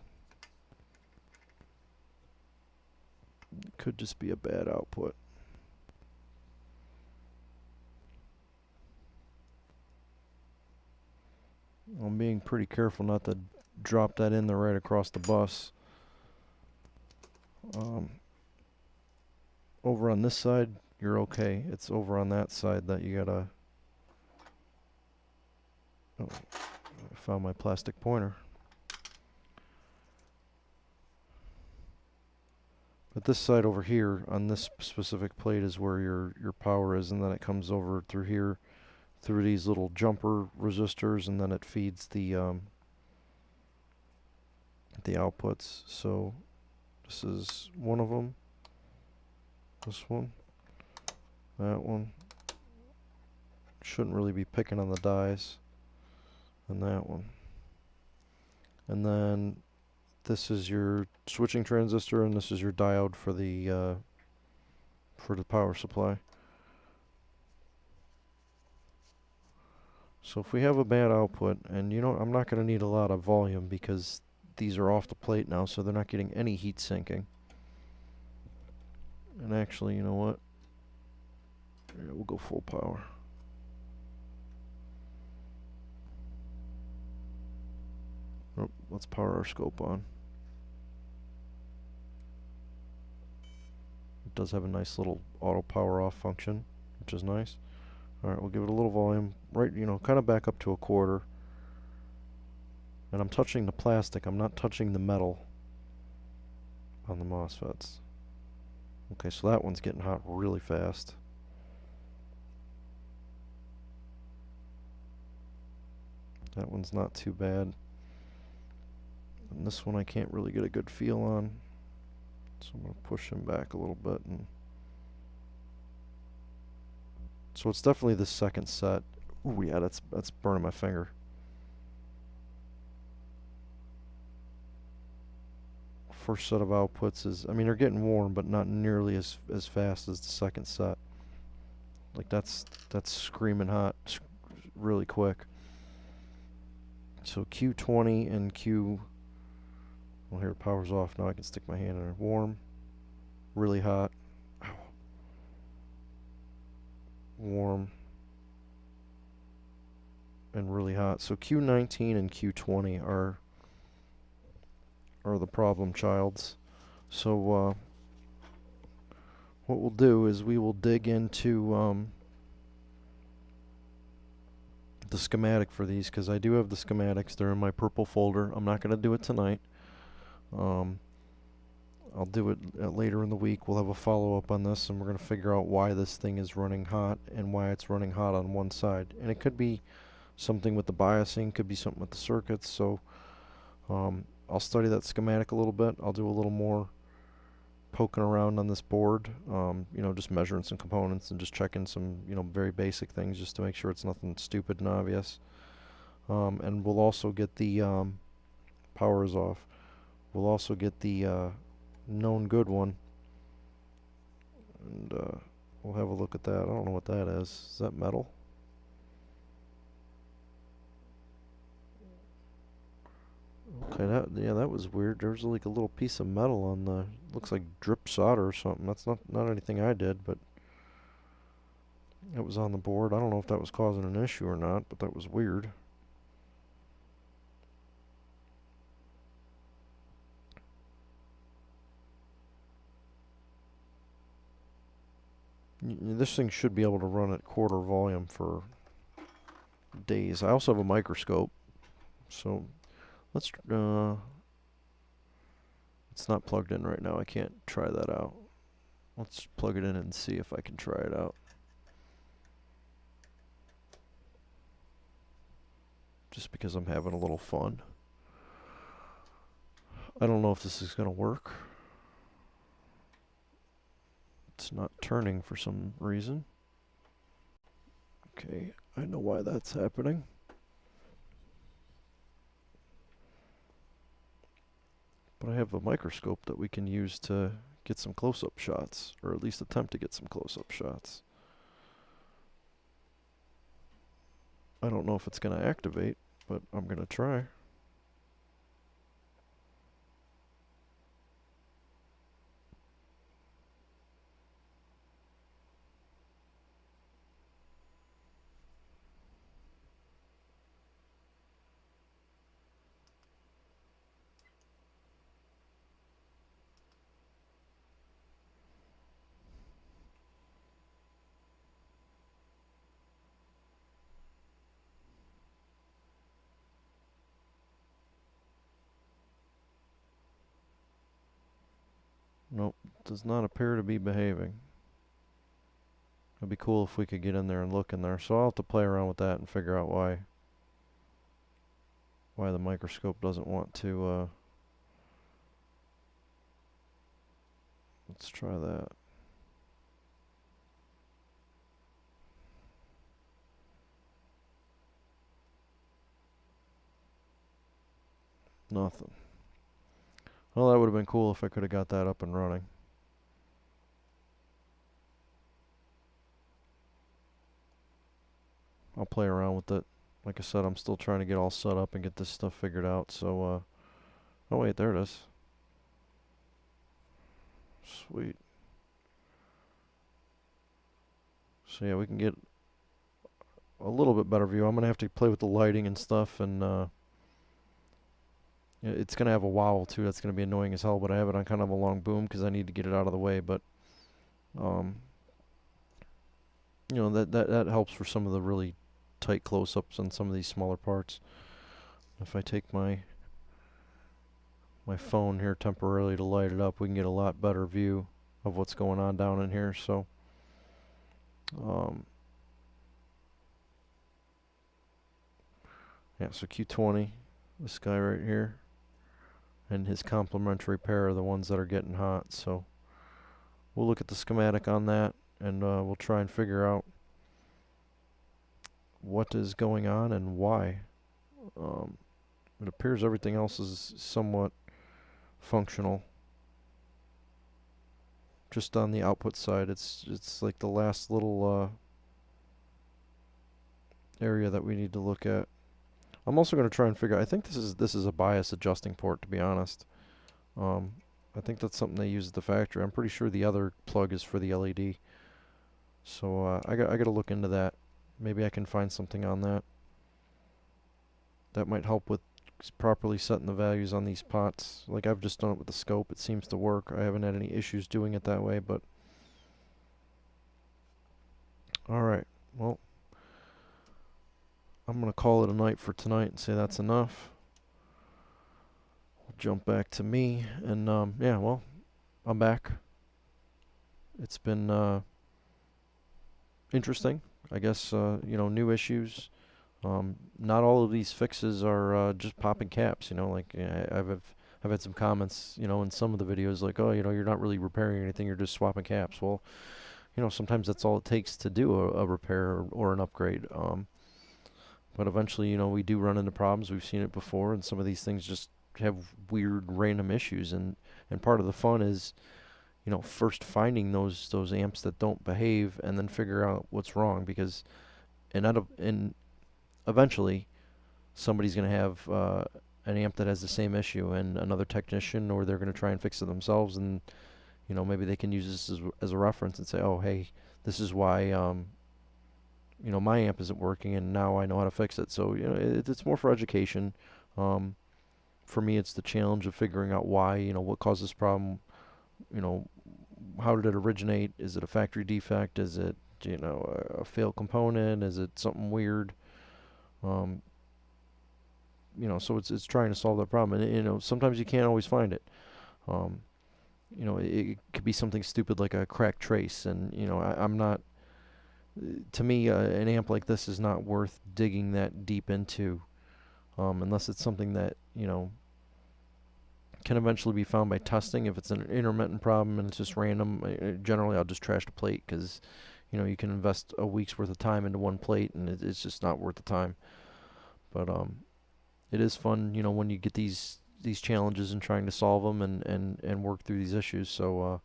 could just be a bad output. I'm being pretty careful not to drop that in there right across the bus. Over on this side, you're okay. It's over on that side that you gotta... Oh, I found my plastic pointer. But this side over here, on this specific plate, is where your power is, and then it comes over through here, through these little jumper resistors, and then it feeds the outputs. So this is one of them. This one, that one. Shouldn't really be picking on the dies. And that one. And then this is your switching transistor, and this is your diode for the power supply. So if we have a bad output, and you know, I'm not going to need a lot of volume because these are off the plate now, so they're not getting any heat sinking. And actually, you know what? Yeah, we'll go full power. Oh, let's power our scope on. It does have a nice little auto power off function, which is nice. Alright, we'll give it a little volume. Right, you know, kind of back up to a quarter. And I'm touching the plastic, I'm not touching the metal on the MOSFETs. Okay, so that one's getting hot really fast. That one's not too bad. And this one I can't really get a good feel on. So I'm going to push him back a little bit. And so it's definitely the second set. Ooh, yeah, that's burning my finger. First set of outputs is, I mean, they're getting warm, but not nearly as fast as the second set. Like that's screaming hot really quick. So Q20 and well, here, power's off now. I can stick my hand in there. Warm, really hot. Ow. Warm, and really hot. So Q19 and Q20 are the problem childs. So what we'll do is we will dig into the schematic for these, because I do have the schematics. They're in my purple folder. I'm not going to do it tonight. I'll do it later in the week. We'll have a follow-up on this, and we're going to figure out why this thing is running hot and why it's running hot on one side. And it could be something with the biasing, could be something with the circuits. So I'll study that schematic a little bit. I'll do a little more poking around on this board, you know, just measuring some components and just checking some, you know, very basic things just to make sure it's nothing stupid and obvious. And we'll also get the power is off. We'll also get the known good one, and we'll have a look at that. I don't know what that is. Is that metal? Okay, that was weird. There's like a little piece of metal on the, looks like drip solder or something. That's not anything I did, but it was on the board. I don't know if that was causing an issue or not, but that was weird. This thing should be able to run at quarter volume for days. I also have a microscope, so let's it's not plugged in right now. I can't try that out. Let's plug it in and see if I can try it out. Just because I'm having a little fun. I don't know if this is going to work. It's not turning for some reason. Okay, I know why that's happening. But I have a microscope that we can use to get some close-up shots, or at least attempt to get some close-up shots. I don't know if it's going to activate, but I'm going to try. Nope, does not appear to be behaving. It'd be cool if we could get in there and look in there. So I'll have to play around with that and figure out why the microscope doesn't want to. Let's try that. Nothing. Well, that would have been cool if I could have got that up and running. I'll play around with it. Like I said, I'm still trying to get all set up and get this stuff figured out. So, oh wait, there it is. Sweet. So yeah, we can get a little bit better view. I'm gonna have to play with the lighting and stuff, and it's gonna have a wobble too. That's gonna be annoying as hell. But I have it on kind of a long boom because I need to get it out of the way. But you know, that helps for some of the really tight close-ups on some of these smaller parts. If I take my phone here temporarily to light it up, we can get a lot better view of what's going on down in here. So yeah, so Q20, this guy right here, and his complementary pair are the ones that are getting hot. So we'll look at the schematic on that, and we'll try and figure out what is going on and why. It appears everything else is somewhat functional. Just on the output side, it's like the last little area that we need to look at. I'm also going to try and figure out, I think this is a bias adjusting port, to be honest. I think that's something they use at the factory. I'm pretty sure the other plug is for the LED. So I got to look into that. Maybe I can find something on that. that might help with properly setting the values on these pots. Like I've just done it with the scope. It seems to work. I haven't had any issues doing it that way, but alright. Well, I'm going to call it a night for tonight and say that's enough. We'll jump back to me, and yeah, well, I'm back. It's been interesting. I guess, new issues. Not all of these fixes are just popping caps, like I've had some comments, in some of the videos like, oh, you're not really repairing anything, you're just swapping caps. Well, sometimes that's all it takes to do a repair or an upgrade. But eventually, we do run into problems. We've seen it before, and some of these things just have weird random issues, and part of the fun is, first finding those amps that don't behave and then figure out what's wrong, because and eventually somebody's going to have an amp that has the same issue, and another technician, or they're going to try and fix it themselves, and maybe they can use this as a reference and say, oh, hey, this is why my amp isn't working, and now I know how to fix it. So it's more for education. For me, it's the challenge of figuring out why, what caused this problem, how did it originate? Is it a factory defect? Is it a failed component? Is it something weird? Um, so it's trying to solve that problem, and sometimes you can't always find it. Um, it could be something stupid like a cracked trace, and I'm not. To me, an amp like this is not worth digging that deep into, unless it's something that can eventually be found by testing. If it's an intermittent problem and it's just random, generally I'll just trash the plate, because you can invest a week's worth of time into one plate, and it's just not worth the time. But it is fun, when you get these challenges and trying to solve them and work through these issues. So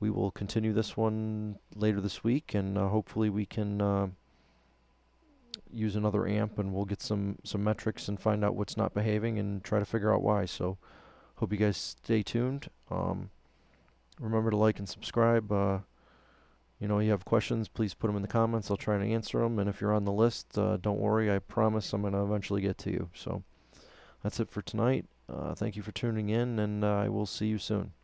we will continue this one later this week, and hopefully we can use another amp, and we'll get some metrics and find out what's not behaving and try to figure out why. So hope you guys stay tuned. Remember to like and subscribe. You have questions, please put them in the comments. I'll try to answer them. And if you're on the list, don't worry. I promise I'm going to eventually get to you. So that's it for tonight. Thank you for tuning in, and I will see you soon.